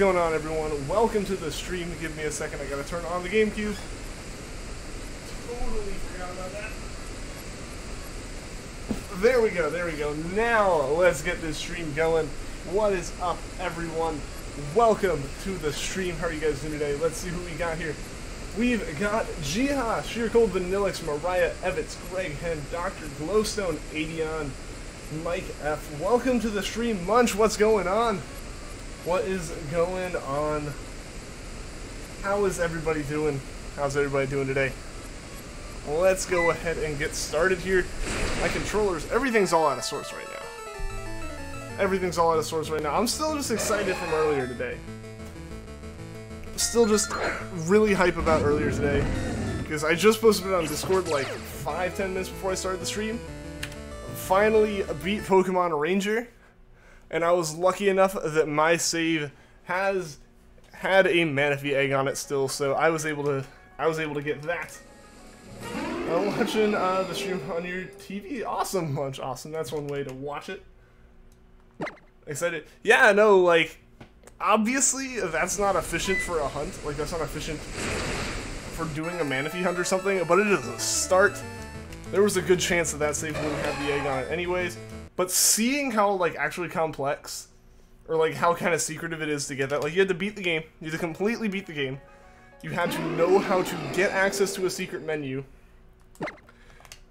going on, everyone? Welcome to the stream. Give me a second, I gotta turn on the GameCube. Totally forgot about that. There we go, there we go. Now, let's get this stream going. What is up, everyone? Welcome to the stream. How are you guys doing today? Let's see who we got here. We've got Jiha, Sheer Cold Vanillix, Mariah Evitz, Greg Hen, Dr. Glowstone, Adion, Mike F. Welcome to the stream. Munch, what's going on? What is going on? How is everybody doing? How's everybody doing today? Let's go ahead and get started here. My controllers, everything's all out of sorts right now. Everything's all out of sorts right now. I'm still just excited from earlier today. Still just really hype about earlier today. Because I just posted it on Discord like 5-10 minutes before I started the stream. Finally beat Pokemon Ranger. And I was lucky enough that my save has had a Manaphy egg on it still, so I was able to get that. Watching the stream on your TV, awesome, Munch, awesome. That's one way to watch it. Excited? Yeah, no, like obviously that's not efficient for a hunt. Like that's not efficient for doing a Manaphy hunt or something. But it is a start. There was a good chance that that save wouldn't have the egg on it, anyways. But seeing how, like, actually complex, or, like, how kind of secretive it is to get that, like, you had to beat the game, you had to completely beat the game, you had to know how to get access to a secret menu,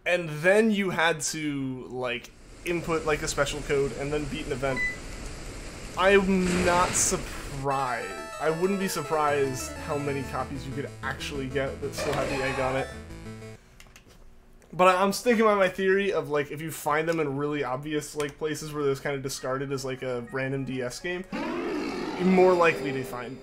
and then you had to, like, input, like, a special code, and then beat an event. I'm not surprised. I wouldn't be surprised how many copies you could actually get that still have the egg on it. But I'm sticking by my theory of, like, if you find them in really obvious, like, places where there's kind of discarded as, like, a random DS game, you're more likely to find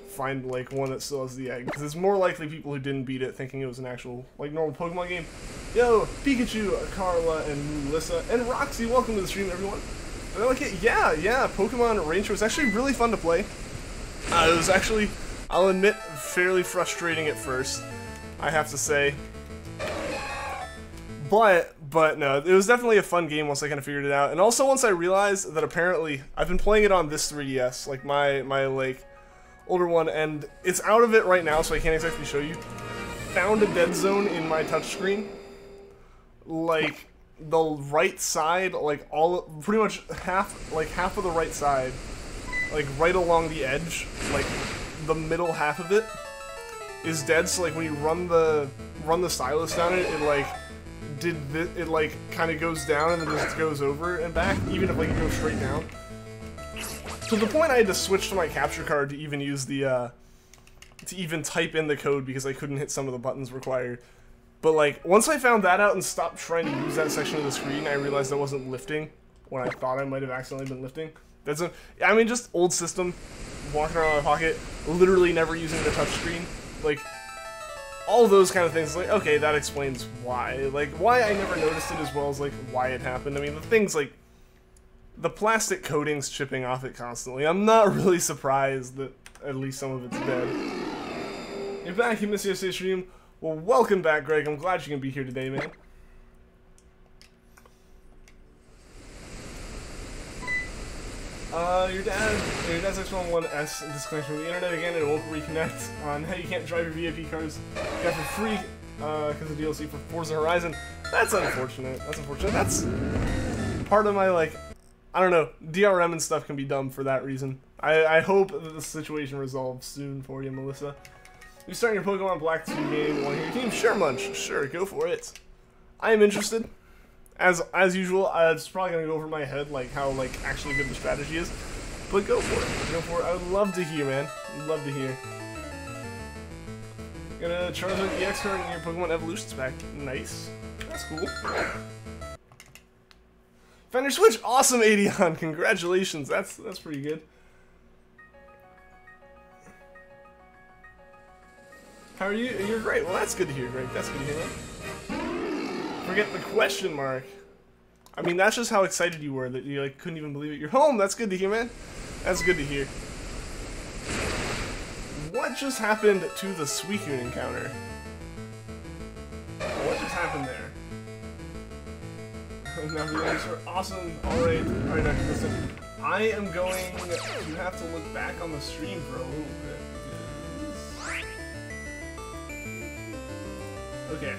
like, one that still has the egg. Because it's more likely people who didn't beat it thinking it was an actual, like, normal Pokemon game. Yo, Pikachu, Carla, and Melissa, and Roxy, welcome to the stream, everyone. And I like it. Yeah, Pokemon Ranger was actually really fun to play. It was actually, I'll admit, fairly frustrating at first, I have to say. But no, it was definitely a fun game once I kind of figured it out. And also once I realized that apparently, I've been playing it on this 3DS, like my like, older one, and it's out of it right now, so I can't exactly show you. Found a dead zone in my touchscreen. Like, the right side, like pretty much half of the right side, like right along the edge, like the middle half of it is dead, so like when you run the stylus down it, like, it like kind of goes down and then just goes over and back, even if like it goes straight down. To the point I had to switch to my capture card to even use the to even type in the code because I couldn't hit some of the buttons required. But like once I found that out and stopped trying to use that section of the screen, I realized I wasn't lifting when I thought I might have accidentally been lifting. I mean, just old system, walking around in my pocket, literally never using the touchscreen, like. All those kind of things, like, okay, that explains why. Like, why I never noticed it as well as, like, why it happened. I mean, the things, like, the plastic coating's chipping off it constantly. I'm not really surprised that at least some of it's dead. You're back, you missed yesterday's stream. Well, welcome back, Greg. I'm glad you can be here today, man. Your dad's X-Men 1S disconnection from the internet again, and it won't reconnect. Now you can't drive your VIP cars got for free because of DLC for Forza Horizon. That's unfortunate. That's unfortunate. That's part of my, like, I don't know, DRM and stuff can be dumb for that reason. I hope that the situation resolves soon for you, Melissa. You starting your Pokemon Black 2 game, want to hear your team? Sure, Munch. Sure, go for it. I am interested. As usual, it's probably gonna go over my head, like how like actually good the strategy is, but go for it. Go for it. I would love to hear, man. I'd love to hear. Gonna Charizard EX card in your Pokemon Evolutions pack. Nice. That's cool. Found your Switch. Awesome, Adion. Congratulations. That's pretty good. How are you? You're great. Well, that's good to hear, Greg. That's good to hear, man. Forget the question mark. I mean, that's just how excited you were that you like couldn't even believe it. You're home. That's good to hear, man. That's good to hear. What just happened to the Suicune encounter? What just happened there? Now the others are awesome. Alright, listen. I am going to have to look back on the stream for a little bit. Okay.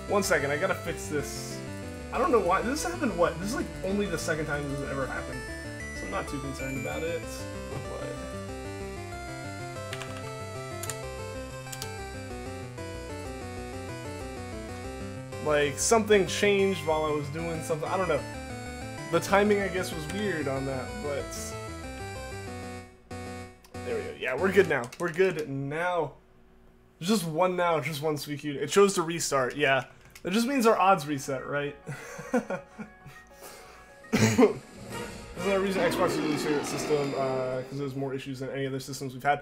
1 second, I gotta fix this. I don't know why. This happened, what? This is like only the second time this has ever happened. So I'm not too concerned about it. But like, something changed while I was doing something. I don't know. The timing, I guess, was weird on that, but... There we go. Yeah, we're good now. We're good now. Just one now, just one Suicune. It chose to restart, yeah. That just means our odds reset, right? There's another reason Xbox is really favorite system, because there's more issues than any other systems we've had.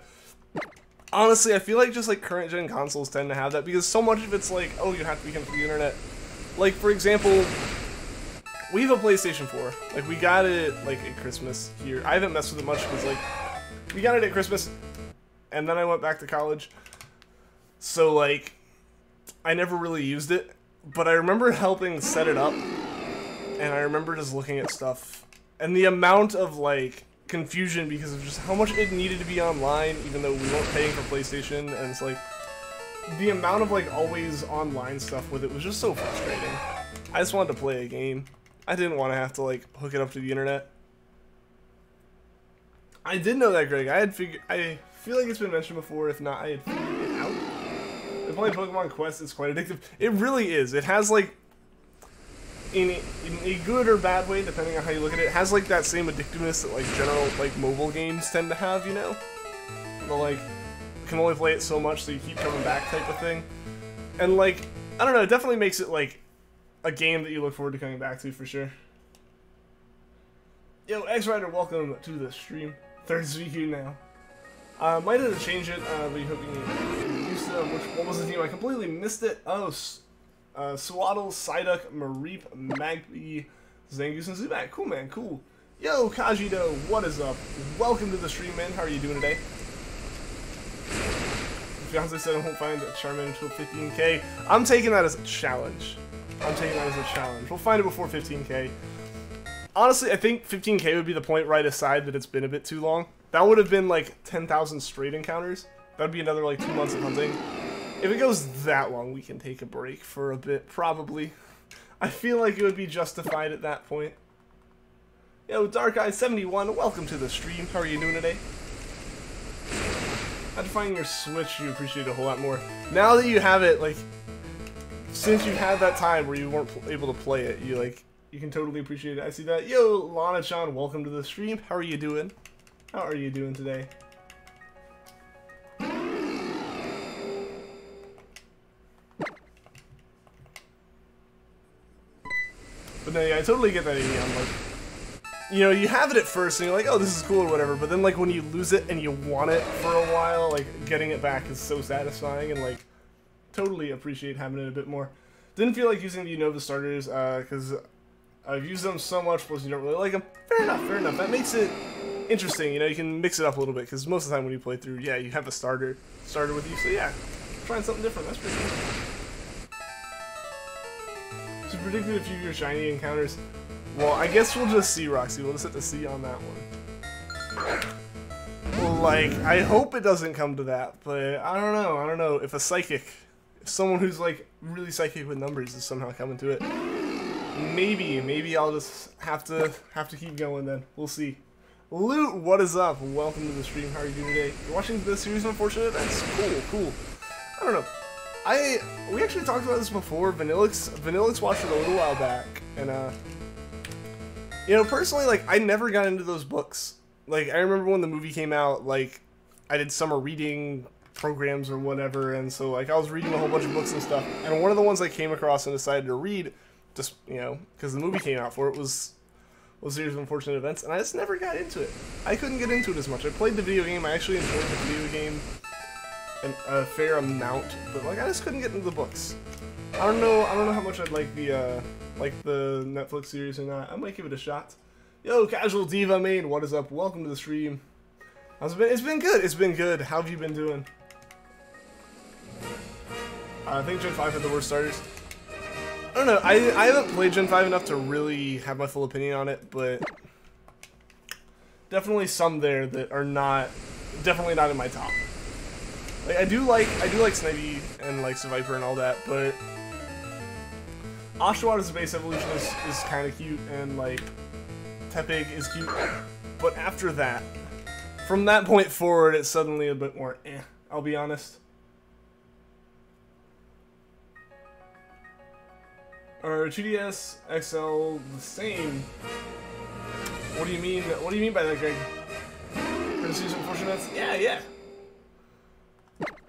Honestly, I feel like just like current gen consoles tend to have that, because so much of it's like, oh, you have to be connected to the internet. Like, for example, we have a PlayStation 4. Like, we got it, like, at Christmas here. I haven't messed with it much, because, like, we got it at Christmas, and then I went back to college. So, like, I never really used it, but I remember helping set it up, and I remember just looking at stuff, and the amount of, like, confusion because of just how much it needed to be online, even though we weren't paying for PlayStation, and it's, like, the amount of, like, always online stuff with it was just so frustrating. I just wanted to play a game. I didn't want to have to, like, hook it up to the internet. I did know that, Greg. I feel like it's been mentioned before, if not, I had figured it out. Playing Pokemon Quest is quite addictive. It really is. It has, like, in a good or bad way, depending on how you look at it, it has, like, that same addictiveness that, like, general, like, mobile games tend to have, you know? But, like, you can only play it so much, so you keep coming back type of thing. And, like, I don't know, it definitely makes it, like, a game that you look forward to coming back to, for sure. Yo, X-Rider, welcome to the stream. Third Suicune now. Might have to change it, but you hope you can use it. What was the team? I completely missed it. Oh, Swaddle, Psyduck, Mareep, Magby, Zangoose, and Zubat. Cool, man, cool. Yo, Kajito, what is up? Welcome to the stream, man. How are you doing today? Fiance said I won't find Charmander until 15k. I'm taking that as a challenge. We'll find it before 15k. Honestly, I think 15k would be the point where I decide that it's been a bit too long. That would have been like 10,000 straight encounters. That would be another like 2 months of hunting. If it goes that long, we can take a break for a bit, probably. I feel like it would be justified at that point. Yo, Dark Eye 71, welcome to the stream. How are you doing today? After finding your Switch, you appreciate it a whole lot more. Now that you have it, like, since you had that time where you weren't able to play it, you can totally appreciate it. I see that. Yo, Lana-chan, welcome to the stream. How are you doing? How are you doing today? But no, yeah, I totally get that idea. I'm like, you know, you have it at first and you're like, oh, this is cool or whatever, but then like when you lose it and you want it for a while, like getting it back is so satisfying, and like totally appreciate having it a bit more. Didn't feel like using the Unova starters because I've used them so much, plus you don't really like them. Fair enough. That makes it interesting, you know, you can mix it up a little bit, because most of the time when you play through, yeah, you have a starter with you, so yeah, trying something different, that's pretty cool. So predicted a few of your shiny encounters. Well, I guess we'll just see, Roxy, we'll just have to see on that one. Well, like, I hope it doesn't come to that, but I don't know, if if someone who's like really psychic with numbers is somehow coming to it, maybe I'll just have to keep going then, we'll see. Loot, what is up? Welcome to the stream. How are you doing today? You're watching the series of unfortunate events? Cool. I don't know. We actually talked about this before. Vanillix watched it a little while back, and you know, personally, like, I never got into those books. Like, I remember when the movie came out, like, I did summer reading programs or whatever, and so like I was reading a whole bunch of books and stuff. And one of the ones I came across and decided to read, just, you know, because the movie came out for it, was a series of unfortunate events, and I just never got into it. I couldn't get into it as much. I played the video game, I actually enjoyed the video game a fair amount, but like I just couldn't get into the books. I don't know how much I'd like the Netflix series or not. I might give it a shot. Yo, Casual Diva main, what is up? Welcome to the stream. How's it been? It's been good. How have you been doing? I think Gen 5 had the worst starters. I don't know, I haven't played Gen 5 enough to really have my full opinion on it, but definitely some there that are definitely not in my top. Like I do like Snivy and like Seviper and all that, but Oshawott as a base evolution is kind of cute, and like Tepig is cute, but after that, from that point forward, it's suddenly a bit more I'll be honest. Are 2DS XL the same? What do you mean? What do you mean by that, Greg? Criticism, unfortunate. Yeah.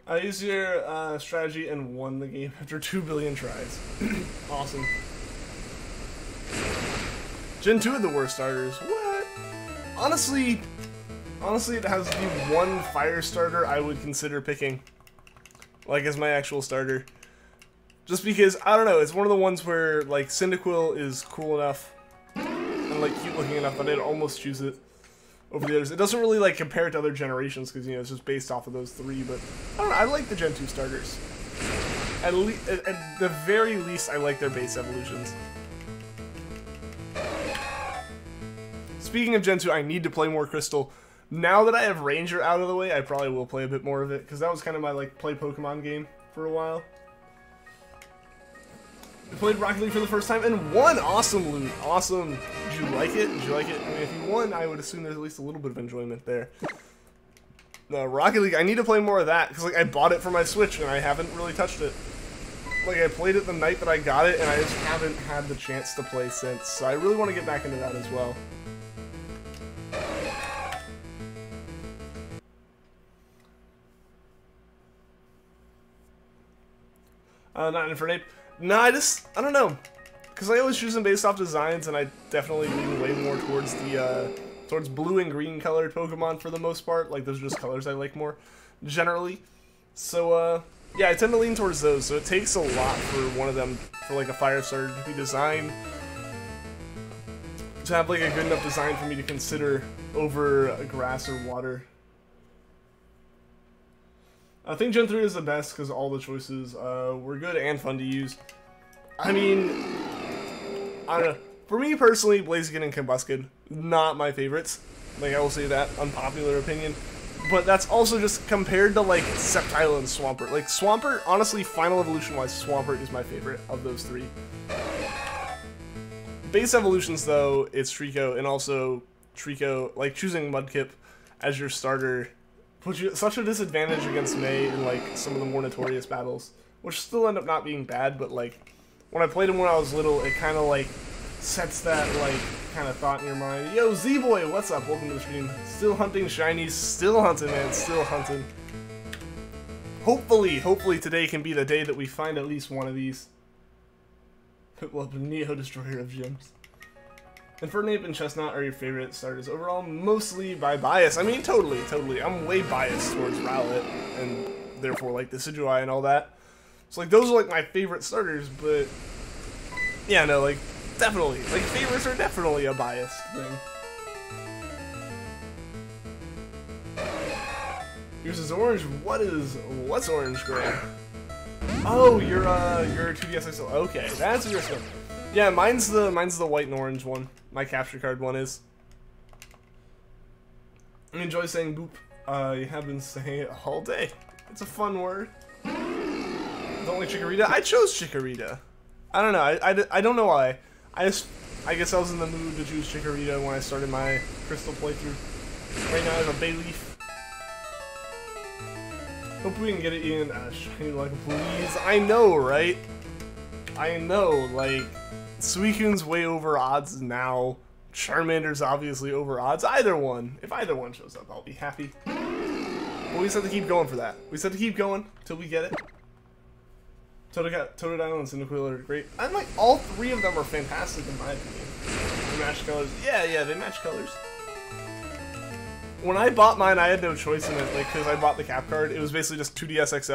I used your strategy and won the game after 2 billion tries. Awesome. Gen 2 of the worst starters. What? Honestly, it has the one fire starter I would consider picking, like as my actual starter. Just because, I don't know, it's one of the ones where, like, Cyndaquil is cool enough and, like, cute looking enough that I'd almost choose it over the others. It doesn't really, like, compare to other generations because, you know, it's just based off of those three, but I don't know, I like the Gen 2 starters. At the very least, I like their base evolutions. Speaking of Gen 2, I need to play more Crystal. Now that I have Ranger out of the way, I probably will play a bit more of it, because that was kind of my, like, play Pokemon game for a while. I played Rocket League for the first time and won! Awesome loot. Awesome. Did you like it? Did you like it? I mean, if you won, I would assume there's at least a little bit of enjoyment there. No, Rocket League, I need to play more of that, because like I bought it for my Switch and I haven't really touched it. Like I played it the night that I got it and I just haven't had the chance to play since, so I really want to get back into that as well. Not Infernape. No, I don't know. Because I always choose them based off designs, and I definitely lean way more towards the, towards blue and green colored Pokemon for the most part. Like, those are just colors I like more, generally. So, yeah, I tend to lean towards those, so it takes a lot for one of them, for like a fire starter to be designed, to have like a good enough design for me to consider over grass or water. I think Gen 3 is the best because all the choices were good and fun to use. I mean, I don't know. For me personally, Blaziken and Combusken, not my favorites. Like, I will say that, unpopular opinion. But that's also just compared to, like, Sceptile and Swampert. Like, Swampert, honestly, final evolution-wise, Swampert is my favorite of those three. Base evolutions, though, it's Treecko, and also Treecko, like, choosing Mudkip as your starter puts you at such a disadvantage against May in, like, some of the more notorious battles, which still end up not being bad, but, like, when I played him when I was little, it kind of, like, sets that, like, kind of thought in your mind. Yo, Z-Boy, what's up? Welcome to the stream. Still hunting Shinies, still hunting, man, still hunting. Hopefully today can be the day that we find at least one of these. Well, Neo Destroyer of Gems. Infernape and Chestnut are your favorite starters overall, mostly by bias. I mean, totally. I'm way biased towards Rowlet, and therefore, like, Decidueye and all that. So, like, those are, like, my favorite starters, but yeah, no, like, definitely. Like, favorites are definitely a biased thing. Yours is orange. What's orange, Greg? Oh, you're 2DS XL. Okay, that's your stuff. Yeah, mine's the white and orange one. My capture card one is. I enjoy saying boop. You have been saying it all day. It's a fun word. Don't like Chikorita? I chose Chikorita. I don't know. I don't know why. I guess I was in the mood to choose Chikorita when I started my Crystal playthrough. Right now I have a Bayleaf. Hope we can get it in shiny like please. I know, right? I know, like, Suicune's way over odds now. Charmander's obviously over odds. Either one. If either one shows up, I'll be happy. But we just have to keep going for that. We just have to keep going till we get it. Totodile and Cyndaquil are great. And, like, all three of them are fantastic in my opinion. They match colors. Yeah, they match colors. When I bought mine, I had no choice in it, like, because I bought the cap card. It was basically just 2DS XL.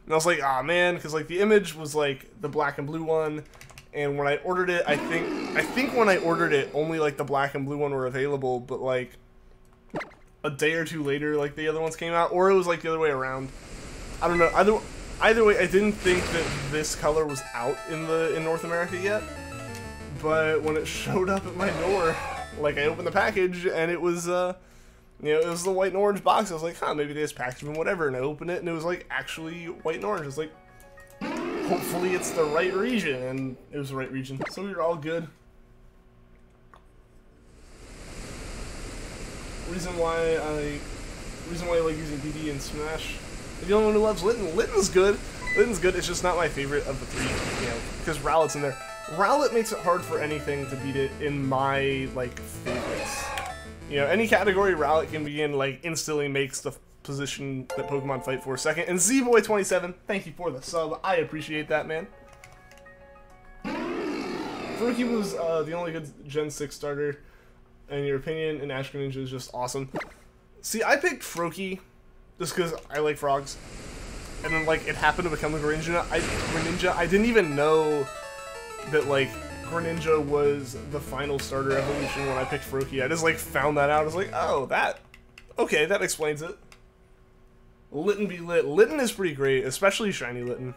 And I was like, ah, man, because, like, the image was, like, the black and blue one. And when I ordered it, I think when I ordered it, only, like, the black and blue one were available. But, like, a day or two later, like, the other ones came out. Or it was, like, the other way around. I don't know. Either way, I didn't think that this color was out in North America yet. But when it showed up at my door, like, I opened the package, and it was You know, it was the white and orange box. I was like, huh, maybe they just packaged them, whatever. And I opened it, and it was like actually white and orange. I was like, hopefully it's the right region, and it was the right region. So we were all good. Reason why I like using DD and Smash. The only one who loves Litten. Litten's good. Litten's good. It's just not my favorite of the three, you know, because Rowlet's in there. Rowlet makes it hard for anything to beat it in my, like, favorites. You know, any category Rowlet can be in, like, instantly makes the position that Pokemon fight for second. And Z-Boy27, thank you for the sub. I appreciate that, man. Froakie was the only good Gen 6 starter. In your opinion, and Ash Greninja is just awesome. See, I picked Froakie just because I like frogs. And then, like, it happened to become a Greninja. I didn't even know that, like, Greninja was the final starter evolution when I picked Froakie. I just, like, found that out. I was like, oh, okay, that explains it. Litten be lit. Litten is pretty great, especially shiny Litten.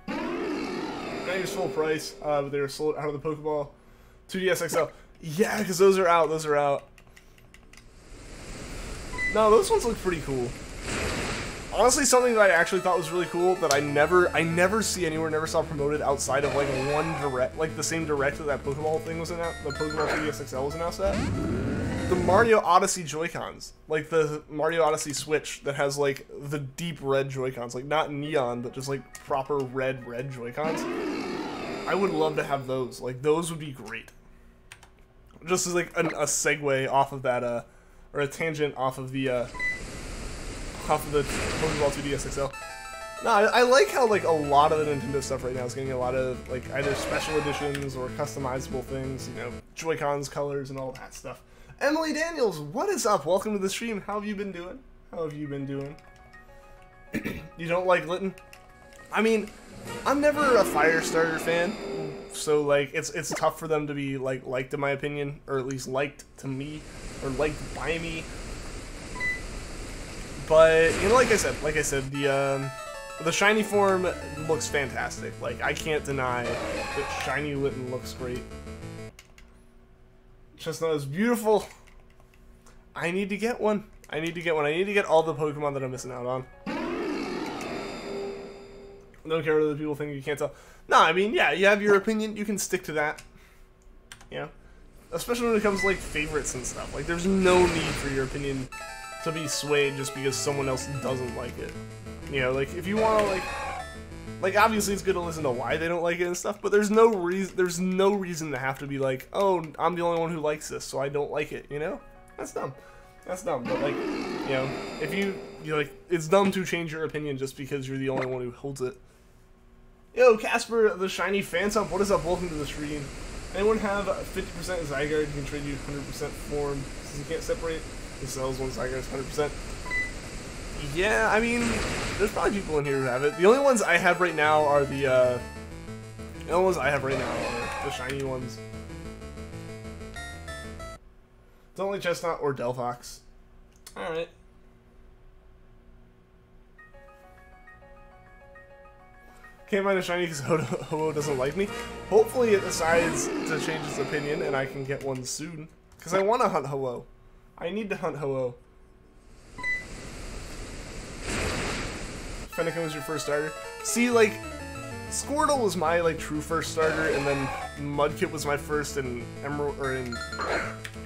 Now he's full price, but they were sold out of the Pokeball. 2DS XL. Yeah, because those are out. Those are out. No, those ones look pretty cool. Honestly, something that I actually thought was really cool that I never see anywhere, never saw promoted outside of like one direct, like the same direct that that Pokeball thing was announced, the Pokeball 3DS XL was announced at. The Mario Odyssey Joy-Cons, like the Mario Odyssey Switch that has like the deep red Joy-Cons, like not neon, but just like proper red Joy-Cons. I would love to have those. Like those would be great. Just as like a segue off of that, or a tangent off of the Pokeball 2DS XL. No, I like how like a lot of the Nintendo stuff right now is getting a lot of like either special editions or customizable things, you know, Joy-Cons, colors, and all that stuff. Emily Daniels, what is up? Welcome to the stream. How have you been doing? How have you been doing? You don't like Litten? I mean, I'm never a Firestarter fan, so like it's tough for them to be like liked in my opinion, or at least liked to me, or liked by me. But you know, like I said, the shiny form looks fantastic. Like I can't deny that shiny Litten looks great. Chestnut is beautiful. I need to get one. I need to get all the Pokemon that I'm missing out on. Don't care what other people think, you can't tell. No, I mean, yeah, you have your opinion, you can stick to that. You know? Especially when it comes to, like, favorites and stuff. Like, there's no need for your opinion to be swayed just because someone else doesn't like it. You know, like, if you want to, like, obviously it's good to listen to why they don't like it and stuff, but there's no reason to have to be like, oh, I'm the only one who likes this, so I don't like it, you know? That's dumb. That's dumb, but, like, you know, if you like, it's dumb to change your opinion just because you're the only one who holds it. Yo, Casper, the shiny fan sub, what is up? Welcome to the stream. Anyone have 50% Zygarde? You can trade you 100% form. Since you can't separate, it sells one Zygarde's 100%. Yeah, I mean, there's probably people in here who have it. The only ones I have right now are the shiny ones. It's only Chestnut or Delphox. Alright. Can't find a shiny because Ho-Oh doesn't like me. Hopefully it decides to change its opinion and I can get one soon. Because I want to hunt Ho-Oh. I need to hunt Ho-Oh. Fennekin was your first starter. See, like, Squirtle was my, like, true first starter, and then Mudkip was my first in Emerald, or in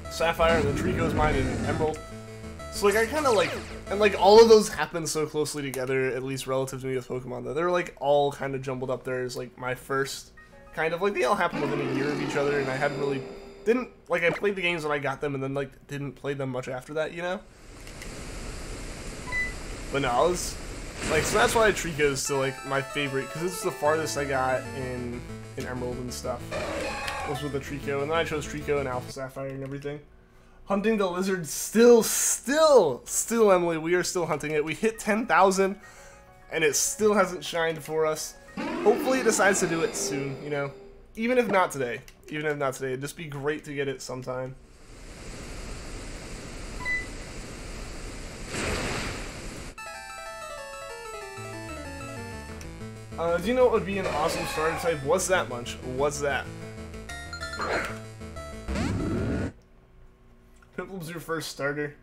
Sapphire, and then Treecko was mine in Emerald. So, like, I kind of, like, and, like, all of those happened so closely together, at least relative to me with Pokemon, that they're, like, all kind of jumbled up there as, like, my first, kind of, like, they all happened within a year of each other, and I hadn't really, like, I played the games when I got them, and then, like, didn't play them much after that, you know? But no, I was, like, so that's why Treecko is still, like, my favorite, because it's the farthest I got in Emerald and stuff, was with the Treecko, and then I chose Treecko and Alpha Sapphire and everything. Hunting the lizard, still, Emily, we are still hunting it. We hit 10,000, and it still hasn't shined for us. Hopefully it decides to do it soon, you know? Even if not today. It'd just be great to get it sometime. Do you know what would be an awesome starter type? What's that, Munch? What's that? Piplup Piplup's your first starter.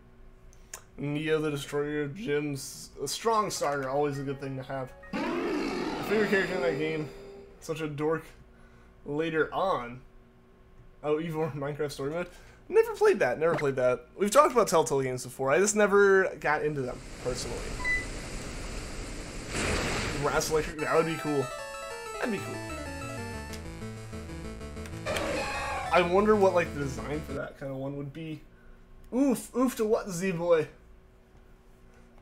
Neo the Destroyer of Gyms. A strong starter, always a good thing to have. My favorite character in that game. Such a dork. Later on. Oh, Eivor Minecraft Story Mode. Never played that, never played that. We've talked about Telltale games before. I just never got into them, personally. Grass Electric, that would be cool. That'd be cool. I wonder what, like, the design for that kind of one would be. Oof, oof to what, Z-Boy?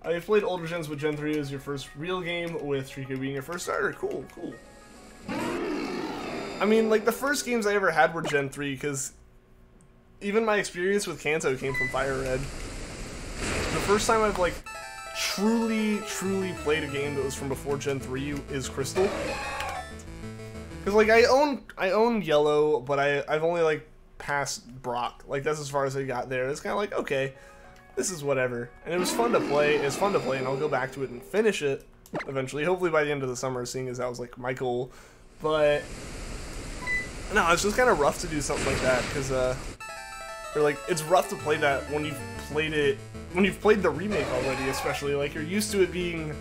I've played older gens, but Gen 3 is your first real game, with Treecko being your first starter. Cool, cool. I mean, like, the first games I ever had were Gen 3, because even my experience with Kanto came from Fire Red. The first time I've, like, truly played a game that was from before Gen 3 is Crystal. Because, like, I own Yellow, but I've only, like, passed Brock. Like, that's as far as I got there. It's kind of like, okay, this is whatever. And it was fun to play. It's fun to play, and I'll go back to it and finish it eventually. Hopefully by the end of the summer, seeing as that was, like, my goal. But no, it's just kind of rough to do something like that, because, or, like, it's rough to play that when you've played it, when you've played the remake already, especially. Like, you're used to it being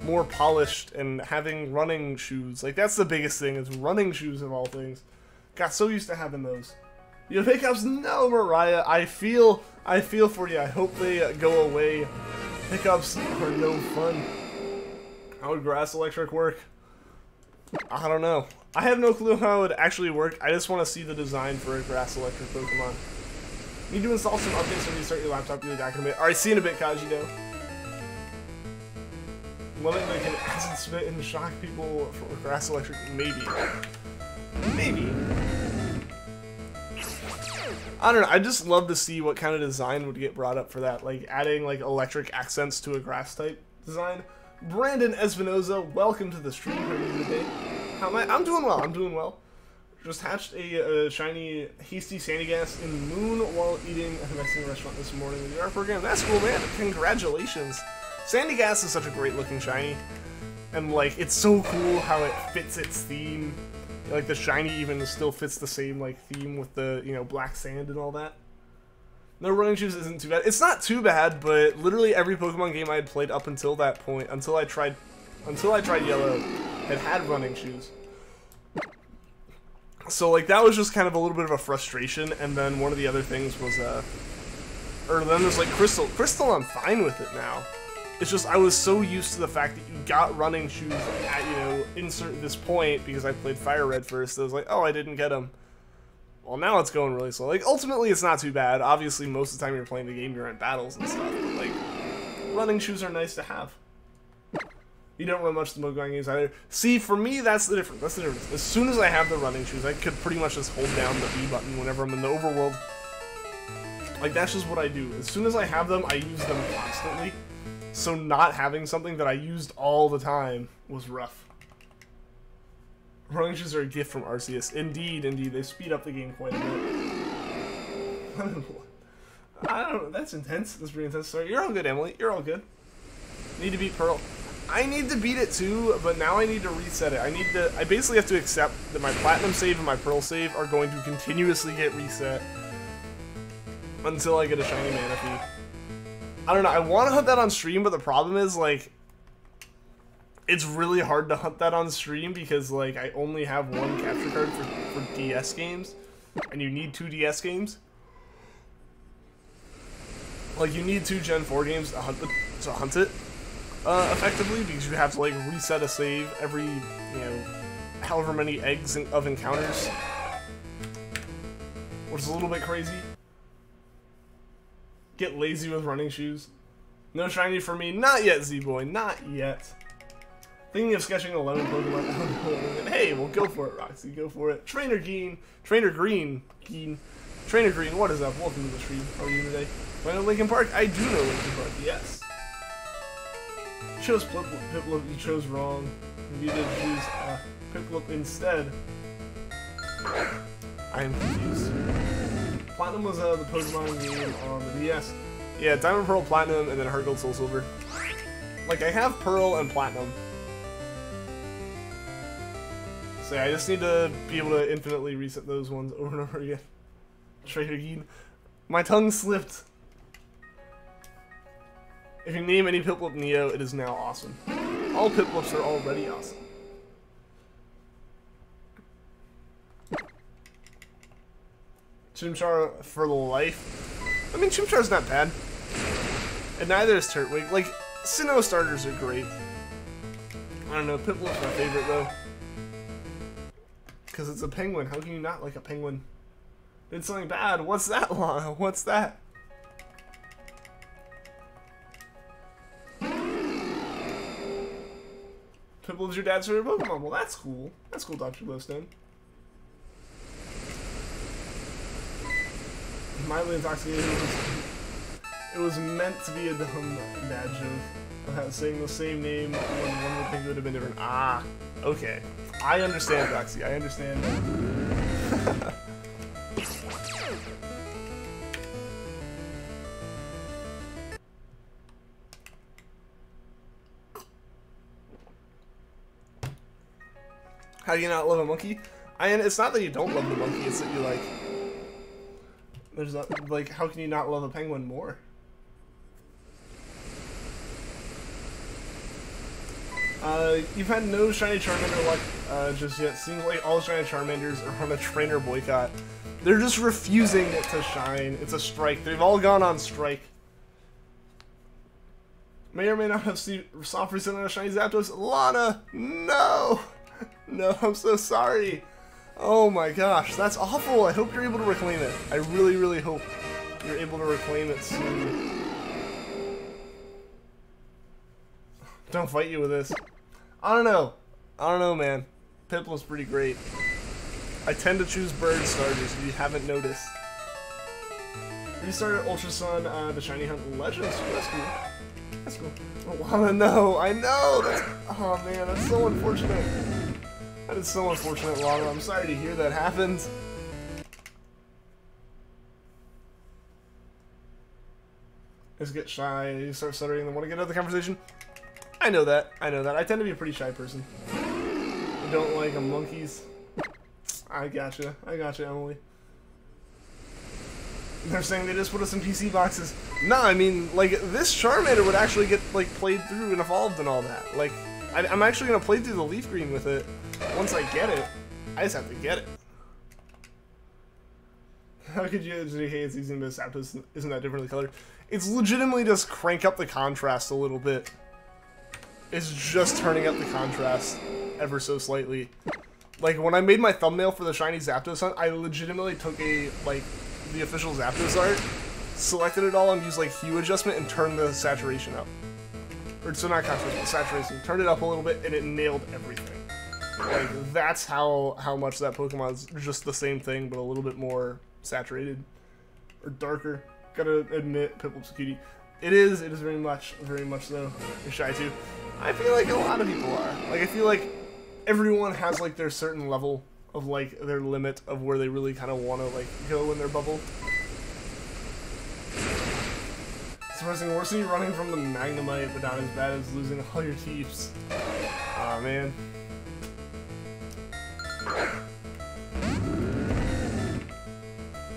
more polished and having running shoes. Like, that's the biggest thing, is running shoes of all things. Got so used to having those. Your pickups? No, Mariah. I feel for you. I hope they go away. Pickups are no fun. How would Grass Electric work? I don't know. I have no clue how it would actually work. I just want to see the design for a Grass Electric Pokemon. Need to install some updates when you start your laptop. You'll be back in a bit. Alright, see you in a bit, Kajito. Loving they can acid spit and shock people for Grass Electric. Maybe. Maybe. I don't know. I just love to see what kind of design would get brought up for that. Like, adding, like, electric accents to a grass type design. Brandon Espinoza, welcome to the stream. How are you today? How am I? I'm doing well. I'm doing well. Just hatched a shiny Hasty Sandygast in Moon while eating at a Mexican restaurant this morning with the art program. That's cool, man. Congratulations. Sandygast is such a great looking shiny. And, like, it's so cool how it fits its theme. Like, the shiny even still fits the same, like, theme with the, you know, black sand and all that. No, running shoes isn't too bad. It's not too bad, but literally every Pokemon game I had played up until that point, until I tried Yellow, had running shoes. So, like, that was just kind of a little bit of a frustration, and then one of the other things was, or then there's, like, Crystal. Crystal, I'm fine with it now. It's just, I was so used to the fact that you got running shoes at, you know, insert this point, because I played Fire Red first, I was like, oh, I didn't get them. Well, now it's going really slow. Like, ultimately, it's not too bad. Obviously, most of the time you're playing the game, you're in battles and stuff, but, like, running shoes are nice to have. You don't run much of the Pokemon games either. See, for me, that's the difference. That's the difference. As soon as I have the running shoes, I could pretty much just hold down the B button whenever I'm in the overworld. Like, that's just what I do. As soon as I have them, I use them constantly. So not having something that I used all the time was rough. Running shoes are a gift from Arceus. Indeed, indeed. They speed up the game quite a bit. I don't know. That's intense. That's pretty intense. Sorry. You're all good, Emily. You're all good. Need to beat Pearl. I need to beat it too, but now I need to reset it. I basically have to accept that my Platinum save and my Pearl save are going to continuously get reset until I get a shiny Manaphy. I don't know, I want to hunt that on stream, but the problem is, like, it's really hard to hunt that on stream because, like, I only have one capture card for DS games, and you need 2 DS games. Like, you need 2 Gen 4 games to hunt it effectively, because you have to, like, reset a save every, you know, however many eggs of encounters, which is a little bit crazy. Get lazy with running shoes. No shiny for me. Not yet, Z-Boy. Not yet. Thinking of sketching a lemon Pokemon. Hey, well, go for it, Roxy. Go for it. Trainer Green. Trainer Green. Trainer Green, what is up? Welcome to the stream. How are you today? Do I know Linkin Park? I do know Linkin Park, yes. You chose Piplup. You chose wrong. You did choose Piplup instead. I am confused. Platinum was the Pokemon game on the DS. Yeah, Diamond, Pearl, Platinum, and then Heart Gold, Soul Silver. Like, I have Pearl and Platinum. So yeah, I just need to be able to infinitely reset those ones over and over again. Trader Geen. My tongue slipped. If you name any Piplup Neo, it is now awesome. All Piplups are already awesome. Chimchar for life. I mean, Chimchar's not bad. And neither is Turtwig. Like, Sinnoh starters are great. I don't know, Piplup's my favorite though. Because it's a penguin. How can you not like a penguin? Did something bad. What's that, Lana? What's that? Piplup's your dad's favorite Pokemon. Well, that's cool. That's cool, Dr. Glowstone. Mildly intoxicated. It was meant to be a dumb dad joke about saying the same name when one would think it would have been different. Ah, okay. I understand, Roxy. I understand. How do you not love a monkey? It's not that you don't love the monkey, it's that you like... There's not, like, how can you not love a penguin more? You've had no shiny Charmander luck just yet. Seems like all shiny Charmanders are on a trainer boycott. They're just refusing to shine. It's a strike. They've all gone on strike. May or may not have soft reset on a shiny Zapdos. Lana, no! No, I'm so sorry. Oh my gosh, that's awful. I hope you're able to reclaim it. I really, really hope you're able to reclaim it soon. Don't fight you with this. I don't know. I don't know, man. Piplup's pretty great. I tend to choose bird starters if you haven't noticed. Restarted Ultra Sun, the Shiny Hunt Legends. That's cool. That's cool. Oh, no, I know! That's, oh man, that's so unfortunate. That is so unfortunate, Lana. I'm sorry to hear that happened. Just get shy, you start stuttering, and want to get out of the conversation. I know that. I know that. I tend to be a pretty shy person. I don't like monkeys. I gotcha. I gotcha, Emily. They're saying they just put us in PC boxes. Nah, I mean, like, this Charmander would actually get, like, played through and evolved and all that. Like, I'm actually going to play through the Leafgreen with it. Once I get it, I just have to get it. How could you say it's using this Zapdos isn't that differently colored? It's legitimately just crank up the contrast a little bit. It's just turning up the contrast ever so slightly. Like, when I made my thumbnail for the shiny Zapdos hunt, I legitimately took the official Zapdos art, selected it all, and used, like, hue adjustment and turned the saturation up. Or, so not contrast, but saturation. Turned it up a little bit, and it nailed everything. Like, that's how much that Pokemon is just the same thing, but a little bit more saturated. Or darker. Gotta admit, Piplup's a cutie. It is very much so. You're shy too. I feel like a lot of people are. Like, I feel like everyone has, like, their certain level of, like, their limit of where they really kind of want to, like, go in their bubble. Surprising, worse than you running from the Magnemite, but not as bad as losing all your teeps. Aw, man.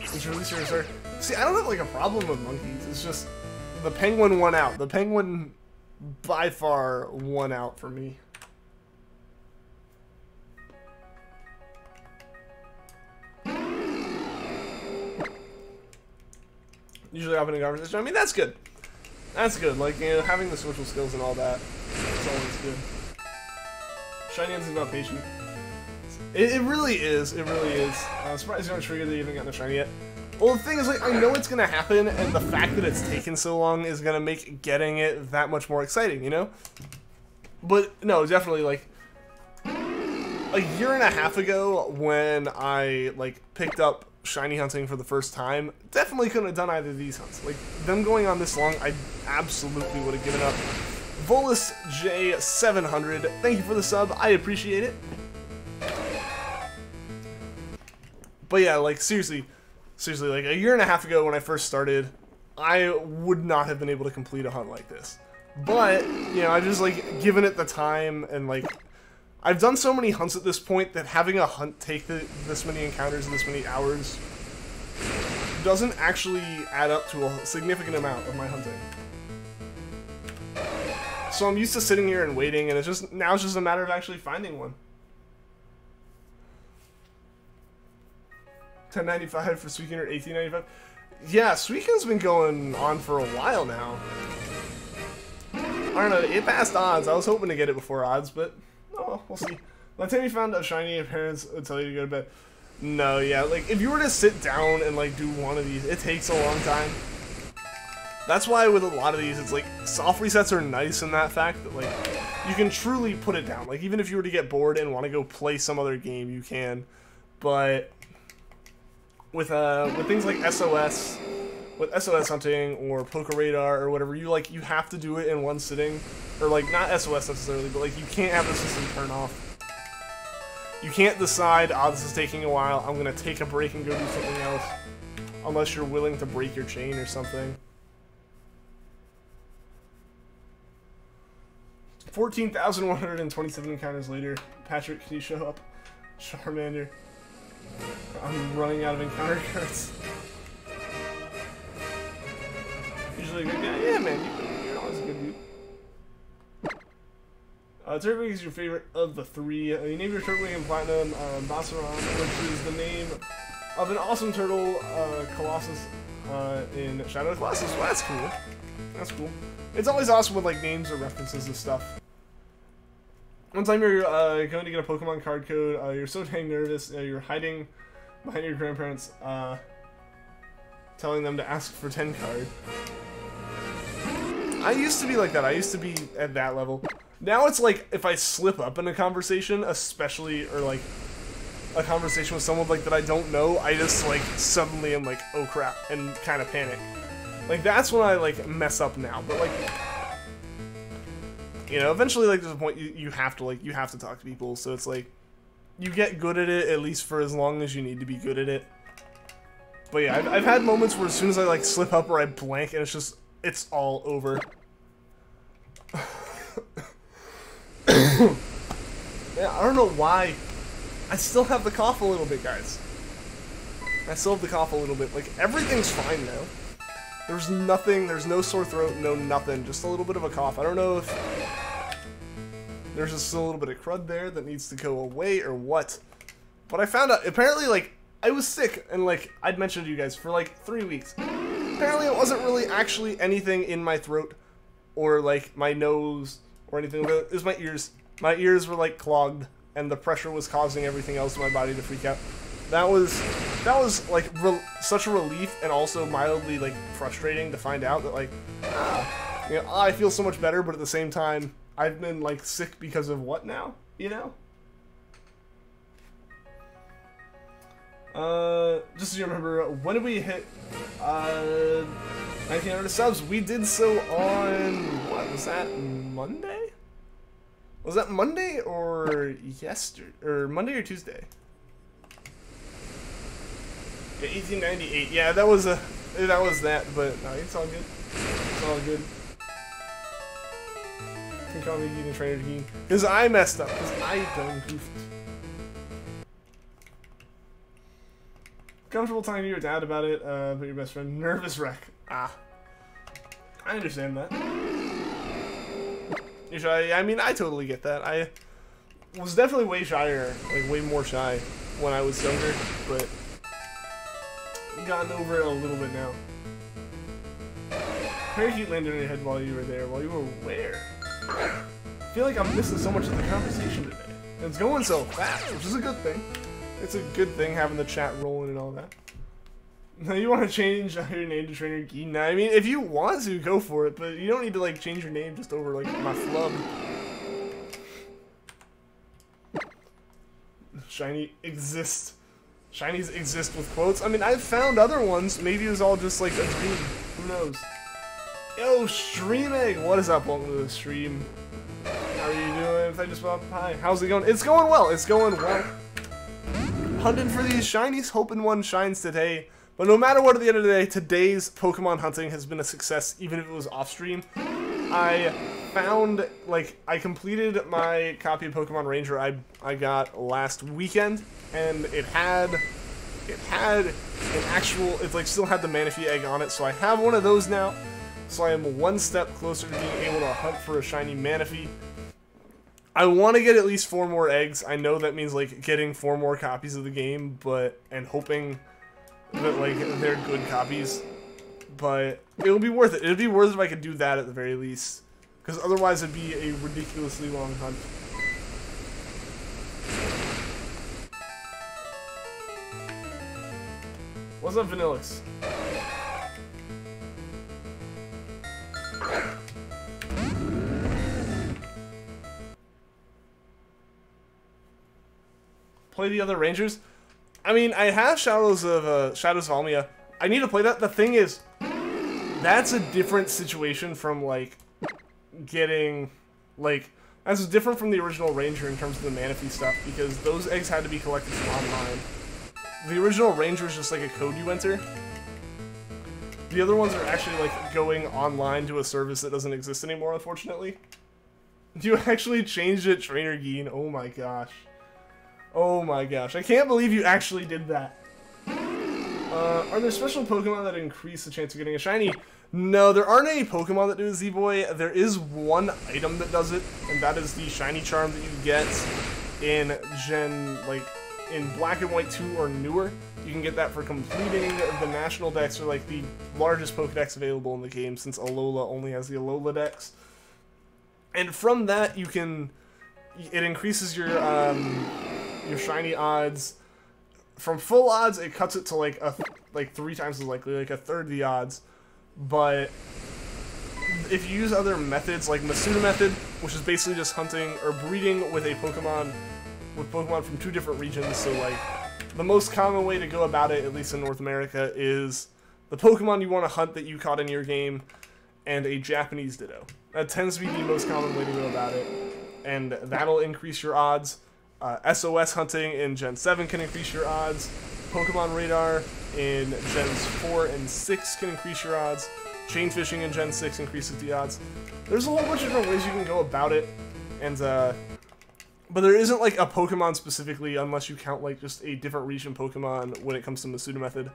It's really serious, sir. See, I don't have, like, a problem with monkeys. It's just the penguin won out. The penguin by far won out for me. Usually opening conversation. I mean, that's good. That's good. Like, you know, having the social skills and all that. It's always good. Shiny is about patient. It really is. It really is. I'm surprised you don't trigger that you haven't gotten a shiny yet. Well, the thing is, like, I know it's gonna happen, and the fact that it's taken so long is gonna make getting it that much more exciting, you know? But, no, definitely, like, a year and a half ago, when I, like, picked up shiny hunting for the first time, definitely couldn't have done either of these hunts. Like, them going on this long, I absolutely would have given up. Volus J700, thank you for the sub, I appreciate it. But yeah, like, seriously, like, a year and a half ago when I first started, I would not have been able to complete a hunt like this. But, you know, I've just, like, given it the time, and, like, I've done so many hunts at this point that having a hunt take this many encounters and this many hours doesn't actually add up to a significant amount of my hunting. So I'm used to sitting here and waiting, and now it's just a matter of actually finding one. $10.95 for Suicune or $18.95. Yeah, Suicune's been going on for a while now. I don't know, it passed odds. I was hoping to get it before odds, but oh, we'll see. By the time you found a shiny, your parents would tell you to go to bed. No, yeah, like, if you were to sit down and, like, do one of these, it takes a long time. That's why with a lot of these, it's like, soft resets are nice in that fact that, like, you can truly put it down. Like, even if you were to get bored and want to go play some other game, you can. But with things like SOS, with SOS hunting or Poke Radar or whatever, you have to do it in one sitting. Or, like, not SOS necessarily, but, like, you can't have the system turn off. You can't decide, oh, this is taking a while, I'm gonna take a break and go do something else. Unless you're willing to break your chain or something. 14,127 encounters later. Patrick, can you show up? Charmander. I'm running out of encounter cards. Usually a good guy. Yeah, man, you're always a good dude. Turtwig is your favorite of the three. You named your Turtwig in Platinum Bassaron, which is the name of an awesome turtle, Colossus, in Shadow of the Colossus. Well, that's cool. That's cool. It's always awesome with, like, names or references and stuff. One time you're going to get a Pokemon card code, you're so dang nervous, you're hiding behind your grandparents, telling them to ask for 10 card. I used to be like that. I used to be at that level. Now it's like, if I slip up in a conversation, especially, or like, a conversation with someone like that I don't know, I just like, suddenly am like, oh crap, and kind of panic. Like, that's when I like, mess up now, but like, you know, eventually like, there's a point you have to talk to people, so it's like, you get good at it, at least for as long as you need to be good at it. But yeah, I've had moments where as soon as I like, slip up or I blank, and it's all over. Yeah, I don't know why. I still have the cough a little bit, guys. I still have the cough a little bit. Like, everything's fine now. There's nothing, there's no sore throat, no nothing. Just a little bit of a cough. I don't know if there's just a little bit of crud there that needs to go away or what. But I found out, apparently, like, I was sick, and, like, I'd mentioned to you guys for, like, 3 weeks. Apparently it wasn't really actually anything in my throat or, like, my nose or anything. It was my ears. My ears were, like, clogged, and the pressure was causing everything else in my body to freak out. That was like, such a relief, and also mildly, like, frustrating to find out that, like, you know, I feel so much better, but at the same time, I've been, like, sick because of what now? You know? Just so you remember, when did we hit, 1,900 subs? We did so on, what, was that Monday? Was that Monday or yesterday, or Monday or Tuesday? Yeah, 1898. Yeah, that was that, but no, it's all good. It's all good. You can call me Geek Trainer Geek. Because I messed up, because I done goofed. Comfortable talking to your dad about it, but your best friend, nervous wreck. Ah. I understand that. You're shy. I mean, I totally get that. I was definitely way shyer, like way more shy when I was younger, but I've gotten over it a little bit now. Parakeet landed on your head while you were there. While you were where? I feel like I'm missing so much of the conversation today. And it's going so fast, which is a good thing. It's a good thing having the chat rolling and all that. Now you want to change your name to Trainer Geek? Nah, I mean, if you want to, go for it, but you don't need to, like, change your name just over, like, my flub. Shiny exists. Shinies exist with quotes. I mean, I've found other ones. Maybe it was all just, like, a dream. Who knows? Yo, Stream Egg! What is up? Welcome to the stream. How are you doing? If I just went up, hi. How's it going? It's going well. It's going well. Hunting for these shinies, hoping one shines today. But no matter what, at the end of the day, today's Pokemon hunting has been a success, even if it was off-stream. I found, like, I completed my copy of Pokemon Ranger I got last weekend, and it had an actual, it, like, still had the Manaphy egg on it, so I have one of those now. so I am one step closer to being able to hunt for a shiny Manaphy. I want to get at least 4 more eggs. I know that means like getting 4 more copies of the game, and hoping that like they're good copies. But it'll be worth it. It'd be worth it if I could do that at the very least, because otherwise it'd be a ridiculously long hunt. What's up, Vanillix? Play the other Rangers? I mean, I have Shadows of Almia. I need to play that. The thing is, that's a different situation from, like, getting, like, that's different from the original Ranger in terms of the Manaphy stuff, because those eggs had to be collected from online. The original Ranger is just, like, a code you enter. The other ones are actually, like, going online to a service that doesn't exist anymore, unfortunately. You actually changed it, Trainer Geen. Oh my gosh. Oh my gosh, I can't believe you actually did that. Are there special Pokemon that increase the chance of getting a shiny? No, there aren't any Pokemon that do a Z-Boy. There is one item that does it, and that is the shiny charm that you get in in Black and White 2 or newer. You can get that for completing the National Dex, or like the largest Pokedex available in the game, since Alola only has the Alola Dex. And from that, it increases your shiny odds. From full odds, it cuts it to like 3 times as likely, like a third the odds. But if you use other methods, like Masuda method, which is basically just hunting or breeding with Pokemon from 2 different regions, so like the most common way to go about it, at least in North America, is the Pokemon you want to hunt that you caught in your game and a Japanese Ditto. That tends to be the most common way to go about it, and that'll increase your odds. SOS hunting in Gen 7 can increase your odds. Pokemon Radar in Gens 4 and 6 can increase your odds. Chain fishing in Gen 6 increases the odds. There's a whole bunch of different ways you can go about it, and but there isn't like a Pokemon specifically, unless you count like just a different region Pokemon when it comes to Masuda method,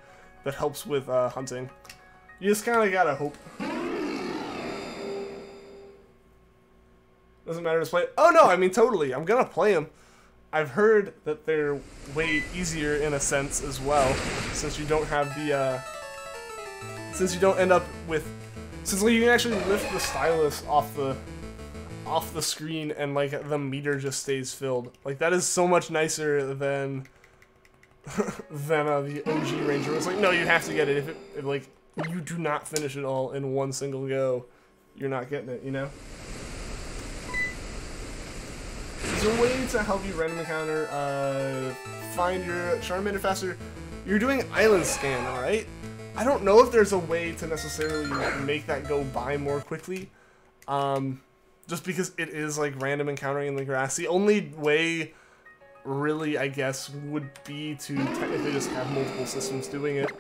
that helps with hunting. You just kind of gotta hope. Doesn't matter to play. Oh no, I mean totally. I'm gonna play them. I've heard that they're way easier in a sense as well, since you don't have the, since you don't end up with, since like, you can actually lift the stylus off the screen and like the meter just stays filled. Like that is so much nicer than the OG Ranger. It's like, no, you have to get it. If like you do not finish it all in one single go, you're not getting it, you know? Is there a way to help you random encounter, find your Charmander faster? You're doing Island Scan, right? I don't know if there's a way to necessarily make that go by more quickly. Just because it is like random encountering in the grass. The only way, really, I guess, would be to technically just have multiple systems doing it.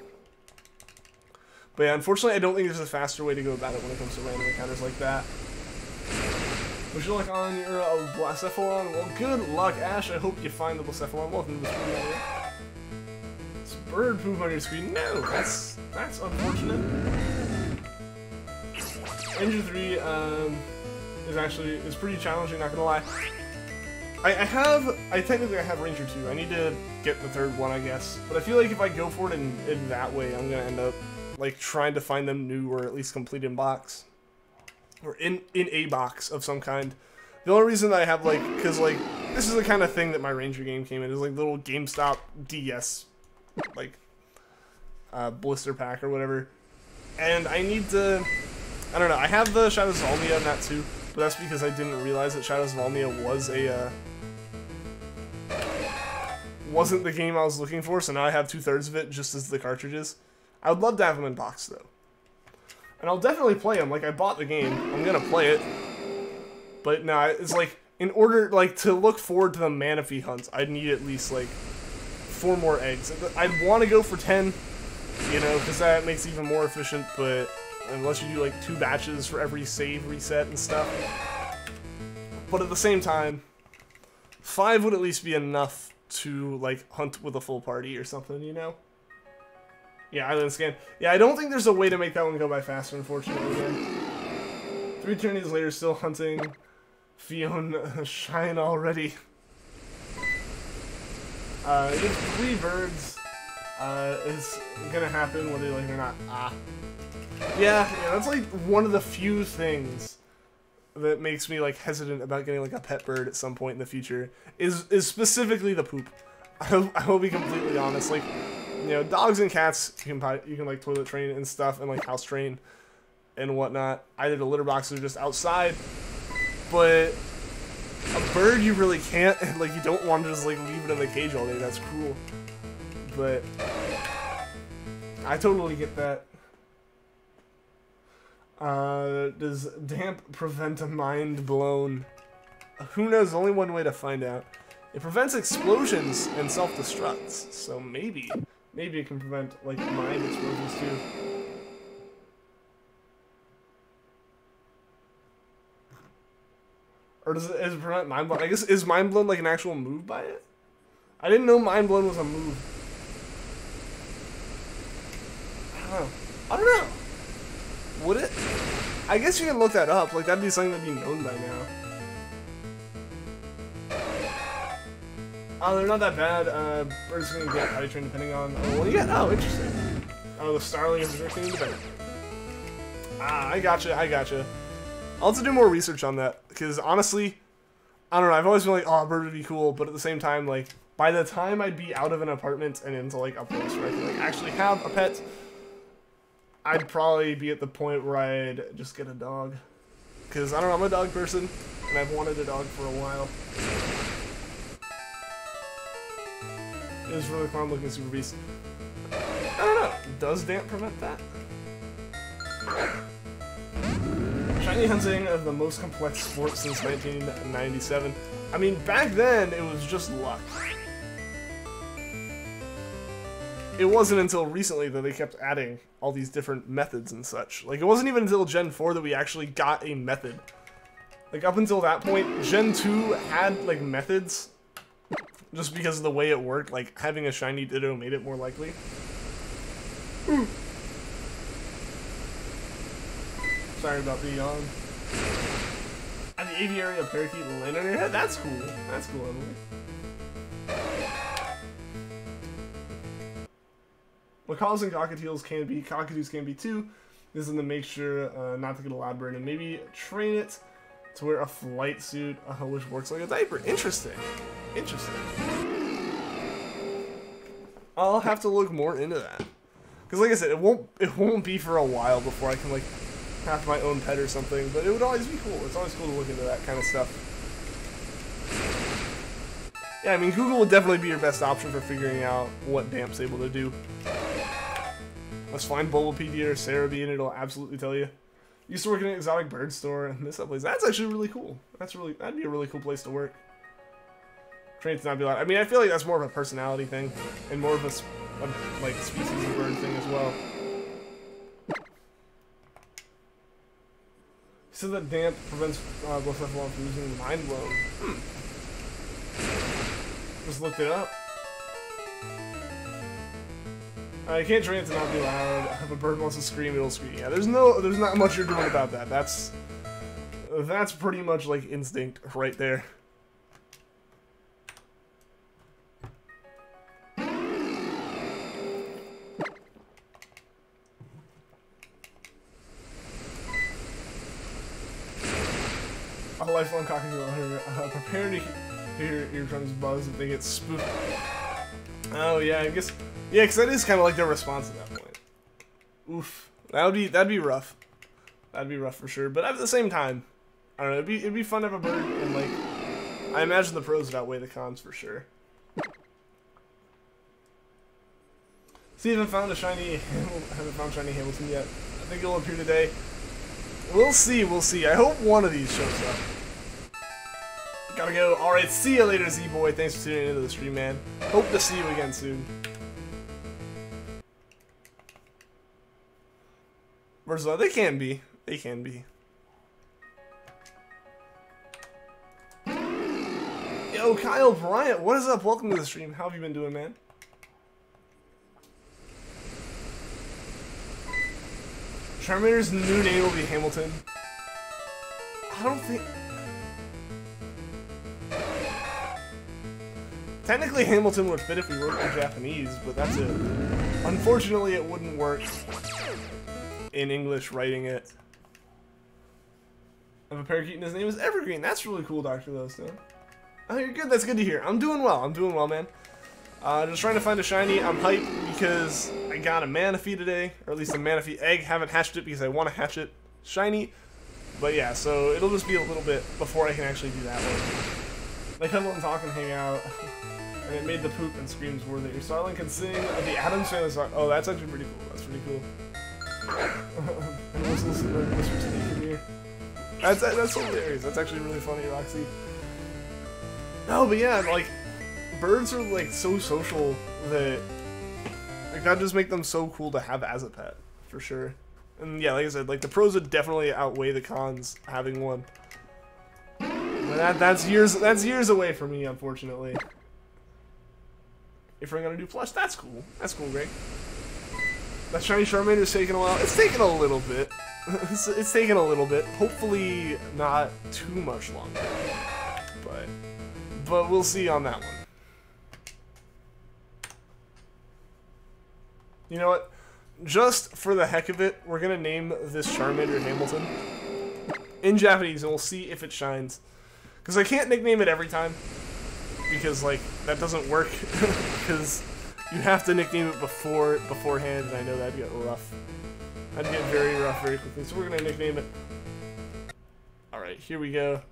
But yeah, unfortunately, I don't think there's a faster way to go about it when it comes to random encounters like that. Would you like on your Blacephalon? Well, good luck, Ash. I hope you find the Blacephalon. Welcome to the stream, area. It's bird poop on your screen. No, that's unfortunate. Ranger 3 is pretty challenging. Not gonna lie. I technically have Ranger 2. I need to get the 3rd one, I guess. But I feel like if I go for it in that way, I'm gonna end up like trying to find them new or at least complete in box. Or in a box of some kind. The only reason that I have, like, because, like, this is the kind of thing that my Ranger game came in. It's like little GameStop DS, like, blister pack or whatever. And I need to, I don't know, I have the Shadows of Almia in that too, but that's because I didn't realize that Shadows of Almia was wasn't the game I was looking for, so now I have 2/3 of it just as the cartridges. I would love to have them in box, though. And I'll definitely play them. Like, I bought the game. I'm gonna play it. But no, it's like, in order, like, to look forward to the Manaphy hunts, I'd need at least, like, 4 more eggs. I'd want to go for 10, you know, because that makes it even more efficient, but unless you do, like, 2 batches for every save reset and stuff. But at the same time, 5 would at least be enough to, like, hunt with a full party or something, you know? Yeah, Island Scan. Yeah, I don't think there's a way to make that one go by faster, unfortunately, man. 3 turnies later, still hunting Fiona Shine already. It's 3 birds is gonna happen whether you like it or not. Yeah, that's like one of the few things that makes me like hesitant about getting like a pet bird at some point in the future is specifically the poop. I will be completely honest. Like, you know, dogs and cats you can like toilet train and stuff and like house train and whatnot. Either the litter boxes or just outside, but a bird you really can't. Like, you don't want to just like leave it in the cage all day. That's cruel. But I totally get that. Does damp prevent a mind blown? Who knows? Only one way to find out. It prevents explosions and self-destructs, so maybe it can prevent like mind explosions too. Or does it prevent mind blown? I guess, is mind blown like an actual move by it? I didn't know mind blown was a move. I don't know. Would it? I guess you can look that up. Like, that'd be something that'd be known by now. Oh, they're not that bad. We're just gonna get Titan depending on what do you get. Oh, interesting. Oh, the Starling is directly in the bed. I gotcha. I'll have to do more research on that, because honestly, I don't know. I've always been like, oh, a bird would be cool, but at the same time, like, by the time I'd be out of an apartment and into like a place where I can like actually have a pet, I'd probably be at the point where I'd just get a dog. Because, I don't know, I'm a dog person, and I've wanted a dog for a while. It was really fun looking Super Beast. I don't know, does damp prevent that? Shiny hunting of the most complex sport since 1997. I mean, back then, it was just luck. It wasn't until recently that they kept adding all these different methods and such. Like, it wasn't even until Gen 4 that we actually got a method. Like, up until that point, Gen 2 had, like, methods. Just because of the way it worked. Like, having a shiny Ditto made it more likely. Ooh. Sorry about the yawn. And the aviary of parakeet land on your head? That's cool. That's cool, Emily. Macaws and cockatiels can be, cockatoos can be too. This is to make sure not to get a loud burn and maybe train it to wear a flight suit which works like a diaper. Interesting. Interesting. I'll have to look more into that. Because like I said, it won't be for a while before I can like have my own pet or something, but it would always be cool. It's always cool to look into that kind of stuff. Yeah, I mean, Google would definitely be your best option for figuring out what Damp's able to do. Let's find Bulbapedia or Cerebi and it'll absolutely tell you. Used to work in an exotic bird store and miss that place. That's actually really cool. That'd be a really cool place to work. Train to not be loud. I mean, I feel like that's more of a personality thing and more of a like species of bird thing as well. So that damp prevents both Cephalon from using mind blown. Just looked it up. You can't train it to not be loud. If a bird wants to scream, it'll scream. Yeah, there's not much you're doing about that. That's pretty much like instinct right there. A lifelong cockatiel. Prepare to hear your eardrums buzz if they get spooked. Oh yeah, I guess. Yeah, because that is kind of like their response at that point. Oof, that'd be rough. That'd be rough for sure. But at the same time, I don't know. It'd be fun to have a bird, and like, I imagine the pros would outweigh the cons for sure. See, haven't found shiny Hamilton yet. I think it'll appear today. We'll see. We'll see. I hope one of these shows up. Gotta go. All right. See you later, Z-Boy. Thanks for tuning into the stream, man. Hope to see you again soon. Versatile, they can be. They can be. Yo, Kyle Bryant, what is up? Welcome to the stream. How have you been doing, man? Charmander's new name will be Hamilton. I don't think... Technically, Hamilton would fit if we wrote in Japanese, but that's it. Unfortunately, it wouldn't work in English writing it. I have a parakeet and his name is Evergreen. That's really cool, Dr. Lowstone. Oh, you're good. That's good to hear. I'm doing well. I'm doing well, man. Just trying to find a shiny. I'm hyped because I got a Manaphy today, or at least a Manaphy egg. Haven't hatched it because I want to hatch it shiny. But yeah, so it'll just be a little bit before I can actually do that one. They cuddle and talk and hang out. And it made the poop and screams worth it. Your Starling can sing the Adams Family song. Oh, that's actually pretty cool. That's pretty cool. And also listen to Mr. Sneak in here. That's hilarious. That's actually really funny, Roxy. No, but yeah, like, birds are like so social that like that just make them so cool to have as a pet, for sure. And yeah, like I said, like the pros would definitely outweigh the cons having one. But that's years away for me, unfortunately. If we're gonna do plush, that's cool. That's cool, Greg. That shiny Charmander's taking a while. It's taking a little bit. It's taking a little bit. Hopefully not too much longer. But we'll see on that one. You know what? Just for the heck of it, we're gonna name this Charmander Hamilton in Japanese, and we'll see if it shines. Because I can't nickname it every time. Because, like, that doesn't work. Because you have to nickname it beforehand, and I know that'd get rough. That'd get very rough very quickly. So we're gonna nickname it. Alright, here we go.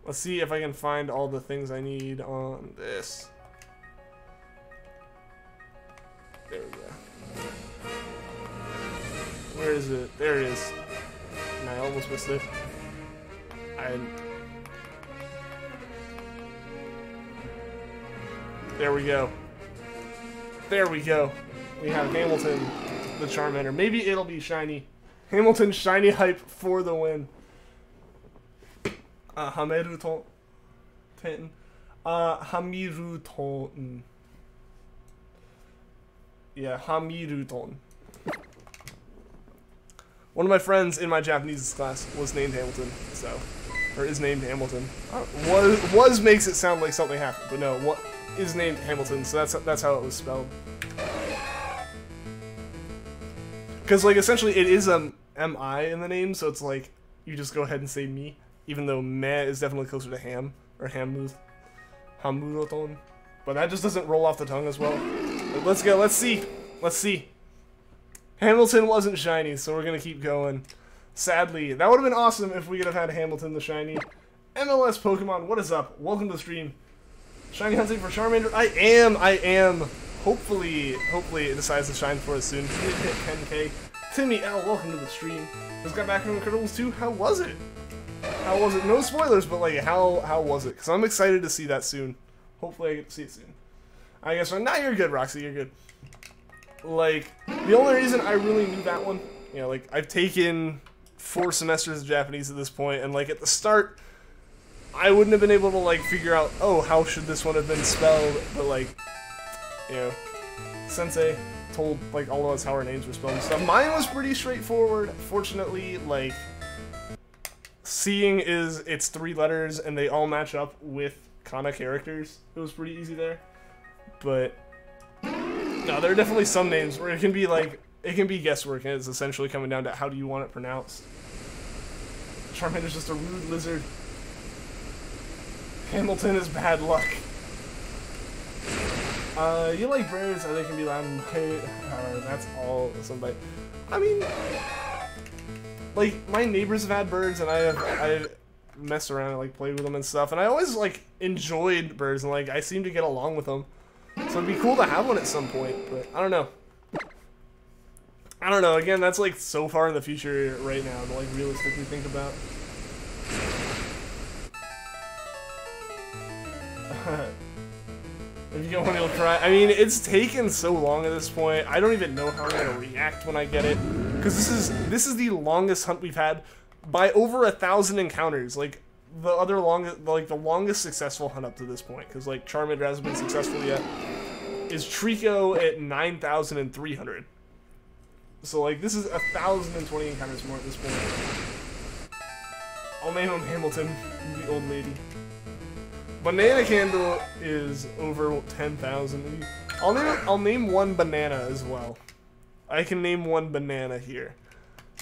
Let's see if I can find all the things I need on this. There we go. Where is it? There it is. And I almost missed it. There we go. There we go. We have Hamilton, the Charmander. Maybe it'll be shiny. Hamilton shiny hype for the win. Hamiruton. Hamiruton. Yeah, Hamiruton. One of my friends in my Japanese class was named Hamilton, so, or is named Hamilton. Was makes it sound like something happened, but no, what is named Hamilton, so that's how it was spelled. Because like essentially it is M-I in the name, so it's like you just go ahead and say me, even though meh is definitely closer to ham or hamuth, hamuroton, but that just doesn't roll off the tongue as well. But let's go. Let's see. Let's see. Hamilton wasn't shiny, so we're gonna keep going. Sadly, that would have been awesome if we could have had Hamilton the shiny. MLS Pokemon, what is up? Welcome to the stream. Shiny hunting for Charmander. I am. Hopefully it decides to shine for us soon. We hit 10K. Timmy L, welcome to the stream. Just got back from Incredibles 2. How was it? How was it? No spoilers, but like, how was it? Because I'm excited to see that soon. Hopefully I get to see it soon. I guess, nah, you're good, Roxy, you're good. Like, the only reason I really knew that one, you know, like, I've taken 4 semesters of Japanese at this point, and like, at the start, I wouldn't have been able to, like, figure out, oh, how should this one have been spelled, but like, you know, Sensei told, like, all of us how our names were spelled and stuff. Mine was pretty straightforward. Fortunately, like, seeing is, it's 3 letters, and they all match up with kana characters. It was pretty easy there. But, no, there are definitely some names where it can be, like, it can be guesswork, and it's essentially coming down to how do you want it pronounced. Charmander's just a rude lizard. Hamilton is bad luck. You like birds, they can be loud and bite. That's all somebody. I mean, like, my neighbors have had birds, and I messed around and, like, played with them and stuff, and I always, like, enjoyed birds, and, like, I seem to get along with them. So it'd be cool to have one at some point, but I don't know. I don't know, again, that's, like, so far in the future right now to, like, realistically think about. If you get one, you'll cry. I mean, it's taken so long at this point. I don't even know how I'm gonna react when I get it, because this is the longest hunt we've had by over 1,000 encounters. Like the longest successful hunt up to this point, because like Charmander hasn't been successful yet. Is Treecko at 9,300. So, like, this is 1,020 encounters more at this point. I'll name him Hamilton, the old lady. Banana Candle is over 10,000. I'll name one banana as well. I can name one banana here.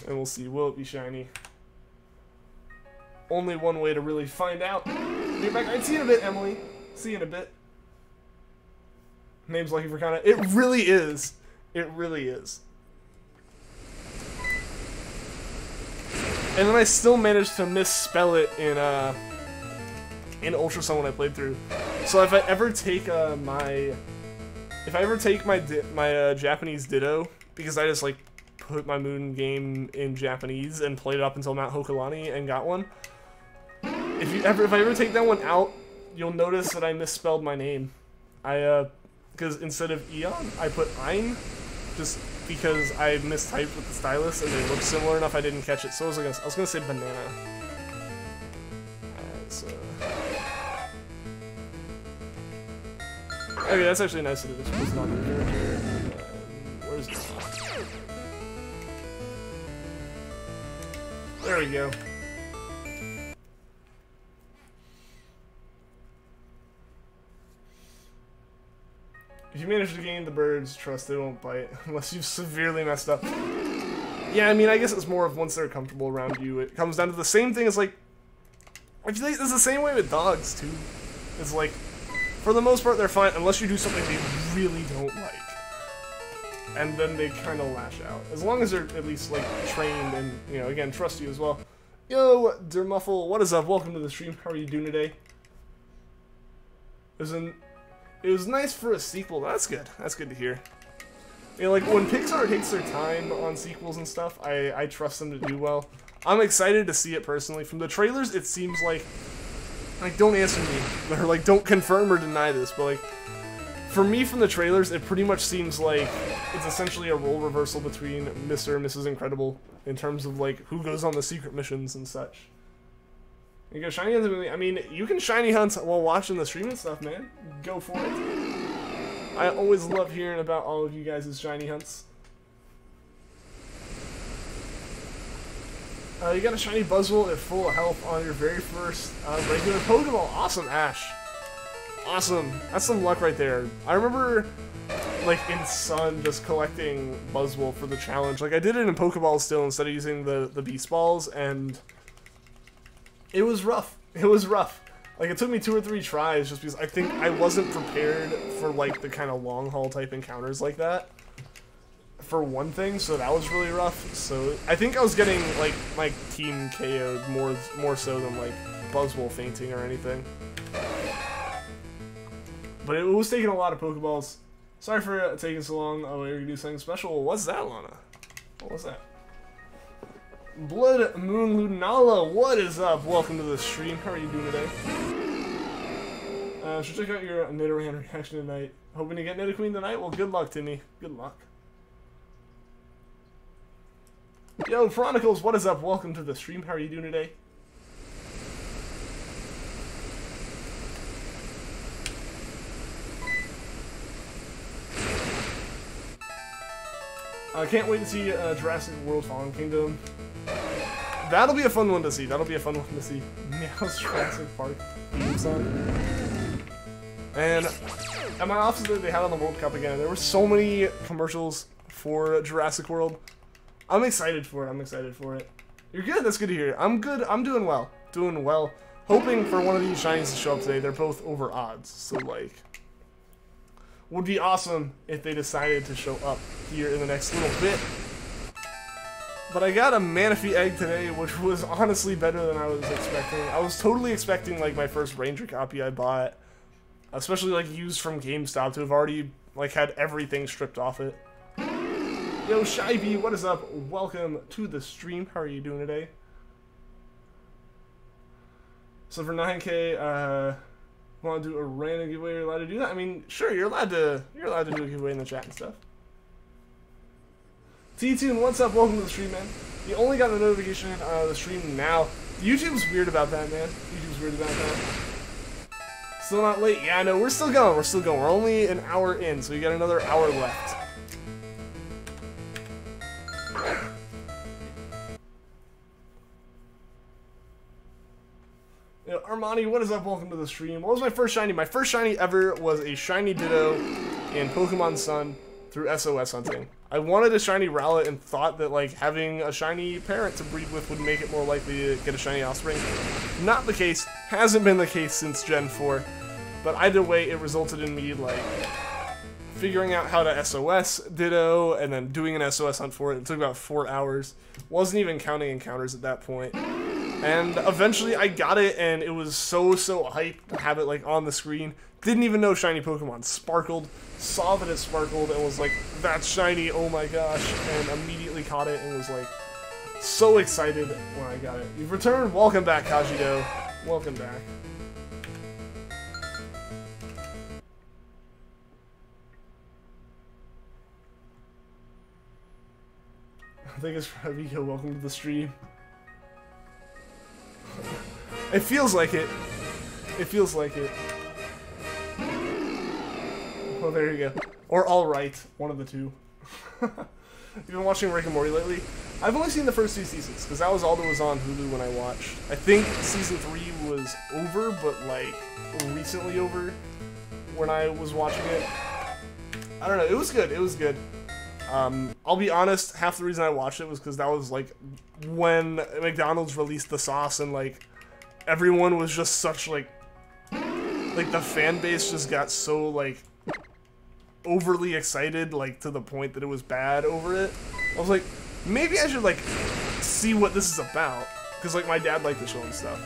And we'll see. Will it be shiny? Only one way to really find out. Get back. I'd see you in a bit, Emily. See you in a bit. Name's Lucky for Kana. It really is. It really is. And then I still managed to misspell it in Ultra Sun when I played through. So if I ever take my Japanese Ditto, because I just like put my Moon game in Japanese and played it up until Mount Hokulani and got one. If I ever take that one out, you'll notice that I misspelled my name. Because instead of Eon, I put Ein, just because I mistyped with the stylus and they look similar enough I didn't catch it. So I was gonna say banana. Alright, so okay, that's actually nice that it was on the character. Where's the There we go. If you manage to gain the bird's trust, they won't bite unless you've severely messed up. Yeah, I mean, I guess it's more of once they're comfortable around you, it comes down to the same thing as like. I feel like it's the same way with dogs too. It's like, for the most part, they're fine unless you do something they really don't like, and then they kind of lash out. As long as they're at least like trained and again trust you as well. Yo, Dermuffle, what is up? Welcome to the stream. How are you doing today? It was nice for a sequel. That's good. That's good to hear. Like, when Pixar takes their time on sequels and stuff, I trust them to do well. I'm excited to see it personally. From the trailers, it seems like don't answer me, or like, don't confirm or deny this, but like, for me from the trailers, it pretty much seems like it's essentially a role reversal between Mr. and Mrs. Incredible in terms of like who goes on the secret missions and such. You go shiny hunt. I mean, you can shiny hunt while watching the stream and stuff, man. Go for it. I always love hearing about all of you guys' shiny hunts. You got a shiny Buzzwole at full health on your very first regular Pokeball. Awesome, Ash. Awesome. That's some luck right there. I remember, like, in Sun, just collecting Buzzwole for the challenge. Like, I did it in Pokeballs still instead of using the Beast Balls, and it was rough. It was rough. Like, it took me 2 or 3 tries just because I think I wasn't prepared for, like, the kind of long-haul type encounters like that. For one thing, so that was really rough. So, I think I was getting, like, my team KO'd more so than, like, Buzzwole fainting or anything. But it was taking a lot of Pokeballs. Sorry for taking so long. Oh, we're gonna do something special. What's that, Lana? What was that? Blood Moon Lunala, what is up? Welcome to the stream. How are you doing today? Should check out your Nidoran reaction tonight. Hoping to get Nidoqueen tonight? Well, good luck, Timmy. Good luck. Yo, Chronicles, what is up? Welcome to the stream. How are you doing today? I can't wait to see Jurassic World Fallen Kingdom. That'll be a fun one to see. That'll be a fun one to see. Meow's Jurassic Park theme song. And at my office they had on the World Cup again. There were so many commercials for Jurassic World. I'm excited for it. I'm excited for it. You're good. That's good to hear. I'm good. I'm doing well. Doing well. Hoping for one of these shinies to show up today. They're both over odds. So like, would be awesome if they decided to show up here in the next little bit. But I got a Manaphy egg today, which was honestly better than I was expecting. I was totally expecting like my first Ranger copy I bought, especially like used from GameStop, to have already like had everything stripped off it. Yo, Shybee, what is up? Welcome to the stream. How are you doing today? So for 9K, want to do a random giveaway? You're allowed to do that? I mean, sure, you're allowed to do a giveaway in the chat and stuff. T-Tune, what's up? Welcome to the stream, man. You only got the notification of the stream now. YouTube's weird about that, man. YouTube's weird about that. Still not late. Yeah, no, we're still going. We're still going. We're only an hour in, so we got another hour left. You know, Armani, what is up? Welcome to the stream. What was my first shiny? My first shiny ever was a shiny Ditto in Pokemon Sun through SOS hunting. I wanted a shiny Rowlet and thought that like having a shiny parent to breed with would make it more likely to get a shiny offspring. Not the case. Hasn't been the case since Gen 4. But either way, it resulted in me like figuring out how to SOS Ditto and then doing an SOS hunt for it. It took about 4 hours. Wasn't even counting encounters at that point. And eventually I got it, and it was so hyped to have it like on the screen. Didn't even know shiny Pokemon sparkled. Saw that it sparkled and was like, that's shiny, oh my gosh. And immediately caught it and was like so excited when I got it. You've returned. Welcome back, Kajido. Welcome back. I think it's Ravigo. Welcome to the stream. It feels like it. It feels like it. Well, there you go. Or Alright. One of the two. You've been watching Rick and Morty lately? I've only seen the first 2 seasons, because that was all that was on Hulu when I watched. I think season 3 was over, but like, recently over when I was watching it. I don't know. It was good. It was good. I'll be honest, half the reason I watched it was because that was, like, when McDonald's released the sauce and, like, everyone was just such, like, the fan base just got so, like, overly excited, like, to the point that it was bad over it. I was like, maybe I should, like, see what this is about, because, like, my dad liked the show and stuff.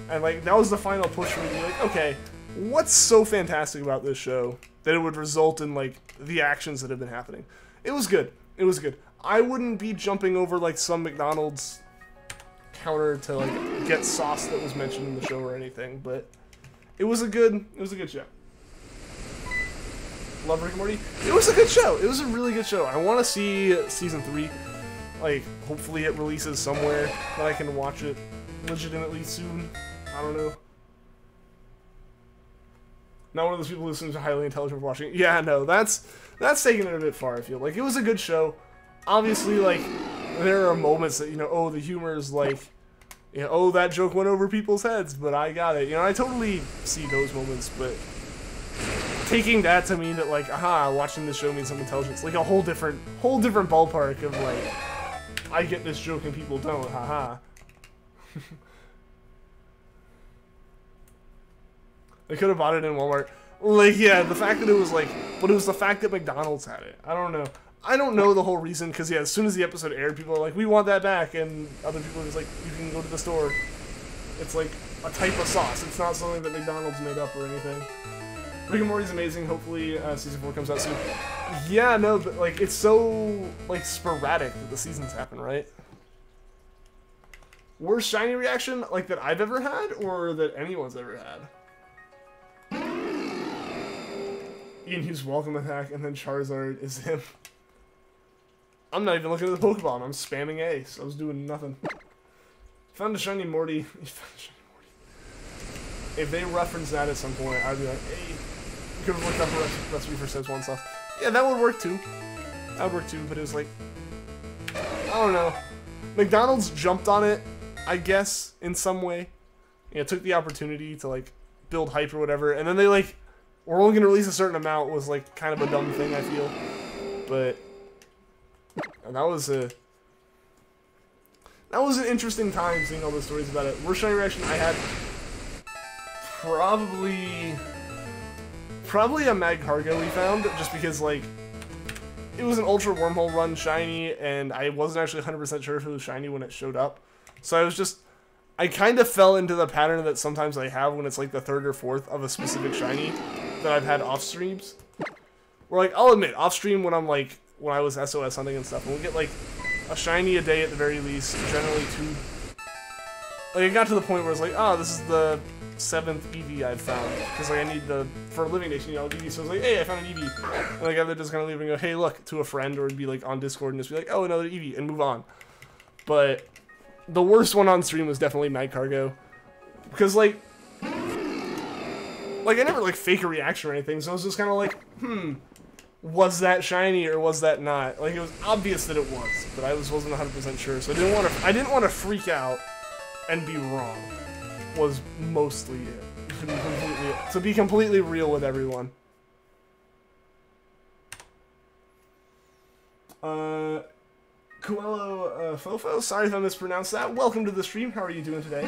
And, like, that was the final push for me to be like, okay, what's so fantastic about this show that it would result in, like, the actions that have been happening? It was good. It was good. I wouldn't be jumping over like some McDonald's counter to like get sauce that was mentioned in the show or anything, but it was a good show. Love Rick and Morty. It was a good show. It was a really good show. I want to see season 3. Like, hopefully it releases somewhere that I can watch it legitimately soon. I don't know. Not one of those people who seems highly intelligent for watching it. Yeah, no, that's taking it a bit far, I feel. Like, it was a good show. Obviously, like, there are moments that, you know, oh, the humor is like, you know, oh, that joke went over people's heads, but I got it. You know, I totally see those moments, but taking that to mean that, like, aha, watching this show means some intelligence. Like, a whole different ballpark of, like, I get this joke and people don't, haha. They could have bought it in Walmart. Like, yeah, the fact that it was like, but it was the fact that McDonald's had it. I don't know. I don't know the whole reason, because, yeah, as soon as the episode aired, people are like, we want that back, and other people are just like, you can go to the store. It's like a type of sauce. It's not something that McDonald's made up or anything. Rick and Morty's amazing. Hopefully, season 4 comes out soon. Yeah, no, but, like, it's so, like, sporadic that the seasons happen, right? Worst shiny reaction, like, that I've ever had, or that anyone's ever had? Ian Hughes' welcome attack, and then Charizard is him. I'm not even looking at the Pokeball. I'm spamming A, so I was doing nothing. Found a shiny Morty. If they reference that at some point, I'd be like, hey, you could have looked up a recipe for Sims 1 stuff. Yeah, that would work too. That would work too, but it was like, I don't know. McDonald's jumped on it, I guess, in some way. Yeah, took the opportunity to, like, build hype or whatever, and then they, like, we're only going to release a certain amount was, like, kind of a dumb thing, I feel. But, and that was an interesting time seeing all the stories about it. Worst shiny reaction I had, probably a Magcargo we found, just because, like, it was an Ultra Wormhole run shiny, and I wasn't actually 100% sure if it was shiny when it showed up. So I kind of fell into the pattern that sometimes I have when it's, like, the 3rd or 4th of a specific shiny that I've had off streams. Where, like, I'll admit, off stream when when I was SOS hunting and stuff, and we get, like, a shiny a day at the very least, generally 2. Like, it got to the point where it's like, oh, this is the 7th EV I've found. Because, like, I need for a living nation, you know, EV. So I was like, hey, I found an EV. And, like, I would just kind of leave and go, hey, look, to a friend, or it'd be, like, on Discord and just be like, oh, another EV, and move on. But the worst one on stream was definitely Magcargo. Because, like, I never, like, fake a reaction or anything, so it was just kind of like, was that shiny or was that not? Like, it was obvious that it was, but I wasn't 100% sure, so I didn't want to freak out and be wrong. was mostly it. To be completely real with everyone. Coelho Fofo, sorry if I mispronounced that. Welcome to the stream. How are you doing today?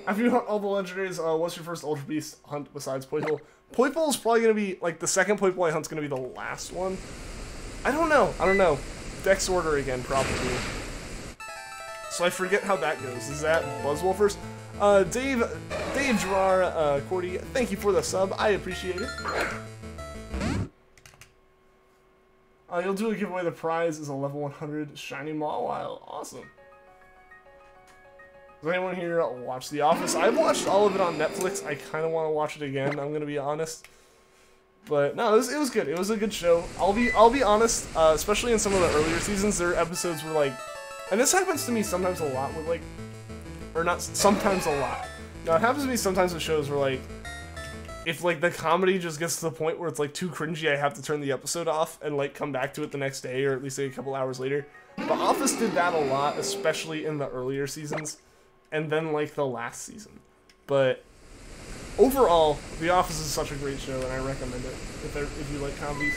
After you hunt all the legendaries, what's your first Ultra Beast hunt besides Poipole? Poipole is probably going to be, like, the second Poipole I hunt's going to be the last one. I don't know. Dex order again, probably. So I forget how that goes. Is that Buzzwole first? Dave Gerard, Cordy, thank you for the sub. I appreciate it. You'll do a giveaway. The prize is a level 100 shiny Mawile. Awesome. Does anyone here watch The Office? I've watched all of it on Netflix. I kind of want to watch it again, I'm going to be honest. But no, it was good. It was a good show. I'll be honest, especially in some of the earlier seasons, their episodes were like, and this happens to me sometimes a lot with like, or not sometimes a lot. No, it happens to me sometimes with shows where like, if like the comedy just gets to the point where it's like too cringy, I have to turn the episode off and like come back to it the next day or at least like, a couple hours later. The Office did that a lot, especially in the earlier seasons, and then like the last season. But overall, The Office is such a great show, and I recommend it if you like comedies.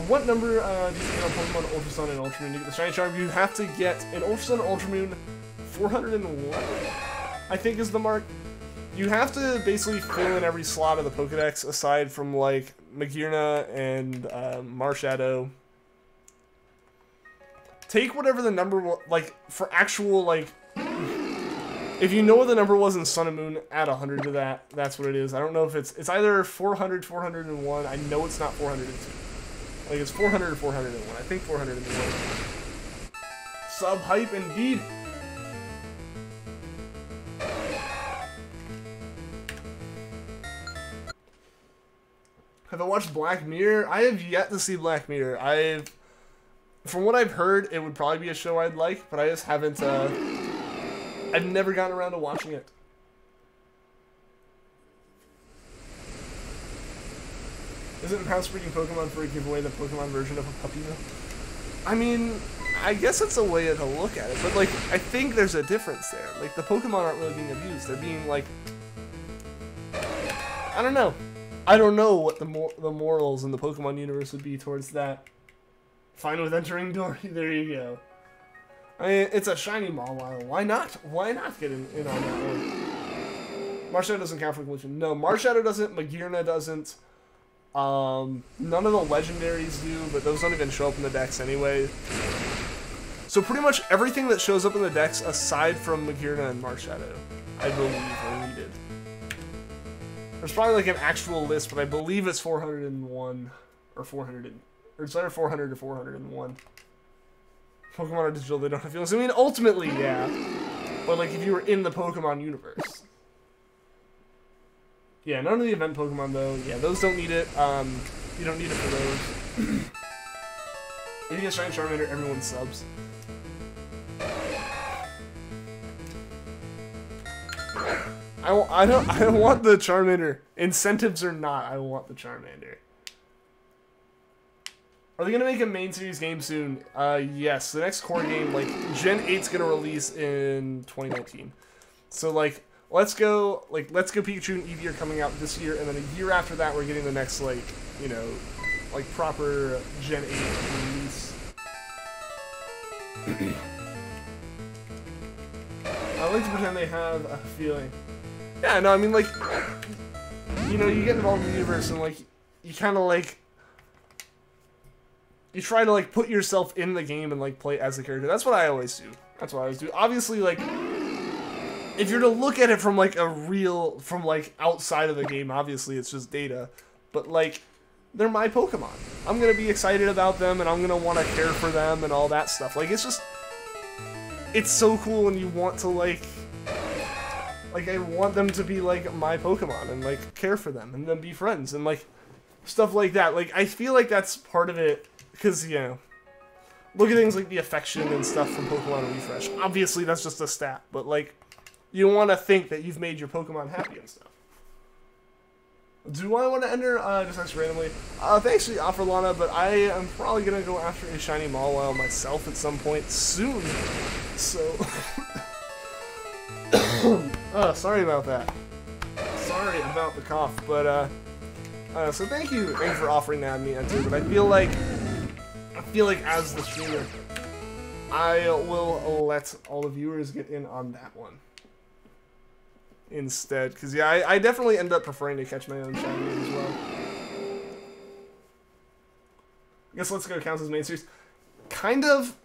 What number do you get on Pokemon Ultra Sun and Ultra Moon to get the Shiny Charm? You have to get in Ultra Sun and Ultra Moon 401, I think is the mark. You have to basically fill in every slot of the Pokedex aside from like Magearna and Marshadow. Take whatever the number like for actual like. If you know what the number was in Sun and Moon, add 100 to that. That's what it is. I don't know if it's either 400, 401. I know it's not 402. Like it's 400 or 401. I think 401. Sub hype indeed. Have I watched Black Mirror? I have yet to see Black Mirror. From what I've heard, it would probably be a show I'd like, but I just haven't, I've never gotten around to watching it. Isn't house breeding Pokemon for a giveaway the Pokemon version of a Puppyville? I mean, I guess it's a way to look at it, but like, I think there's a difference there. Like, the Pokemon aren't really being abused. They're being like, I don't know. I don't know what the morals in the Pokemon universe would be towards that. Fine with entering Dory. There you go. I mean, it's a shiny Mawile. Why not? Why not get in on that one? Marshadow doesn't count for evolution. No, Marshadow doesn't. Magearna doesn't. None of the legendaries do, but those don't even show up in the decks anyway. So pretty much everything that shows up in the decks, aside from Magearna and Marshadow, I believe are needed. There's probably like an actual list, but I believe it's 401 or 400, or it's either 400 or 401. Pokemon are digital; they don't have feelings. I mean, ultimately, yeah. But like, if you were in the Pokemon universe, yeah. None of the event Pokemon though. Yeah, those don't need it. You don't need it for those. If you get Shiny Charmander, everyone subs. I don't want the Charmander. Incentives or not, I want the Charmander. Are they gonna make a main series game soon? Yes. The next core game, like Gen 8's gonna release in 2019. So like, let's go Pikachu and Eevee are coming out this year, and then a year after that we're getting the next like, you know, like proper Gen 8 release. I like to pretend they have a feeling. Yeah, no, I mean, like, you know, you get involved in the universe and, like, you kind of, like, you try to, like, put yourself in the game and, like, play as the character. That's what I always do. That's what I always do. Obviously, like, if you're to look at it from, like, from, like, outside of the game, obviously it's just data. But, like, they're my Pokemon. I'm going to be excited about them, and I'm going to want to care for them and all that stuff. Like, it's just, it's so cool when you want to, like, I want them to be, like, my Pokemon and, like, care for them and then be friends and, like, stuff like that. Like, I feel like that's part of it because, you know, look at things like the affection and stuff from Pokemon Refresh. Obviously, that's just a stat, but, like, you want to think that you've made your Pokemon happy and stuff. Do I want to enter just next randomly? Thanks for the offer, Lana, but I am probably going to go after a shiny Mawile myself at some point soon. So... Oh, sorry about that. Sorry about the cough, but so thank you for offering that to me, Entei. But I feel like as the streamer, I will let all the viewers get in on that one instead, because yeah, I definitely end up preferring to catch my own Shinies as well. I guess Let's Go counts as main series. Kind of.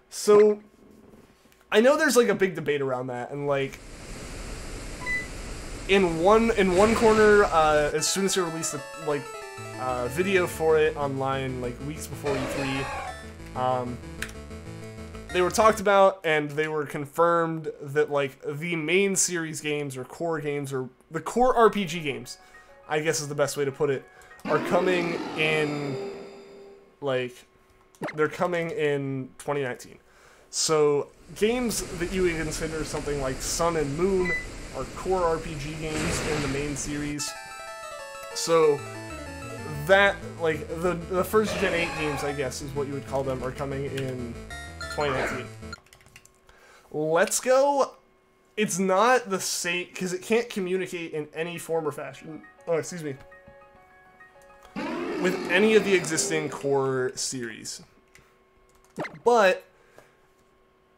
So, I know there's like a big debate around that, and like, in one corner, as soon as they released a video for it online, like weeks before E3, they were talked about and they were confirmed that like the main series games or core games or the core RPG games, I guess is the best way to put it, are coming in like. They're coming in 2019. So, games that you would consider something like Sun and Moon are core RPG games in the main series. So, that, like, the first Gen 8 games, I guess, is what you would call them, are coming in 2019. Let's Go, it's not the same, because it can't communicate in any form or fashion. Oh, excuse me. With any of the existing core series. But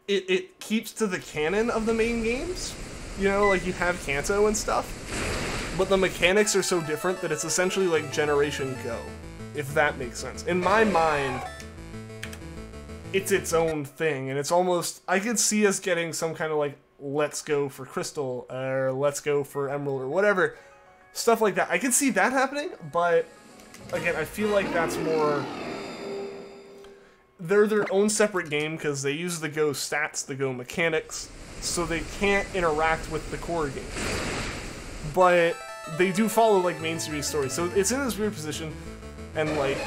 it keeps to the canon of the main games. You know, like you have Kanto and stuff. But the mechanics are so different that it's essentially like Generation Go, if that makes sense. In my mind, it's its own thing, and it's almost, I could see us getting some kind of like Let's Go for Crystal, or Let's Go for Emerald, or whatever. Stuff like that. I could see that happening, but again, I feel like that's more... They're their own separate game because they use the Go stats, the Go mechanics, so they can't interact with the core game. But they do follow, like, main series stories. So it's in this weird position, and, like,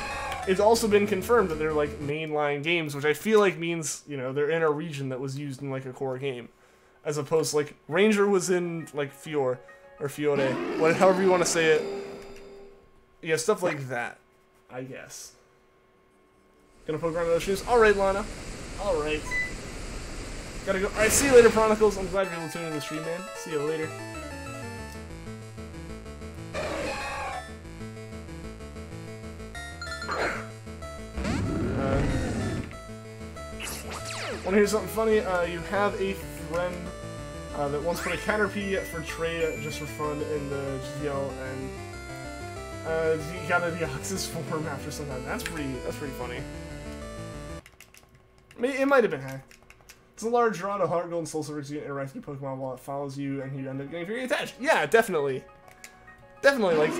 it's also been confirmed that they're, like, mainline games, which I feel like means, you know, they're in a region that was used in, like, a core game. As opposed to, like, Ranger was in, like, Fiore, or Fiore, however you want to say it. Yeah, stuff like that, I guess. Gonna poke around those shoes? Alright, Lana. Alright. Gotta go. Alright, see you later, Chronicles. I'm glad you're able to tune in the stream, man. See you later. Wanna hear something funny? You have a friend that once put a Caterpie for Trey just for fun in the GTL, and he got a Deoxys form after some time. That's pretty funny. It might have been hacked. It's a large draw to Heart Gold and Soul Silver because you interact with your Pokemon while it follows you and you end up getting very attached. Yeah, definitely. Definitely, like,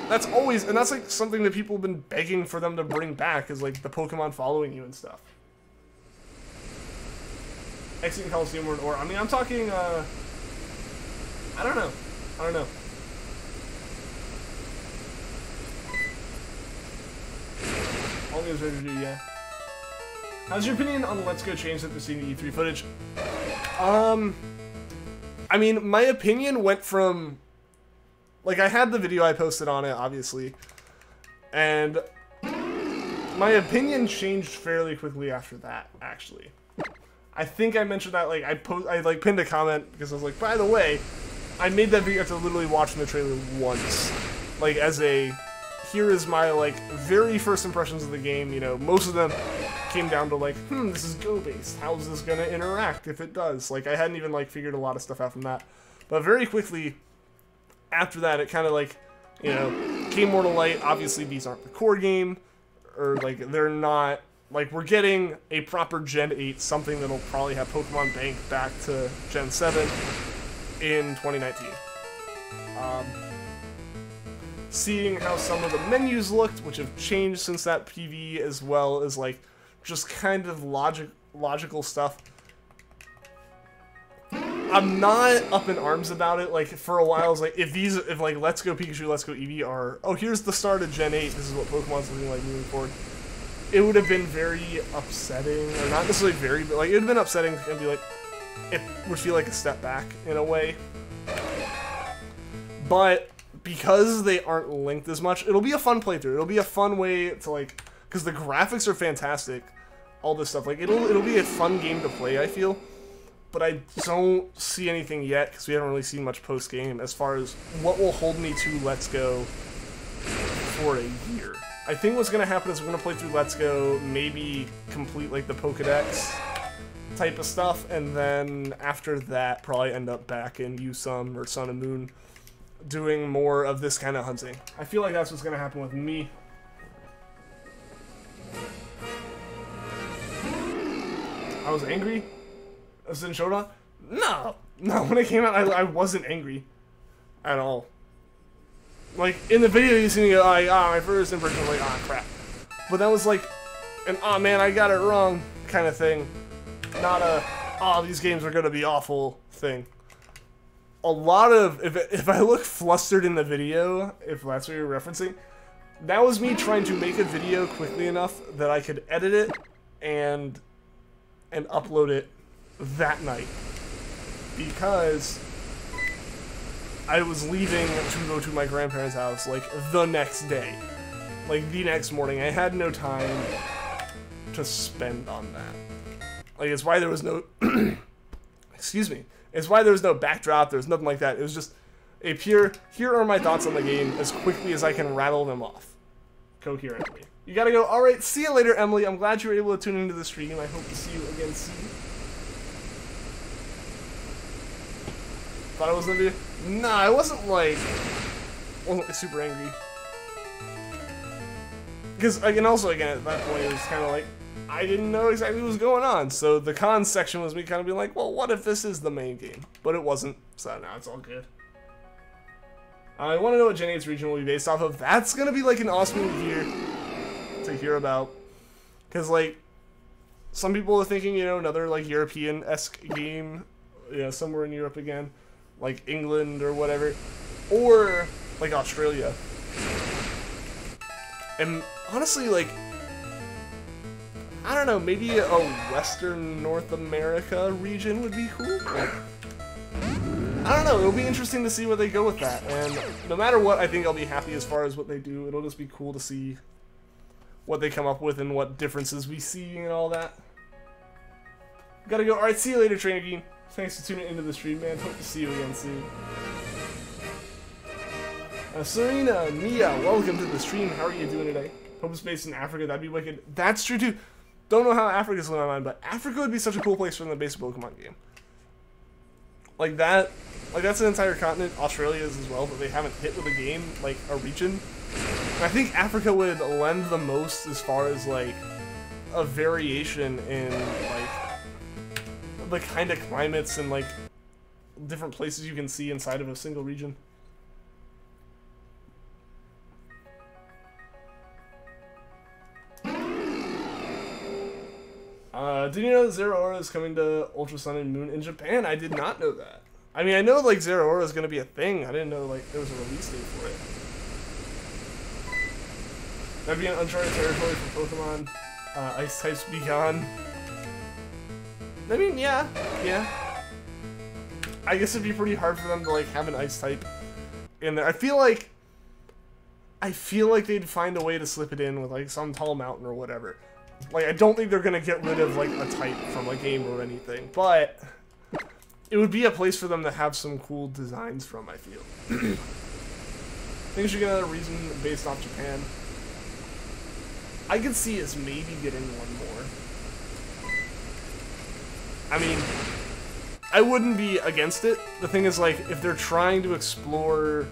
that's always, and that's like something that people have been begging for them to bring back, is like the Pokemon following you and stuff. Exiting Coliseum or I mean, I'm talking, I don't know. All news ready to do, yeah. How's your opinion on Let's Go change after seeing the E3 footage? I mean, my opinion went from... Like, I had the video I posted on it, obviously. And my opinion changed fairly quickly after that, actually. I think I mentioned that, like, I pinned a comment because I was like, by the way, I made that video after literally watching the trailer once. Like, as a... Here is my, like, very first impressions of the game, you know, most of them came down to, like, this is Go-based, how's this gonna interact if it does? Like, I hadn't even, like, figured a lot of stuff out from that. But very quickly, after that, it kind of, like, you know, came more to light. Obviously, these aren't the core game, or, like, they're not, like, we're getting a proper Gen 8, something that'll probably have Pokemon Bank back to Gen 7 in 2019. Seeing how some of the menus looked, which have changed since that PV, as well as, like, just kind of logical stuff. I'm not up in arms about it. Like, for a while, I was like, if like Let's Go Pikachu, Let's Go Eevee are, oh, here's the start of Gen 8, this is what Pokemon's looking like moving forward, it would have been very upsetting, or not necessarily very, but like, it would have been upsetting and be like, it would feel like a step back in a way. But because they aren't linked as much, it'll be a fun playthrough. It'll be a fun way to, like, because the graphics are fantastic, all this stuff. Like, it'll be a fun game to play, I feel. but I don't see anything yet because we haven't really seen much post-game as far as what will hold me to Let's Go for a year. I think what's going to happen is we're going to play through Let's Go, maybe complete like the Pokedex type of stuff, and then after that probably end up back in USUM or Sun and Moon doing more of this kind of hunting. I feel like that's what's going to happen with me. I was angry? I was in Showdown? No! No, when it came out, I wasn't angry. At all. Like, in the video, you see me go, like, my first impression was like, crap. But that was like an, man, I got it wrong kind of thing. Not a, these games are gonna be awful thing. A lot of, if I look flustered in the video, if that's what you're referencing, that was me trying to make a video quickly enough that I could edit it and upload it that night. Because I was leaving to go to my grandparents' house, like, the next day. Like, the next morning. I had no time to spend on that. Like, it's why there was no... excuse me. It's why there was no backdrop, there was nothing like that. It was just a pure, here are my thoughts on the game as quickly as I can rattle them off. Coherently. You gotta go, alright, see you later, Emily. I'm glad you were able to tune into the stream. I hope to see you again soon. Thought I was gonna be... Nah, I wasn't like super angry. Because, and also, again, at that point, it was kind of like, I didn't know exactly what was going on. So the cons section was me kind of being like, well, what if this is the main game? But it wasn't, so now it's all good. I want to know what Gen 8's region will be based off of. That's going to be like an awesome to hear about. Because, like, some people are thinking, you know, another, like, European-esque game, you know, somewhere in Europe again. Like England or whatever. Or, like, Australia. And, honestly, like, I don't know, maybe a Western North America region would be cool. Like, I don't know, it'll be interesting to see where they go with that. And no matter what, I think I'll be happy as far as what they do. It'll just be cool to see what they come up with and what differences we see and all that. Gotta go. Alright, see you later, Trainer Game. Thanks for tuning into the stream, man. Hope to see you again soon. Serena, Mia, welcome to the stream. How are you doing today? Hope it's based in Africa. That'd be wicked. That's true, too. Don't know how Africa's on my mind, but Africa would be such a cool place for the basic Pokemon game. Like that, like that's an entire continent. Australia is as well, but they haven't hit with a game, like a region. And I think Africa would lend the most as far as like a variation in like the kind of climates and like different places you can see inside of a single region. Did you know that Zeraora is coming to Ultra Sun and Moon in Japan? I did not know that. I mean, I know like Zeraora is going to be a thing. I didn't know like there was a release date for it. That'd be an uncharted territory for Pokemon. Ice types be gone. I mean, yeah. I guess it'd be pretty hard for them to like have an ice type in there. I feel like they'd find a way to slip it in with like some tall mountain or whatever. Like, I don't think they're gonna get rid of, like, a type from a game or anything, but it would be a place for them to have some cool designs from, I feel. I think we should get another reason based off Japan. I could see us maybe getting one more. I mean, I wouldn't be against it. The thing is, like, if they're trying to explore...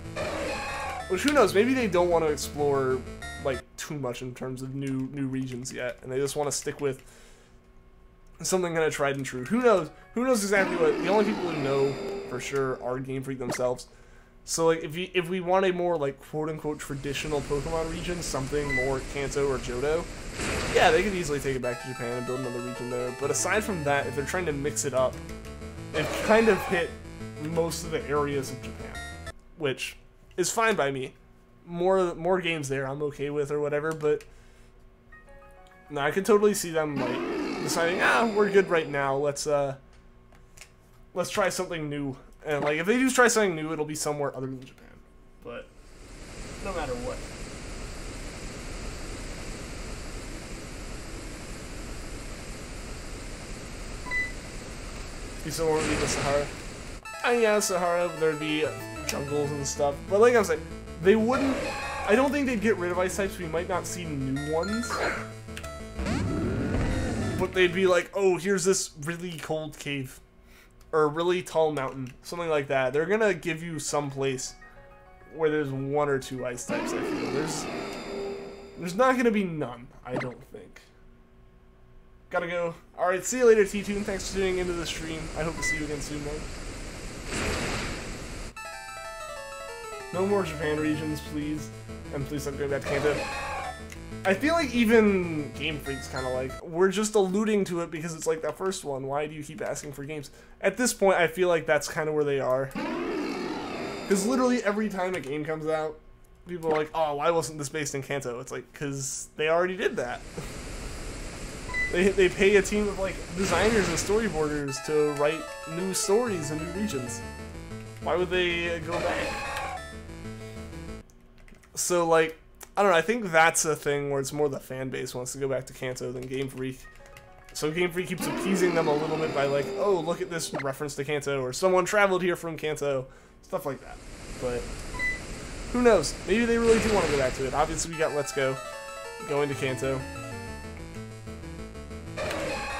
Which, who knows, maybe they don't want to explore... like too much in terms of new regions yet, and they just want to stick with something kind of tried and true. Who knows exactly what the only people who know for sure are Game Freak themselves. So like if we want a more like quote unquote traditional Pokemon region, something more Kanto or Johto, yeah, they could easily take it back to Japan and build another region there. But aside from that, if they're trying to mix it up, they've kind of hit most of the areas of Japan, which is fine by me. More games there I'm okay with or whatever, but no, I could totally see them like deciding, we're good right now, let's try something new. And like if they do try something new, it'll be somewhere other than Japan. But no matter what. You still want to be the Sahara? Yeah, Sahara, there'd be jungles and stuff. But like I'm saying, they wouldn't... I don't think they'd get rid of ice types. We might not see new ones. But they'd be like, oh, here's this really cold cave. Or a really tall mountain. Something like that. They're gonna give you some place where there's 1 or 2 ice types, I feel. There's not gonna be none, I don't think. Gotta go. Alright, see you later, T-Tune. Thanks for tuning into the stream. I hope to see you again soon, man. No more Japan regions, please. And please stop going back to Kanto. I feel like even Game Freak's kind of like, we're just alluding to it because it's like that first one. Why do you keep asking for games? At this point, I feel like that's kind of where they are. Because literally every time a game comes out, people are like, oh, why wasn't this based in Kanto? It's like, because they already did that. They pay a team of like designers and storyboarders to write new stories and new regions. Why would they go back? So like, I don't know, I think that's a thing where it's more the fan base wants to go back to Kanto than Game Freak. So Game Freak keeps appeasing them a little bit by like, oh, look at this reference to Kanto, or someone traveled here from Kanto, stuff like that. But who knows? Maybe they really do want to go back to it. Obviously we got Let's Go going to Kanto.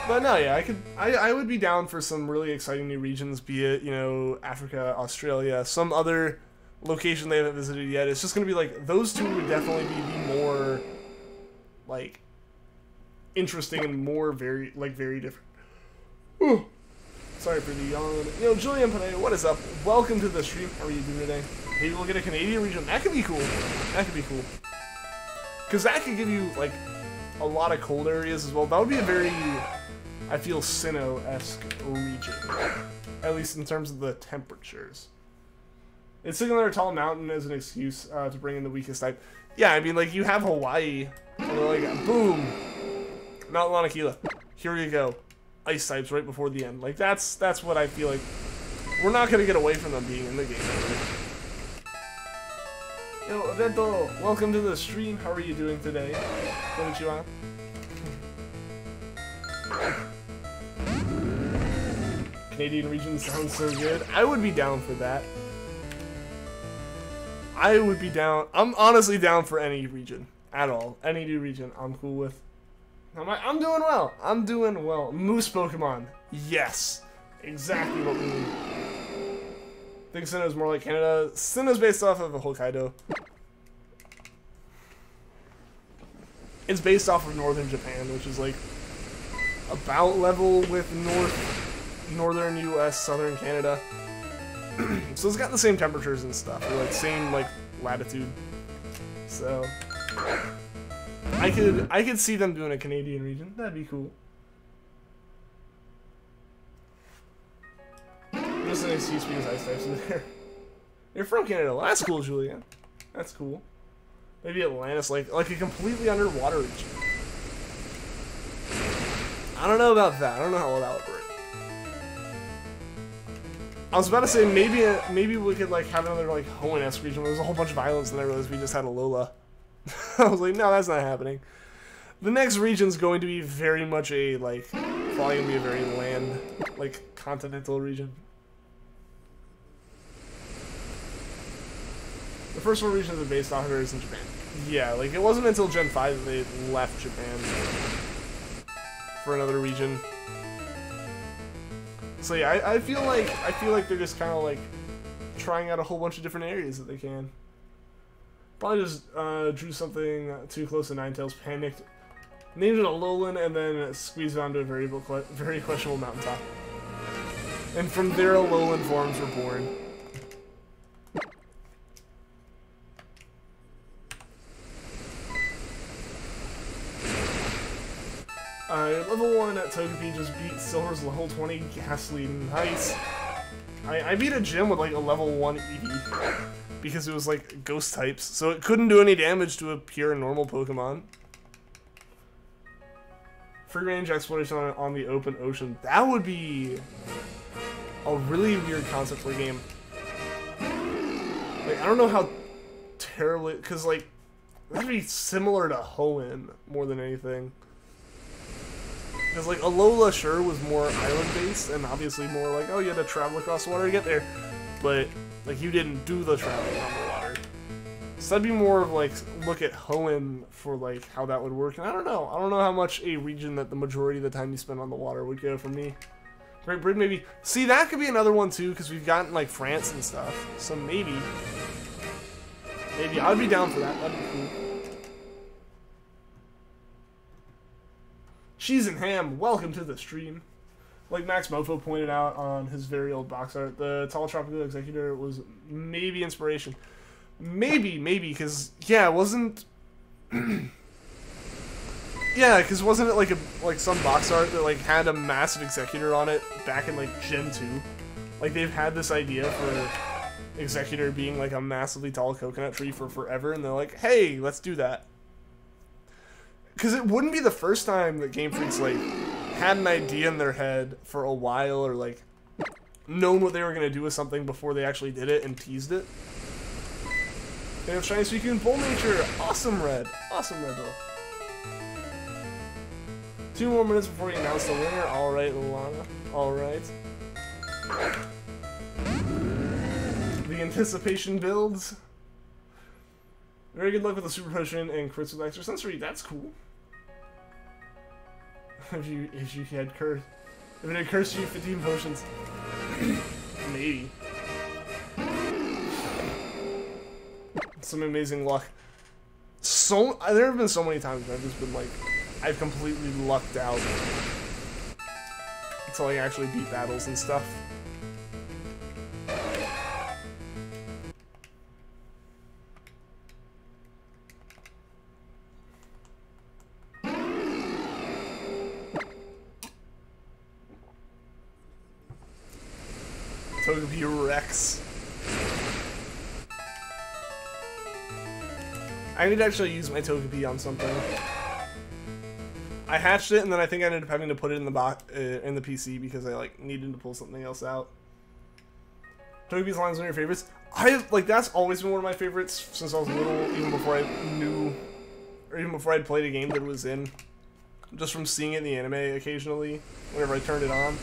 But no, yeah, I would be down for some really exciting new regions, be it, you know, Africa, Australia, some other location they haven't visited yet. It's just gonna be like, those two would definitely be the more like interesting and more very different. Ooh. Sorry for the yawn. You know, Julian Panay, what is up? Welcome to the stream. How are you doing today? Maybe we'll get a Canadian region. That could be cool. That could be cool. Because that could give you like a lot of cold areas as well. That would be a very, I feel, Sinnoh-esque region. At least in terms of the temperatures. It's taking another tall mountain as an excuse to bring in the weakest type. Yeah, I mean, like, you have Hawaii, and they're like, boom, Mount Lanakila, here you go, ice types right before the end. Like, that's what I feel like. We're not going to get away from them being in the game. Yo, Vento, welcome to the stream. How are you doing today? Konnichiwa. Canadian region sounds so good. I would be down for that. I would be down. I'm honestly down for any region at all. Any new region, I'm cool with. I'm doing well. I'm doing well. Moose Pokemon. Yes. Exactly what we need. I think Sinnoh's more like Canada. Sinnoh's based off of Hokkaido. It's based off of northern Japan, which is like about level with northern US, southern Canada. So it's got the same temperatures and stuff, or like same like latitude. So I could see them doing a Canadian region. That'd be cool. Just an excuse because ice types are there. You're from Canada. Well, that's cool, Julia. That's cool. Maybe Atlantis, like a completely underwater region. I don't know about that. I don't know how that would work. I was about to say maybe we could like have another like Hoenn-esque region where there's a whole bunch of islands and I realized we just had a Lola. I was like, no, that's not happening. The next region's going to be very much a like, probably gonna be a very land, like continental region. The first one regions are based off of is in Japan. Yeah, like it wasn't until Gen 5 that they left Japan for another region. So yeah, I feel like they're just kind of like trying out a whole bunch of different areas that they can. Probably just drew something too close to Ninetales, panicked, named it Alolan, and then squeezed it onto a very questionable mountaintop. And from there, Alolan forms were born. Level 1 at Togepi just beat Silver's level 20 Ghastly. Nice. I beat a gym with like a level 1 Eevee because it was like ghost types, so it couldn't do any damage to a pure normal Pokemon. Free range exploration on the open ocean. That would be a really weird concept for a game. Like, I don't know how terribly, because like, that'd be similar to Hoenn more than anything. Because, like, Alola, sure, was more island-based, and obviously more like, oh, you had to travel across the water to get there. But, like, you didn't do the traveling on the water. So that'd be more of, like, look at Hoenn for, like, how that would work. And I don't know. I don't know how much a region that the majority of the time you spend on the water would go for me. Great Britain, maybe. See, that could be another one, too, because we've gotten, like, France and stuff. So maybe. Maybe. I'd be down for that. That'd be cool. Cheese and Ham, welcome to the stream. Like Max Mofo pointed out on his very old box art, the Tall Tropical Executor was maybe inspiration. Maybe, because, yeah, it wasn't... yeah, because wasn't it like some box art that, like, had a massive Executor on it back in, like, Gen 2? Like, they've had this idea for Executor being, like, a massively tall coconut tree for forever, and they're like, hey, let's do that. Because it wouldn't be the first time that Game Freak's, like, had an idea in their head for a while, or, like, known what they were going to do with something before they actually did it and teased it. They have Shiny Suicune Bull Nature. Awesome, Red. Awesome, Red Bull. 2 more minutes before we announce the winner. Alright, Lana. Alright. The anticipation builds. Very good luck with the Super Potion and crits with extra sensory. That's cool. if you had cursed, if it had cursed you 15 potions, maybe. Some amazing luck. There have been so many times where I've just been like, I've completely lucked out until I actually beat battles and stuff. Togepi Rex. I need to actually use my Togepi on something. I hatched it, and then I think I ended up having to put it in the in the PC because I like needed to pull something else out. Togepi's line is one of your favorites. That's always been one of my favorites since I was little, even before I knew, or even before I'd played a game that it was in. Just from seeing it in the anime occasionally, whenever I turned it on.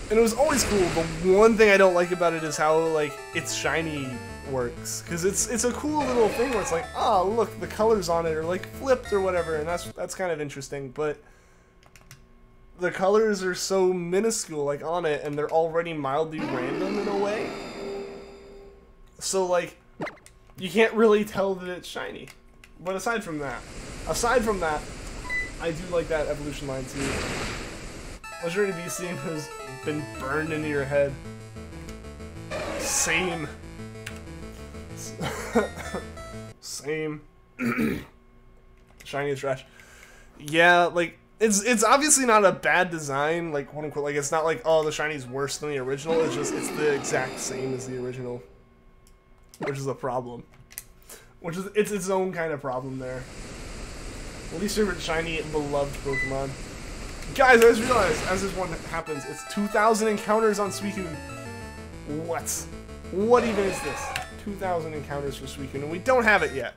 And it was always cool. The one thing I don't like about it is how, like, its shiny works. Because it's a cool little thing where it's like, oh, look, the colors on it are, like, flipped or whatever, and that's kind of interesting. But the colors are so minuscule, like, on it, and they're already mildly random in a way. So, like, you can't really tell that it's shiny. But aside from that, I do like that evolution line, too. Legendary Beast theme has been burned into your head. Same. Same. Shiny is trash. Yeah, like, it's obviously not a bad design, like, quote unquote, like, it's not like, oh, the shiny's worse than the original, it's just, it's the exact same as the original. Which is a problem. Which is, it's its own kind of problem there. Least favorite shiny beloved Pokemon. Guys, I just realized, as this one happens, it's 2,000 encounters on Suicune. What? What even is this? 2,000 encounters for Suicune, and we don't have it yet.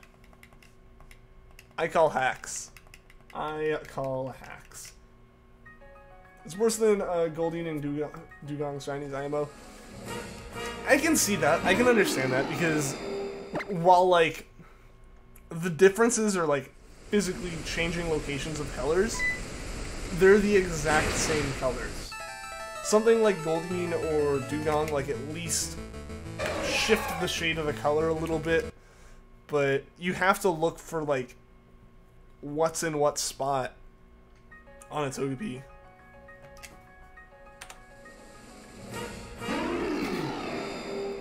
I call hacks. I call hacks. It's worse than Goldeen and Dugong Shinies IMO. I can see that. I can understand that, because while, like, the differences are, like, physically changing locations of colors, they're the exact same colors. Something like Goldeen or Dugong, like, at least shift the shade of the color a little bit, but you have to look for, like, what's in what spot on a Togepi.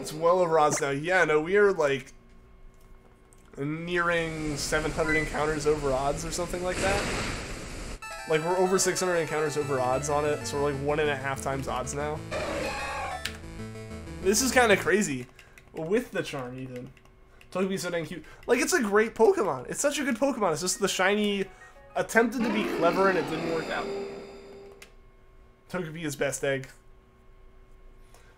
It's well over odds now. Yeah, no, we are, like, nearing 700 encounters over odds or something like that. Like, we're over 600 encounters over odds on it, so we're like 1.5 times odds now. This is kind of crazy. With the charm, even. Togepi's so dang cute. Like, it's a great Pokemon. It's such a good Pokemon. It's just the shiny attempted to be clever and it didn't work out. Togepi is best egg.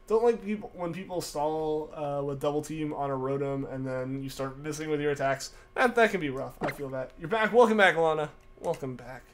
Don't like people when people stall with double team on a Rotom and then you start missing with your attacks. That can be rough. I feel that. You're back. Welcome back, Alana. Welcome back.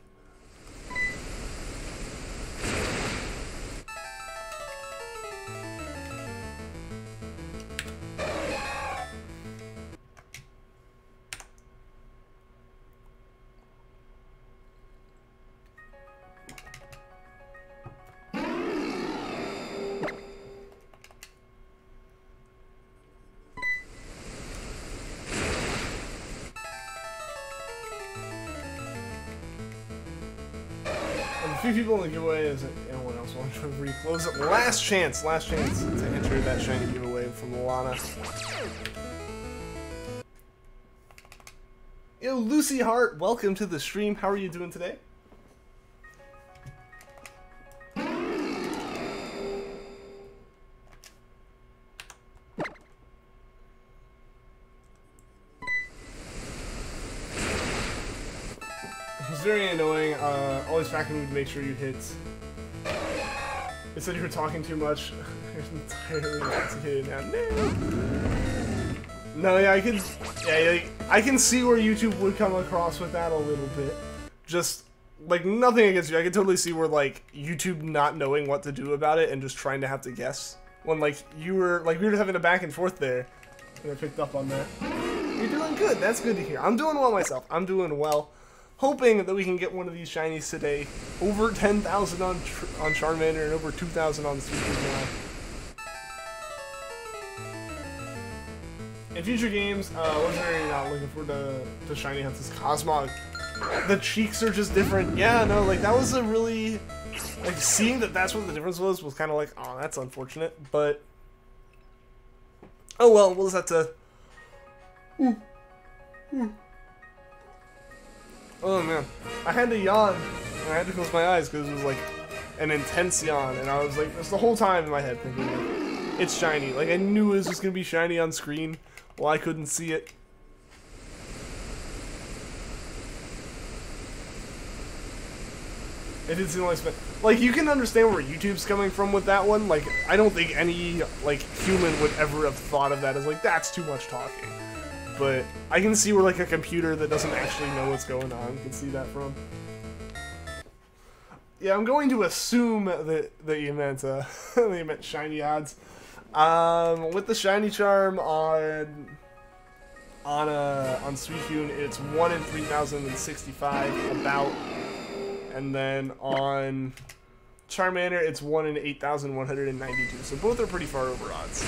few people in the giveaway. Is anyone else want to re-close it? Last chance to enter that shiny giveaway from Lana. Yo, Lucy Hart, welcome to the stream. How are you doing today? It's very annoying. Always backing me to make sure you hit. It said you were talking too much. You're entirely intoxicated now. No, yeah, I can see where YouTube would come across with that a little bit. Just like nothing against you. I can totally see where like YouTube not knowing what to do about it and just trying to have to guess. When like we were having a back and forth there, and I picked up on that. You're doing good. That's good to hear. I'm doing well myself. I'm doing well. Hoping that we can get one of these shinies today. Over 10,000 on Charmander and over 2,000 on Suicune now. In future games, wasn't not looking forward to shiny hunts as Cosmog. The cheeks are just different. Yeah, no, like that was a really like seeing that's what the difference was kind of like, oh, that's unfortunate. But oh well, we'll just have to. Oh man, I had to yawn, and I had to close my eyes because it was like an intense yawn, and I was like, this the whole time in my head thinking, like, it's shiny. Like I knew it was just gonna be shiny on screen, while I couldn't see it. It did seem like you can understand where YouTube's coming from with that one. Like I don't think any like human would ever have thought of that as like that's too much talking. But I can see where like a computer that doesn't actually know what's going on can see that from. Yeah, I'm going to assume that you meant that you meant shiny odds. With the shiny charm on Suicune, it's 1 in 3,065 about, and then on Charmander, it's 1 in 8,192. So both are pretty far over odds.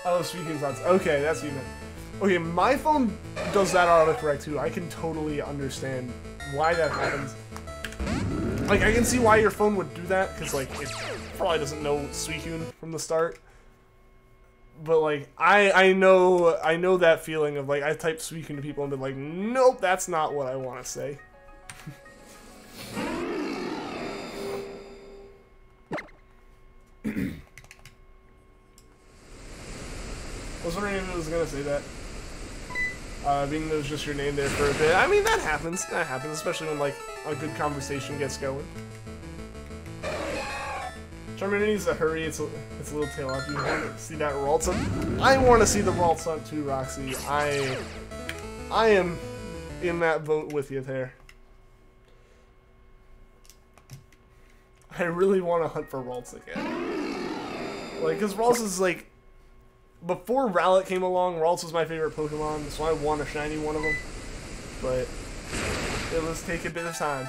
Oh, Suicune's odds. Okay, that's what you meant. Okay, my phone does that autocorrect too. I can totally understand why that happens. Like, I can see why your phone would do that, because, like, it probably doesn't know Suicune from the start. But, like, I know that feeling of, like, I type Suicune to people and be like, nope, that's not what I want to say. I was wondering if it was going to say that. Being that it was just your name there for a bit. I mean, that happens. That happens, especially when, like, a good conversation gets going. Charmander needs to hurry. It's a little tail off. You want to see that Ralts? I want to see the Ralts hunt too, Roxy. I am in that boat with you there. I really want to hunt for Ralts again. Like, because Ralts is, like... Before Rowlet came along, Ralts was my favorite Pokemon, so I want a shiny one of them. But it was take a bit of time.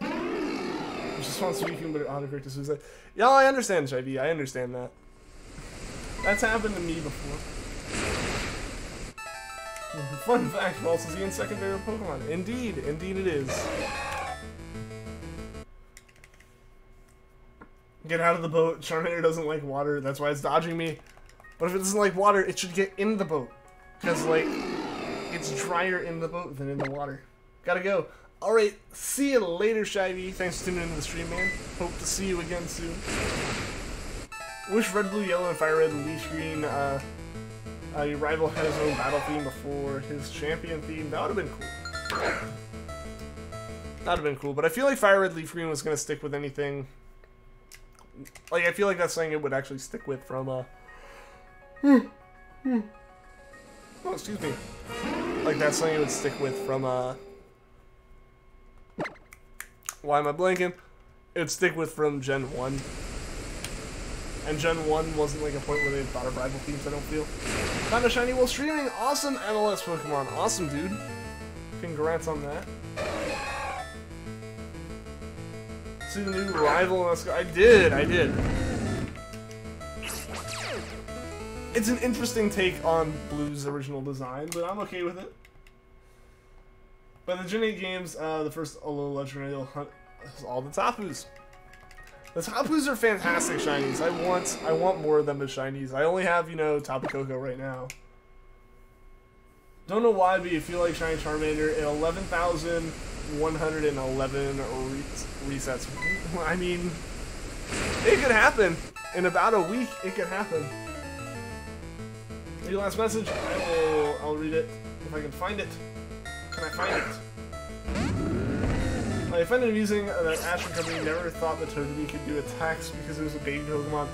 I just want Suicune, but it autocorrect to Suicide. Yeah, I understand, Shivy. I understand that. That's happened to me before. Fun fact, Ralts is Ian's second favorite Pokemon. Indeed, indeed it is. Get out of the boat. Charmander doesn't like water, that's why it's dodging me. But if it doesn't like water, it should get in the boat. Because, like, it's drier in the boat than in the water. Gotta go. Alright, see you later, Shivy. Thanks for tuning into the stream, man. Hope to see you again soon. Wish Red, Blue, Yellow, and Fire Red and Leafgreen, your rival had his own battle theme before his champion theme. That would have been cool. That would have been cool, but I feel like Fire Red Leaf Green was going to stick with anything. Like, I feel like that's something it would actually stick with from, oh, excuse me. Like, that's something it would stick with from, why am I blanking? It would stick with from Gen 1. And Gen 1 wasn't like a point where they thought of rival themes, I don't feel. Found a shiny while streaming. Awesome MLS Pokemon. Awesome, dude. Congrats on that. See the new rival? Let's go. I did. It's an interesting take on Blue's original design, but I'm okay with it. By the Gen 8 games, the first Alolan legendary will hunt all the Tapus. The Tapus are fantastic shinies. I want more of them as shinies. I only have, you know, Tapu Koko right now. Don't know why, but you feel like Shiny Charmander at 11,111 resets. I mean, it could happen. In about a week, it could happen. Your last message? I'll read it if I can find it. Can I find it? I find it amusing that Ash and company never thought the Togepi could do attacks because it was a baby Pokemon.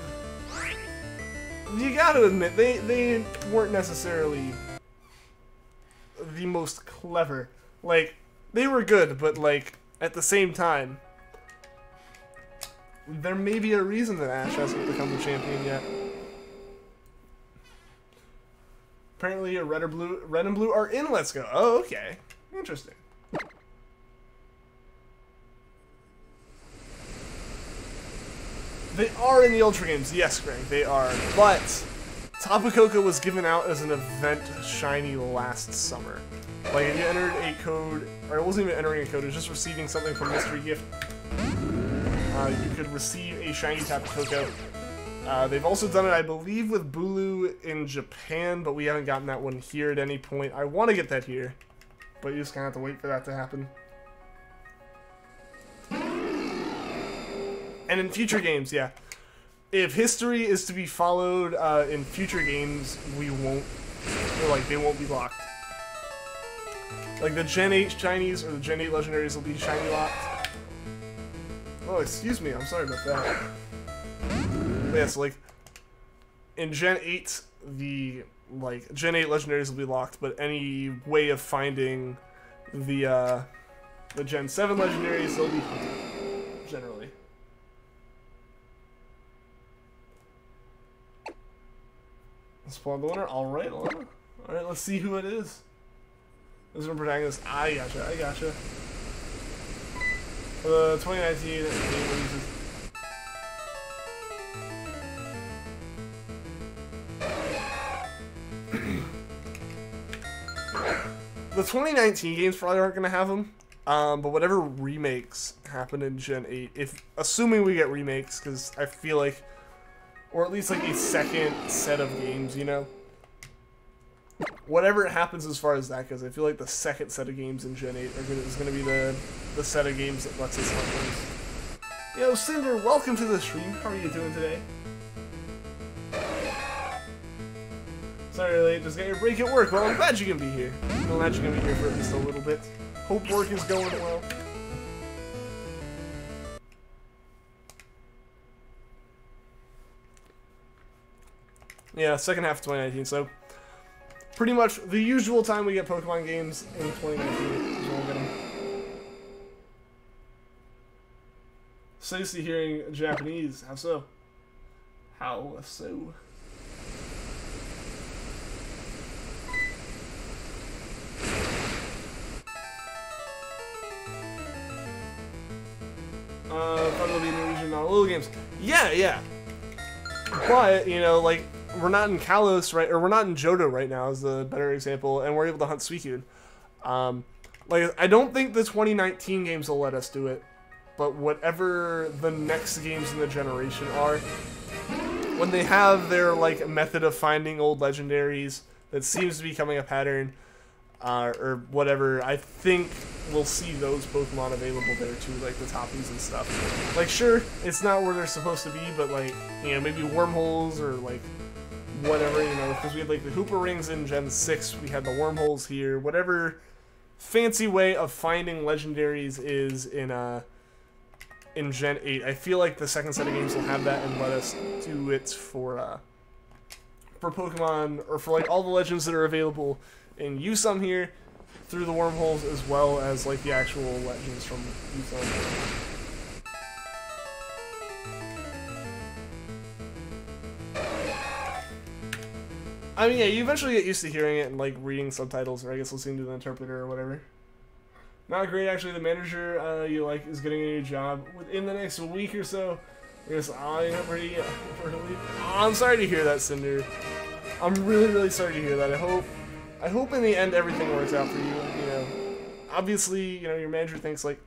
You gotta admit, they weren't necessarily the most clever. Like, they were good, but like, at the same time, there may be a reason that Ash hasn't become the champion yet. Apparently, red and blue are in Let's Go. Oh, okay. Interesting. They are in the Ultra Games. Yes, Greg, they are. But Tapu Koko was given out as an event shiny last summer. Like, if you entered a code, or it wasn't even entering a code, it was just receiving something from Mystery Gift. You could receive a shiny Tapu Koko. They've also done it, I believe, with Bulu in Japan, but we haven't gotten that one here at any point. I want to get that here, but you just kind of have to wait for that to happen. And in future games, yeah. If history is to be followed in future games, we won't, they won't be locked. Like the Gen 8 Shinies or the Gen 8 Legendaries will be shiny locked. Oh, excuse me, I'm sorry about that. Yeah, so like in Gen 8, the Gen 8 Legendaries will be locked, but any way of finding the Gen 7 Legendaries, they'll be hunted, generally. Let's pull out the winner. Alright, Alana. Alright, let's see who it is. This is our protagonist. I gotcha. For the 2019 releases. The 2019 games probably aren't going to have them, but whatever remakes happen in Gen 8, assuming we get remakes, because I feel like, or at least like a second set of games, you know? Whatever happens as far as that goes, I feel like the second set of games in Gen 8 is going to be the set of games that lets us hunt those. Yo, Cinder, welcome to the stream. How are you doing today? Sorry, late. Just got your break at work. Well, I'm glad you can be here. I'm glad you can be here for at least a little bit. Hope work is going well. Yeah, second half of 2019, so pretty much the usual time we get Pokemon games in 2019 is when we'll get them. So used to hearing Japanese. How so? How so? Fun will be Norwegian non-Alolan games. Yeah. But, you know, like, we're not in Kalos, right, or we're not in Johto right now is the better example, and we're able to hunt Suicune. Like, I don't think the 2019 games will let us do it, but whatever the next games in the generation are, when they have their, like, method of finding old legendaries that seems to be becoming a pattern, or whatever, I think we'll see those Pokemon available there too, like the Tapus and stuff. Like, sure, it's not where they're supposed to be, but, like, you know, maybe wormholes or, like, whatever, you know, because we had, like, the Hoopa Rings in Gen 6, we had the wormholes here, whatever fancy way of finding legendaries is in Gen 8. I feel like the second set of games will have that and let us do it for Pokemon, or for, like, all the legends that are available, and use some here through the wormholes, as well as, like, the actual legends from Yuzon. I mean, yeah, you eventually get used to hearing it and, like, reading subtitles, or I guess listening to the interpreter or whatever. Not great, actually. The manager you like is getting a new job within the next week or so. Yes, I'm pretty early. Oh, I'm sorry to hear that, Cinder. I'm really sorry to hear that. I hope in the end everything works out for you. You know, obviously, you know, your manager thinks like,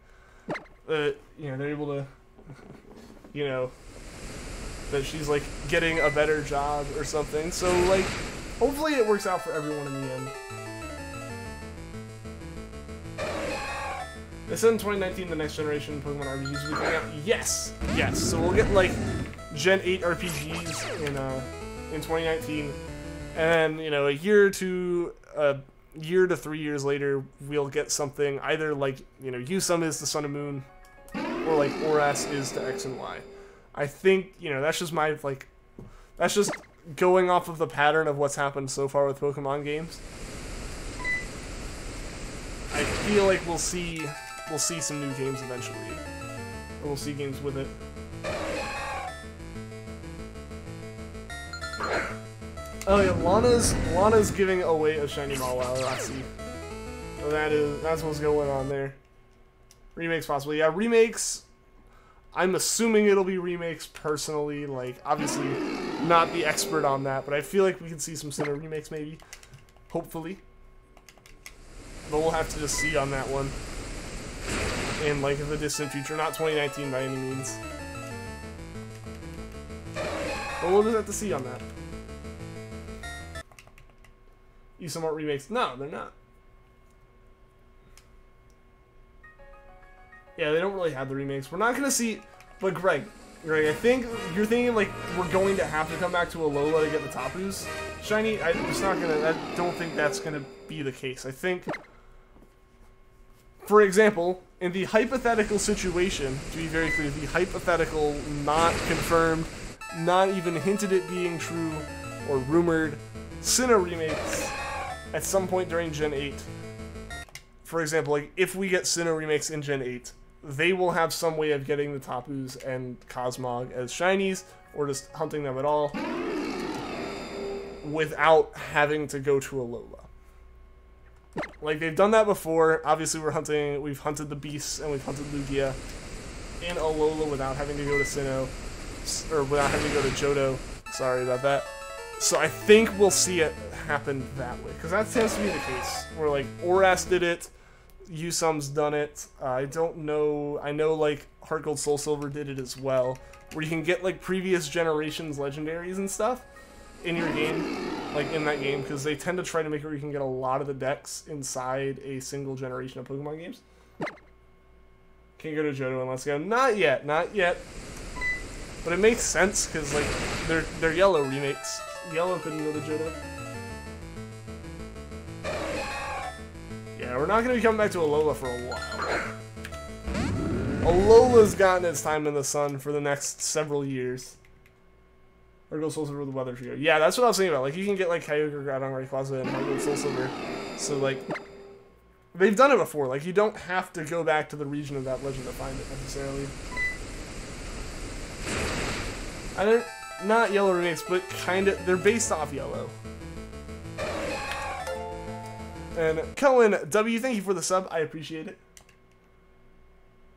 you know, they're able to, you know, that she's like getting a better job or something. So like, hopefully it works out for everyone in the end. They said in 2019 the next generation Pokemon RPGs will be coming out. Yes, yes. So we'll get like Gen 8 RPGs in 2019, and you know, a year to 3 years later, we'll get something either like, you know, Usum is to Sun and Moon, or like Oras is to X and Y. I think, you know, that's just my like, that's just going off of the pattern of what's happened so far with Pokemon games. I feel like we'll see some new games eventually, or we'll see games with it. Oh yeah, Lana's giving away a shiny Mawile. I see. So that's what's going on there. Remakes possibly, yeah. Remakes. I'm assuming it'll be remakes personally. Like, obviously, not the expert on that, but I feel like we can see some Sinnoh remakes maybe, hopefully. But we'll have to just see on that one in like the distant future, not 2019 by any means. But we'll just have to see on that. Usum Art remakes? No, they're not. Yeah, they don't really have the remakes. We're not gonna see, but Greg, I think you're thinking like we're going to have to come back to Alola to get the Tapus shiny. I don't think that's gonna be the case. I think, for example, in the hypothetical situation, to be very clear, the hypothetical, not confirmed, not even hinted at being true or rumored, Sinnoh remakes at some point during Gen 8. For example, like if we get Sinnoh remakes in Gen 8, they will have some way of getting the Tapus and Cosmog as shinies, or just hunting them at all, without having to go to Alola. Like, they've done that before. Obviously, we've hunted the Beasts and we've hunted Lugia in Alola without having to go to Sinnoh, or without having to go to Johto. Sorry about that. So I think we'll see it happen that way, because that tends to be the case. Where like Oras did it, Usum's done it. I don't know. I know like Heart Gold Soul Silver did it as well, where you can get like previous generations legendaries and stuff in your game, like in that game, because they tend to try to make it where you can get a lot of the decks inside a single generation of Pokemon games. Can't go to Johto and Let's Go. Not yet, not yet. But it makes sense because like they're Yellow remakes. Yellow couldn't go to Johto. Yeah, we're not gonna be coming back to Alola for a while. Alola's gotten its time in the sun for the next several years. Or go Soul Silver with the Weather Trio. Yeah, that's what I was thinking about. Like, you can get, like, Kyogre, Groudon, Rayquaza, and Heart Gold Soul Silver. So, like, they've done it before. Like, you don't have to go back to the region of that legend to find it, necessarily. Not Yellow remakes, but kind of, they're based off Yellow. And Cohen W, thank you for the sub. I appreciate it.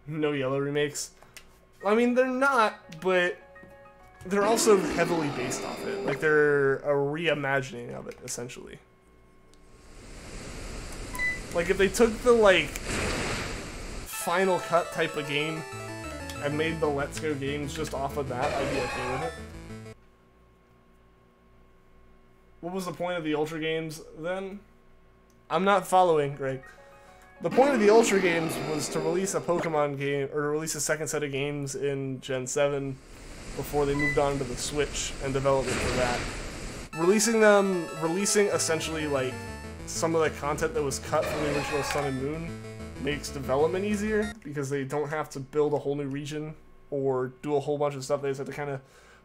No Yellow remakes. I mean, they're not, but they're also heavily based off it. Like, they're a reimagining of it, essentially. Like, if they took the, like, Final Cut type of game and made the Let's Go games just off of that, I'd be okay with it. What was the point of the Ultra games, then? I'm not following, Greg. The point of the Ultra games was to release a Pokemon game, or to release a second set of games in Gen 7 before they moved on to the Switch and development for that. Releasing essentially like some of the content that was cut from the original Sun and Moon makes development easier because they don't have to build a whole new region or do a whole bunch of stuff. They just have to kind of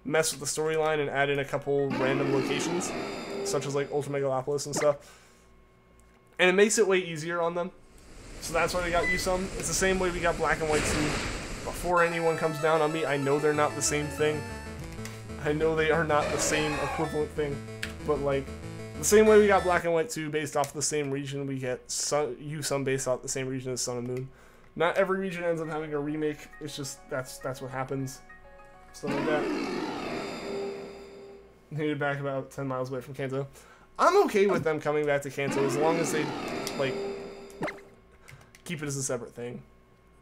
mess with the storyline and add in a couple random locations, such as like Ultra Megalopolis and stuff. And it makes it way easier on them. So that's why we got Usum. It's the same way we got Black and White 2. Before anyone comes down on me, I know they're not the same thing. I know they are not the same equivalent thing. But like, The same way we got Black and White 2 based off the same region, we get Sun based off the same region as Sun and Moon. Not every region ends up having a remake. It's just that's what happens. Stuff like that. Needed back about 10 miles away from Kanto. I'm okay with them coming back to Kanto as long as they like keep it as a separate thing,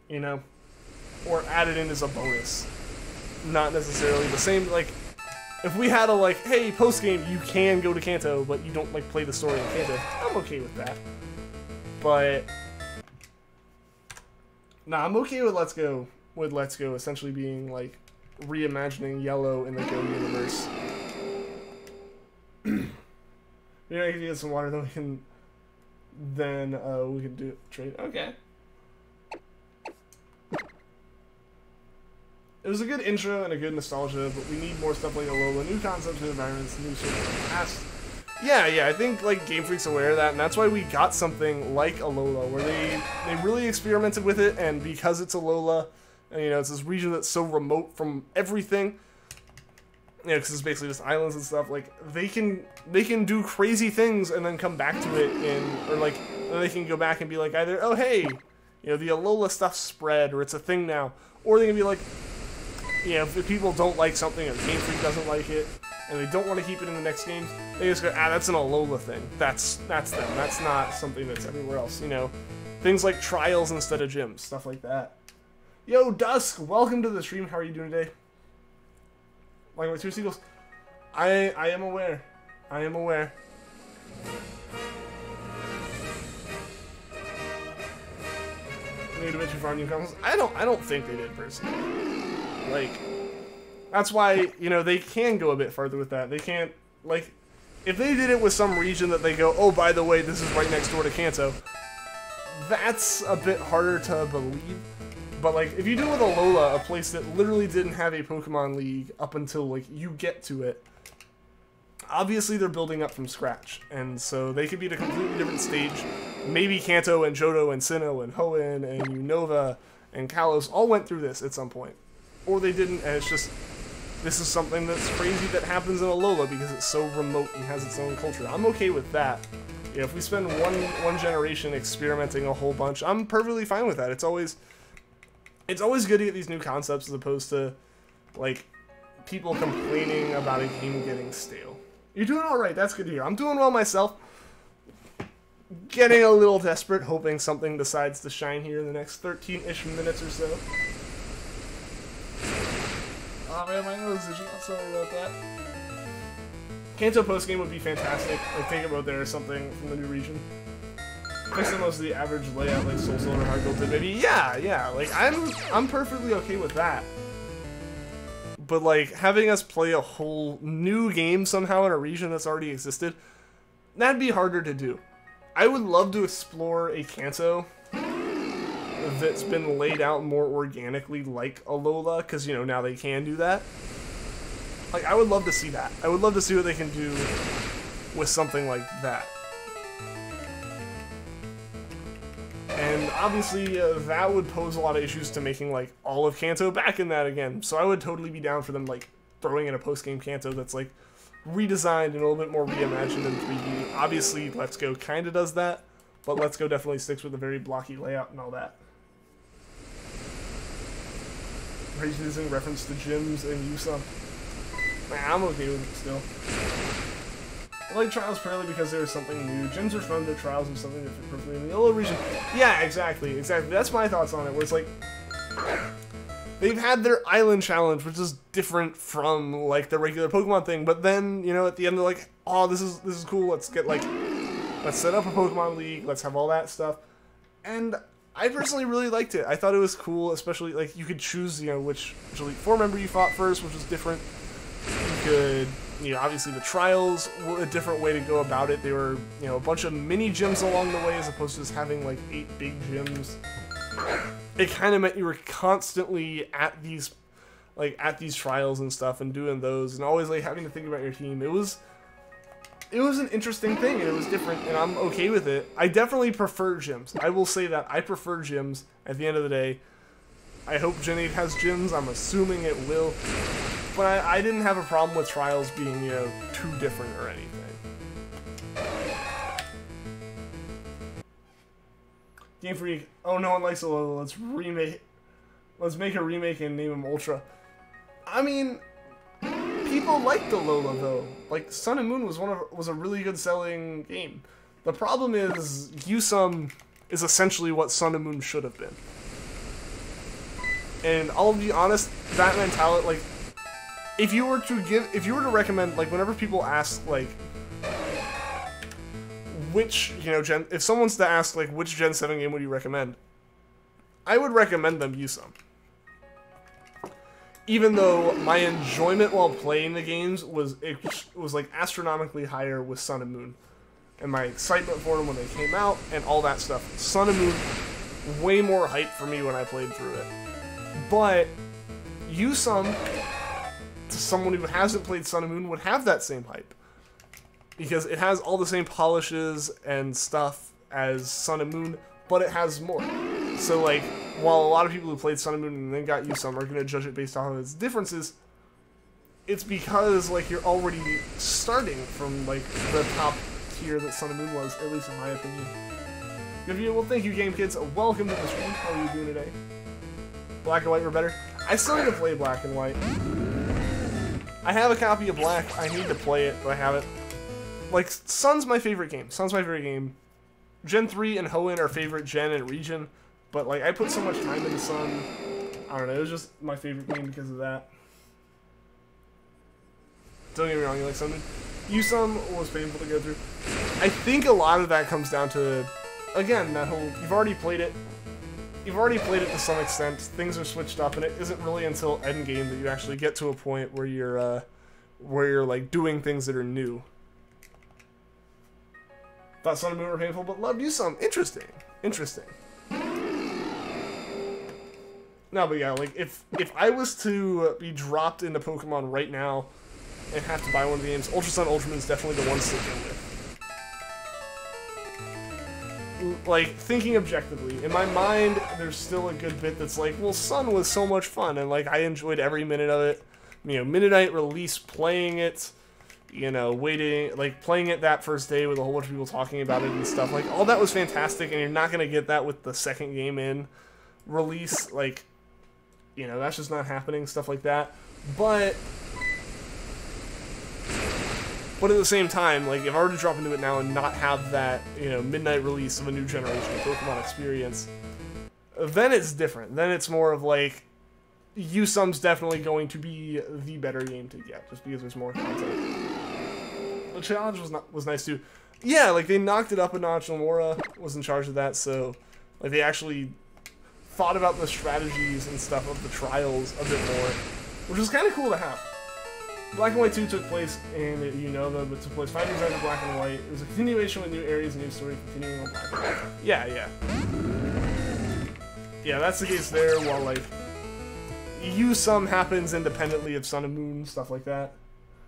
you know, or add it in as a bonus. Not necessarily the same. Like, if we had a like, hey, post game you can go to Kanto, but you don't like play the story in Kanto, I'm okay with that. But nah, I'm okay with Let's Go. With Let's Go essentially being like reimagining Yellow in the Go universe. Yeah, I can get some water, then we can do trade. Okay. It was a good intro and a good nostalgia, but we need more stuff like Alola, new concepts, new environments, new sort of past. Yeah, I think like Game Freak's aware of that, and that's why we got something like Alola, where they really experimented with it, and because it's Alola, and you know, it's this region that's so remote from everything, you know, because it's basically just islands and stuff, like, they can do crazy things and then come back to it or like, they can go back and be like, either, oh hey, you know, the Alola stuff spread, or it's a thing now, or they can be like, you know, if people don't like something, or Game Freak doesn't like it, and they don't want to keep it in the next games, they just go, that's an Alola thing. That's them. That's not something that's everywhere else, you know. Things like trials instead of gyms, stuff like that. Yo, Dusk, welcome to the stream. How are you doing today? Like with 2 seagulls? I am aware. I am aware. They did a bit too far new consoles. I don't think they did personally. Like, that's why, you know, they can go a bit further with that. They can't, like, if they did it with some region that they go, oh, by the way, this is right next door to Kanto, that's a bit harder to believe. But, like, if you do it with Alola, a place that literally didn't have a Pokemon League up until, like, you get to it, obviously they're building up from scratch. And so they could be at a completely different stage. Maybe Kanto and Johto and Sinnoh and Hoenn and Unova and Kalos all went through this at some point. Or they didn't, and it's just, this is something that's crazy that happens in Alola because it's so remote and has its own culture. I'm okay with that. You know, if we spend one generation experimenting a whole bunch, I'm perfectly fine with that. It's always good to get these new concepts as opposed to, like, people complaining about a game getting stale. You're doing alright, that's good to hear. I'm doing well myself. Getting a little desperate, hoping something decides to shine here in the next 13-ish minutes or so. Oh man, my nose is itchy. I'm sorry about that. Kanto postgame would be fantastic. Like, take a road there or something from the new region. Fix most of the average layout like Soul Stone or Hard Gold did, maybe. Yeah. Like, I'm perfectly okay with that. But like, having us play a whole new game somehow in a region that's already existed, that'd be harder to do. I would love to explore a Kanto that's been laid out more organically like Alola, because, you know, now they can do that. Like, I would love to see that. I would love to see what they can do with something like that. And obviously, that would pose a lot of issues to making, like, all of Kanto back in that again. So I would totally be down for them, like, throwing in a post-game Kanto that's, like, redesigned and a little bit more reimagined in 3D. Obviously, Let's Go kind of does that, but Let's Go definitely sticks with a very blocky layout and all that. Using reference to gyms and Yusa. Nah, I'm okay with it still. I like Trials purely because there's something new. Gyms are fun, but Trials are something that fit perfectly in the Yellow region. Yeah, exactly. That's my thoughts on it, where it's like, they've had their island challenge, which is different from, like, the regular Pokemon thing, but then, you know, at the end they're like, oh, this is cool, let's set up a Pokemon League, let's have all that stuff. And I personally really liked it. I thought it was cool, especially, like, you could choose, you know, which Elite Four member you fought first, which was different. You could, you know, obviously the trials were a different way to go about it. They were, you know, a bunch of mini gyms along the way as opposed to just having, like, 8 big gyms. It kind of meant you were constantly at these trials and stuff and doing those and always, like, having to think about your team. It was an interesting thing, and it was different, and I'm okay with it. I definitely prefer gyms. I will say that. I prefer gyms at the end of the day. I hope Gen 8 has gyms. I'm assuming it will. But I didn't have a problem with trials being, you know, too different or anything. Game Freak. Oh, no one likes Alola. Let's make a remake and name him Ultra. I mean, people liked Alola though. Like Sun and Moon was a really good selling game. The problem is Yusum is essentially what Sun and Moon should have been. And I'll be honest, that mentality, like, if you were to recommend, like, whenever people ask, like, which, you know, if someone's to ask, like, which Gen 7 game would you recommend, I would recommend them Yusum. Even though my enjoyment while playing the games was like astronomically higher with Sun and Moon, and my excitement for them when they came out and all that stuff. Sun and Moon, way more hype for me when I played through it. But Yusum, to someone who hasn't played Sun and Moon, would have that same hype because it has all the same polishes and stuff as Sun and Moon, but it has more. So like, while a lot of people who played Sun and Moon and then got Yusum are going to judge it based off of its differences, it's because, like, you're already starting from, like, the top tier that Sun and Moon was, at least in my opinion. Good view. Well, thank you, Game Kids. Welcome to the stream. How are you doing today? Black and White were better. I still need to play Black and White. I have a copy of Black. I need to play it, but I haven't. Like, Sun's my favorite game. Sun's my favorite game. Gen 3 and Hoenn are favorite Gen and region. But, like, I put so much time into Sun. I don't know, it was just my favorite game because of that. Don't get me wrong, you like Sun? Yusum was painful to go through. I think a lot of that comes down to, again, that whole, you've already played it. You've already played it to some extent. Things are switched up, and it isn't really until endgame that you actually get to a point where you're like, doing things that are new. Thought Sun and Moon were painful, but loved Yusum. Interesting. Interesting. No, but yeah, like, if I was to be dropped into Pokemon right now and have to buy one of the games, Ultra Sun, Ultra Moon is definitely the one to go with. Like, thinking objectively, in my mind, there's still a good bit that's like, well, Sun was so much fun, and, like, I enjoyed every minute of it. You know, Midnight release, playing it, you know, waiting, like, playing it that first day with a whole bunch of people talking about it and stuff. Like, all that was fantastic, and you're not going to get that with the second game in release. Like, you know, that's just not happening, stuff like that. But at the same time, like, if I were to drop into it now and not have that, you know, midnight release of a new generation of Pokemon experience, then it's different. Then it's more of like, Yusum's definitely going to be the better game to get, just because there's more content. The challenge was nice too. Yeah, like, they knocked it up a notch. Lombre was in charge of that, so, like, they actually thought about the strategies and stuff of the trials a bit more, which was kind of cool to have. Black and White 2 took place, and you know them, it took place 5 years after Black and White. It was a continuation with new areas, new story, continuing on Black and White. Yeah. Yeah, that's the case there, while, like, Yusum happens independently of Sun and Moon, stuff like that.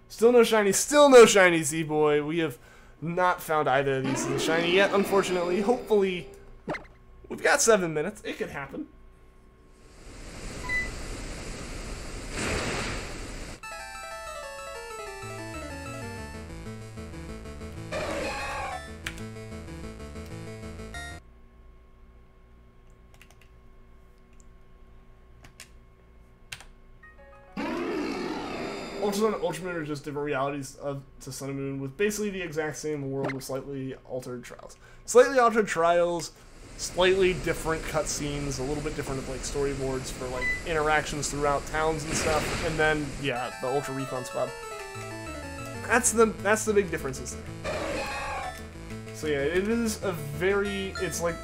Still no shiny Z-Boy. We have not found either of these in the shiny yet, unfortunately. Hopefully, we've got 7 minutes. It could happen. Ultra Sun and Ultra Moon are just different realities to Sun and Moon, with basically the exact same world with slightly altered trials. Slightly altered trials, slightly different cutscenes, a little bit different like storyboards for like interactions throughout towns and stuff, and then yeah, the Ultra Recon Squad. That's the big differences there. So yeah, it is a very, it's like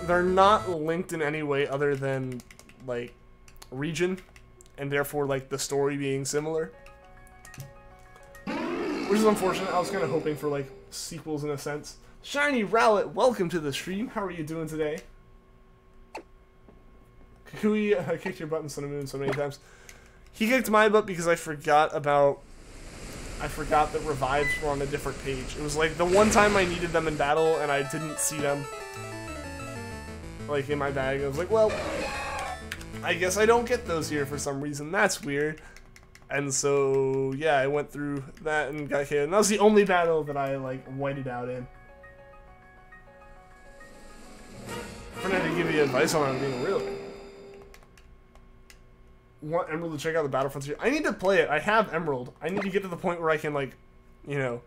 they're not linked in any way other than like region, and therefore like the story being similar. Which is unfortunate. I was kind of hoping for, like, sequels in a sense. Shiny Rowlet, welcome to the stream. How are you doing today? Kukui kicked your butt in Sun and Moon so many times. He kicked my butt because I forgot that revives were on a different page. It was, like, the one time I needed them in battle and I didn't see them, like, in my bag. I was like, well, I guess I don't get those here for some reason. That's weird. And so, yeah, I went through that and got hit. And that was the only battle that I, like, whited out in. For me give you advice on how to being really. Want Emerald to check out the Battle Frontier? I need to play it. I have Emerald. I need to get to the point where I can, like, you know,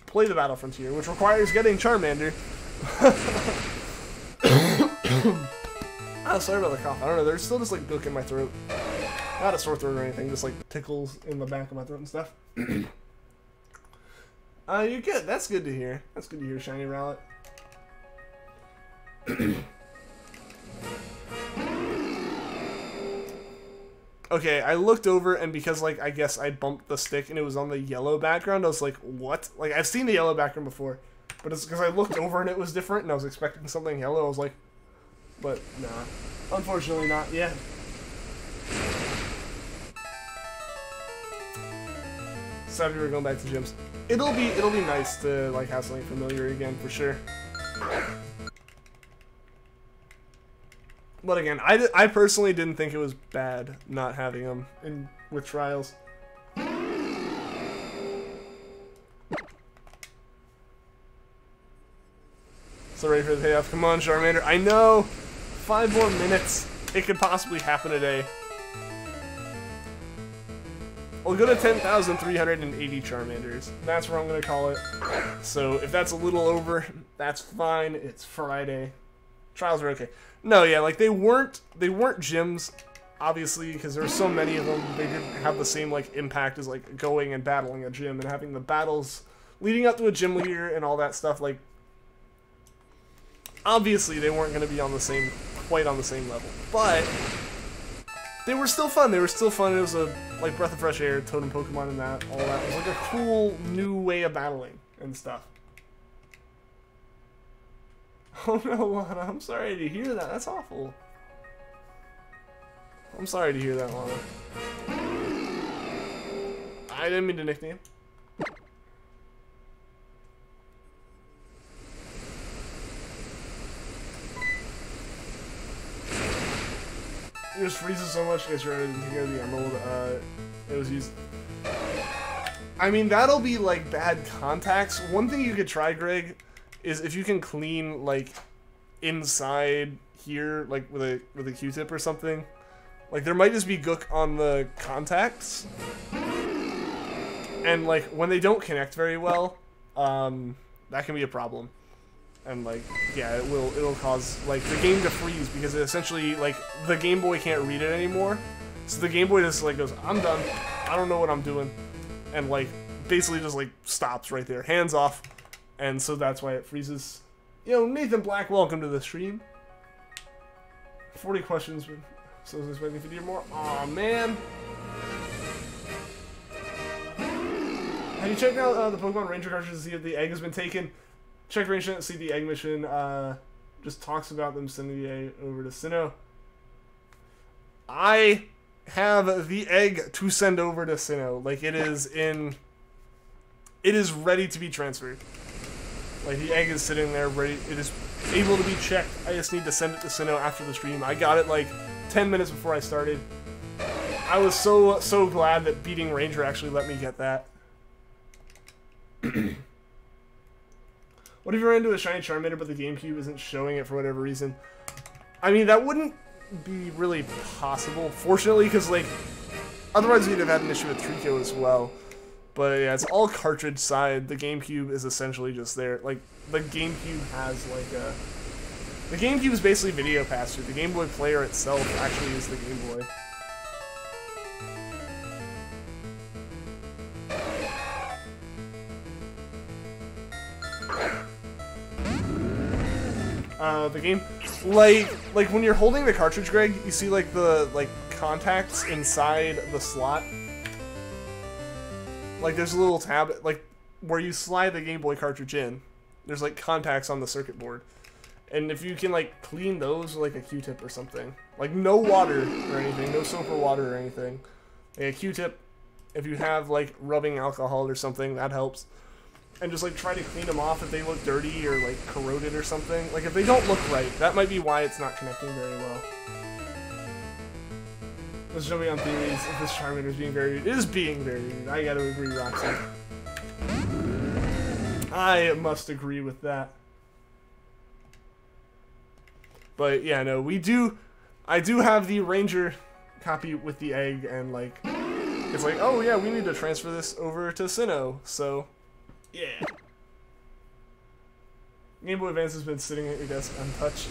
play the Battle Frontier, which requires getting Charmander. Oh, sorry about the cough. I don't know. There's still just, like, gook in my throat. Not a sore throat or anything. Just, like, tickles in the back of my throat and stuff. You're good. That's good to hear. That's good to hear, Shiny Rowlet. Okay, I looked over, and because, like, I guess I bumped the stick and it was on the yellow background, I was like, what? Like, I've seen the yellow background before, but it's because I looked over and it was different, and I was expecting something yellow. I was like, but, nah. Unfortunately not yet. Saturday we're going back to gyms. It'll be nice to, like, have something familiar again, for sure. But again, I personally didn't think it was bad not having them with trials. So ready for the payoff. Come on, Charmander. I know! 5 more minutes. It could possibly happen today. We'll go to 10,380 Charmanders. That's where I'm going to call it. So if that's a little over, that's fine. It's Friday. Trials are okay. No, yeah, like they weren't gyms, obviously, because there were so many of them. They didn't have the same like impact as like going and battling a gym and having the battles leading up to a gym leader and all that stuff. Like, obviously, they weren't going to be on the same, quite on the same level, but they were still fun. They were still fun. It was a like breath of fresh air, totem Pokemon, and that all that. It was like a cool new way of battling and stuff. Oh no, Lana, I'm sorry to hear that. That's awful. I'm sorry to hear that, Lana. I didn't mean to nickname. It just freezes so much because you're ready to take out the Emerald. It was used. I mean, that'll be like bad contacts. One thing you could try, Greg, is if you can clean like inside here, like with a Q-tip or something. Like there might just be gook on the contacts, and like when they don't connect very well, that can be a problem. And like, yeah, it'll cause like the game to freeze because it essentially like the Game Boy can't read it anymore. So the Game Boy just like goes, I'm done. I don't know what I'm doing, and like basically just like stops right there, hands off. And so that's why it freezes. You know, Nathan Black, welcome to the stream. 40 questions, so is this waiting for you more? Aw, man. Have you checked out the Pokemon Ranger cartridges to see if the egg has been taken? Check Ranger, see the egg mission. Just talks about them sending the egg over to Sinnoh. I have the egg to send over to Sinnoh. Like, it is ready to be transferred. Like, the egg is sitting there ready. It is able to be checked. I just need to send it to Sinnoh after the stream. I got it like 10 minutes before I started. I was so glad that beating Ranger actually let me get that. What if you ran into a shiny Charmander but the GameCube isn't showing it for whatever reason? I mean, that wouldn't be really possible, fortunately, because like otherwise we'd have had an issue with Treecko as well. But yeah, it's all cartridge side. The GameCube is essentially just there. Like, the GameCube has like a... The GameCube is basically video pass-through. The Game Boy player itself actually is the Game Boy. The game... Like when you're holding the cartridge, Greg, you see like the contacts inside the slot? Like, there's a little tab, like, where you slide the Game Boy cartridge in. There's, like, contacts on the circuit board. And if you can, like, clean those with, like, a Q-tip or something. Like, no water or anything. No soap or water or anything. Like, a Q-tip, if you have, like, rubbing alcohol or something, that helps. And just, like, try to clean them off if they look dirty or, like, corroded or something. Like, if they don't look right, that might be why it's not connecting very well. Let's jump on theories if this Charmander is being varied. It is being varied. I gotta agree, Roxy. I must agree with that. But yeah, no, I do have the Ranger copy with the egg, and like, it's like, oh yeah, we need to transfer this over to Sinnoh, so yeah. Game Boy Advance has been sitting at your desk untouched.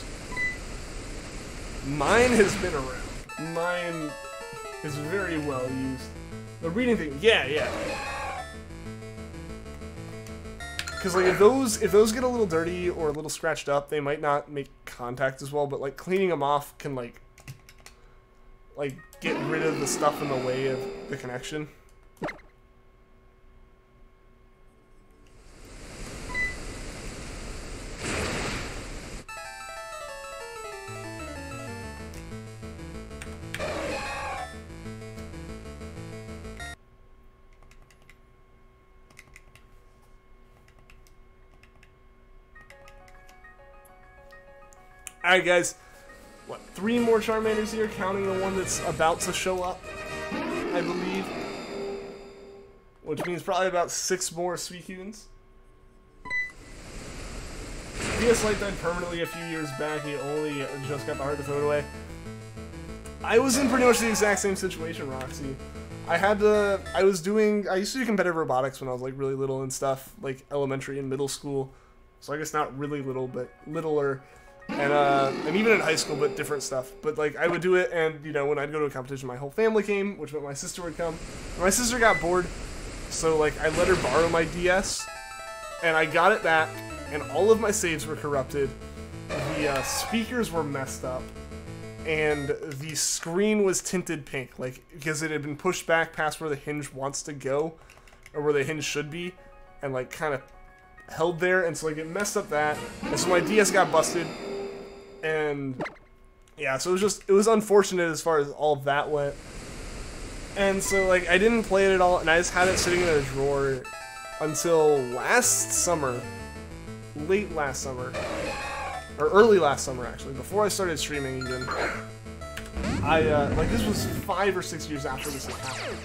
Mine has been around. Mine is very well used. The reading thing, yeah. Because like if those get a little dirty or a little scratched up, they might not make contact as well. But like cleaning them off can like get rid of the stuff in the way of the connection. Alright guys, what, 3 more Charmanders here, counting the one that's about to show up, I believe. Which means probably about 6 more Suicunes. DS Lite died permanently a few years back, he only just got the heart to throw it away. I was in pretty much the exact same situation, Roxy. I used to do competitive robotics when I was like really little and stuff, like elementary and middle school. So I guess not really little, but littler. And even in high school, but different stuff. But like I would do it, and you know, when I'd go to a competition, my whole family came, which meant my sister would come. And my sister got bored, so like I let her borrow my DS, and I got it back, and all of my saves were corrupted. The speakers were messed up, and the screen was tinted pink, like because it had been pushed back past where the hinge wants to go, or where the hinge should be, and like kind of held there, and so like it messed up that, and so my DS got busted. And yeah, so it was unfortunate as far as all of that went. And so like I didn't play it at all, and I just had it sitting in a drawer until last summer, late last summer, or early last summer actually, before I started streaming even. Like this was 5 or 6 years after this had happened.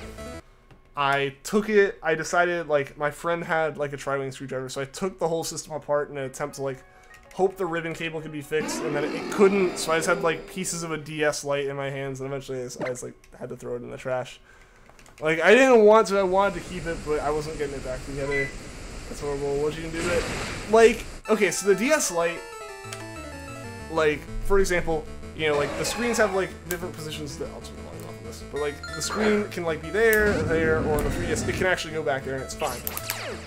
I took it, I decided, like, my friend had like a tri-wing screwdriver, so I took the whole system apart in an attempt to like hope the ribbon cable could be fixed, and then it couldn't, so I just had like pieces of a DS Lite in my hands, and eventually I just like had to throw it in the trash. Like I didn't want to, I wanted to keep it, but I wasn't getting it back together. That's horrible. What you can do to it? Like, okay, so the DS Lite, like for example, you know, like the screens have like different positions that I'll turn the volume off of this, but like the screen can like be there, or the 3DS, it can actually go back there and it's fine.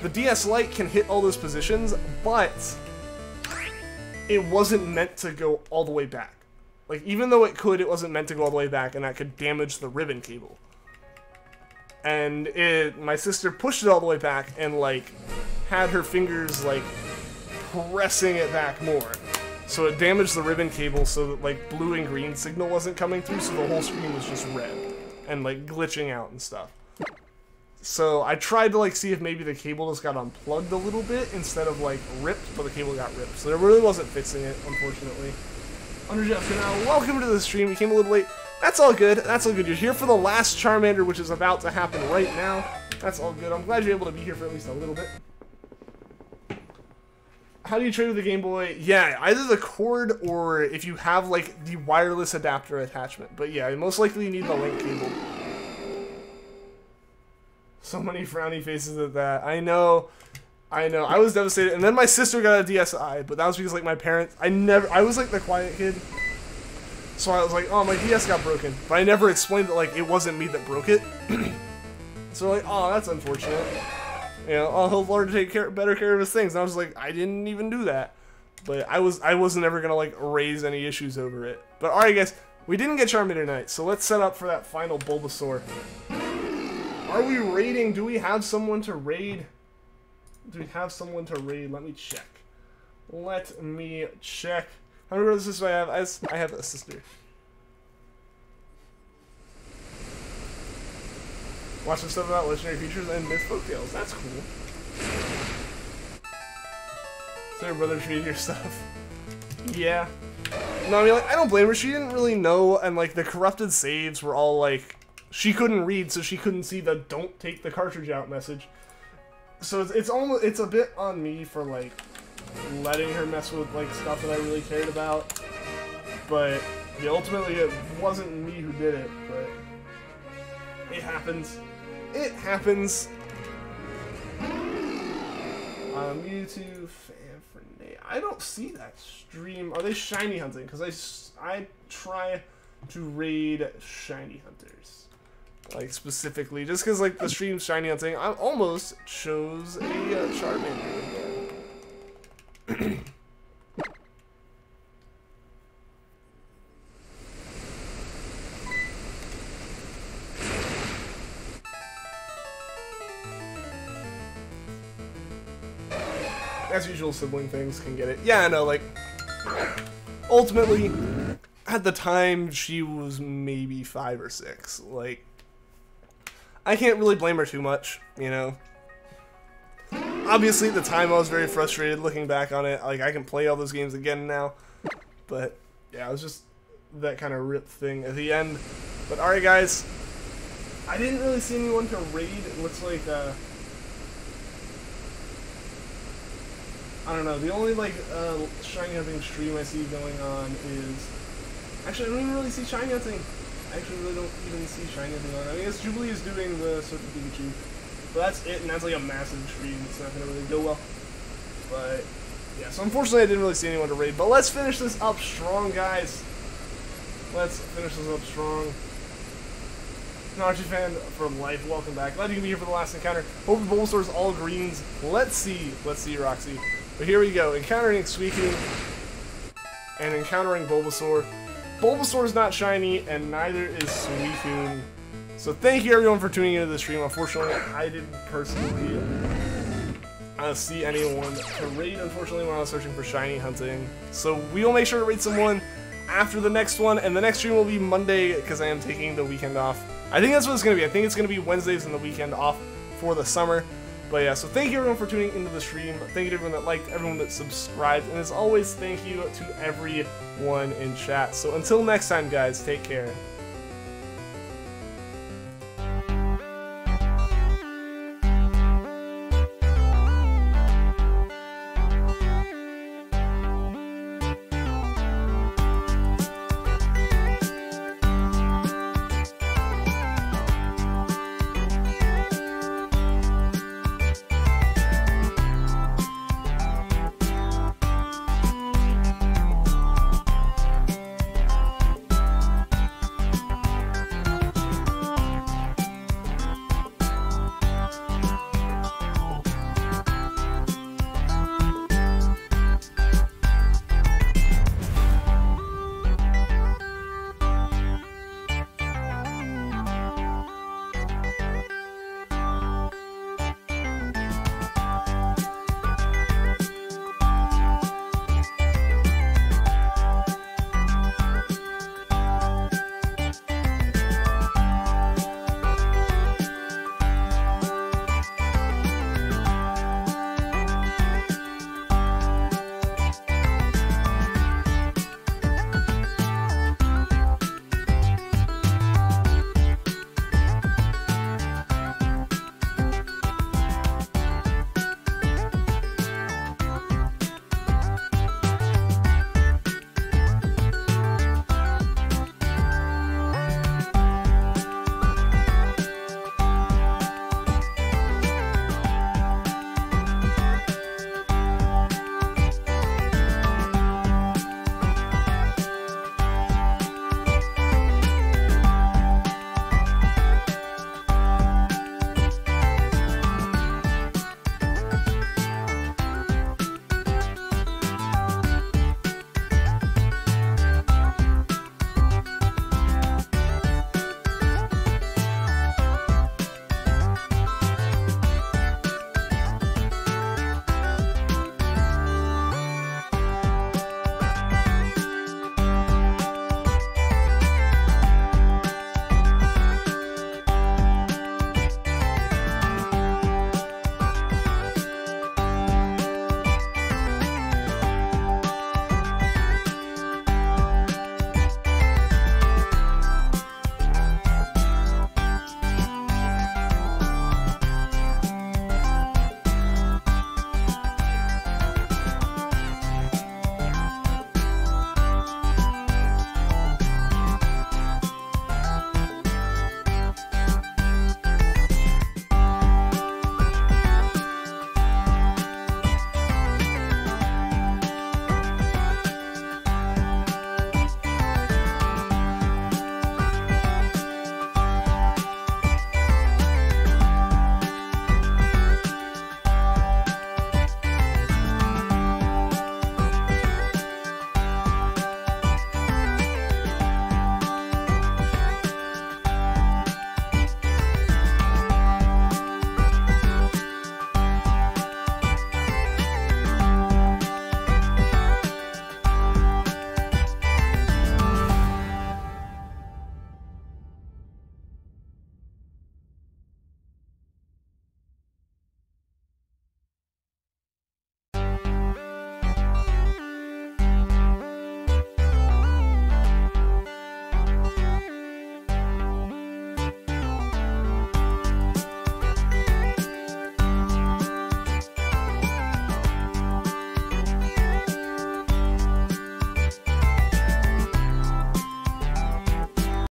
The DS Lite can hit all those positions, but it wasn't meant to go all the way back. Like, even though it could, it wasn't meant to go all the way back, and that could damage the ribbon cable. And my sister pushed it all the way back, and, like, had her fingers, like, pressing it back more. So it damaged the ribbon cable so that, like, blue and green signal wasn't coming through, so the whole screen was just red. And, like, glitching out and stuff. So I tried to like see if maybe the cable just got unplugged a little bit instead of like ripped, but the cable got ripped. So there really wasn't fixing it, unfortunately. Underjeff, now welcome to the stream. You came a little late. That's all good. That's all good. You're here for the last Charmander, which is about to happen right now. That's all good. I'm glad you're able to be here for at least a little bit. How do you trade with the Game Boy? Yeah, either the cord or if you have like the wireless adapter attachment. But yeah, most likely you need the link cable. So many frowny faces at that. I know. I was devastated. And then my sister got a DSi, but that was because like my parents, I was like the quiet kid. So I was like, oh, my DS got broken. But I never explained that like it wasn't me that broke it. So like, oh, that's unfortunate. You know, oh, he'll learn to take better care of his things. And I was like, I didn't even do that. But I wasn't ever gonna like raise any issues over it. But alright guys, we didn't get Charmander tonight, so let's set up for that final Bulbasaur. Are we raiding? Do we have someone to raid? Do we have someone to raid? Let me check. Let me check. How many brothers and sisters do I have? I have a sister. Watch some stuff about legendary creatures and myth folktales. That's cool. So your brother treated your stuff. Yeah. No, I mean, like, I don't blame her. She didn't really know, and like the corrupted saves were all like, she couldn't read, so she couldn't see the "don't take the cartridge out" message. So it's a bit on me for like letting her mess with like stuff that I really cared about. But yeah, ultimately it wasn't me who did it, but it happens. It happens. Mewtwo fan for Nate. I don't see that stream. Are they shiny hunting? Because I try to raid shiny hunters. Like, specifically. Just because, like, the stream's shiny hunting, I almost chose a Charmander again. As usual, sibling things can get it. Yeah, I know, like, ultimately, at the time, she was maybe 5 or 6. Like, I can't really blame her too much, you know? Obviously, at the time, I was very frustrated looking back on it. Like, I can play all those games again now. But, yeah, it was just that kind of rip thing at the end. But, alright, guys. I didn't really see anyone to raid. It looks like, I don't know, the only, like, shiny hunting stream I see going on is... Actually, I don't even really see shiny hunting. I actually really don't even see shiny hunting on. I mean, I guess Jubilee is doing the Circle Pikachu. But that's it, and that's, like, a massive stream. It's not going to really go well. But, yeah, so unfortunately I didn't really see anyone to raid. But let's finish this up strong, guys. Let's finish this up strong. Nachi fan for life, welcome back. Glad you can be here for the last encounter. Hope the Bulbasaur's all greens. Let's see, Roxy. But here we go, encountering Suicune and encountering Bulbasaur. Bulbasaur's not shiny, and neither is Suicune. So thank you everyone for tuning into the stream. Unfortunately, I didn't personally see anyone to raid, unfortunately, when I was searching for shiny hunting. So we will make sure to raid someone after the next one, and the next stream will be Monday, because I am taking the weekend off. I think that's what it's going to be. I think it's going to be Wednesdays and the weekend off for the summer. But yeah, so thank you everyone for tuning into the stream. Thank you to everyone that liked, everyone that subscribed, and as always, thank you to everyone in chat. So until next time, guys, take care.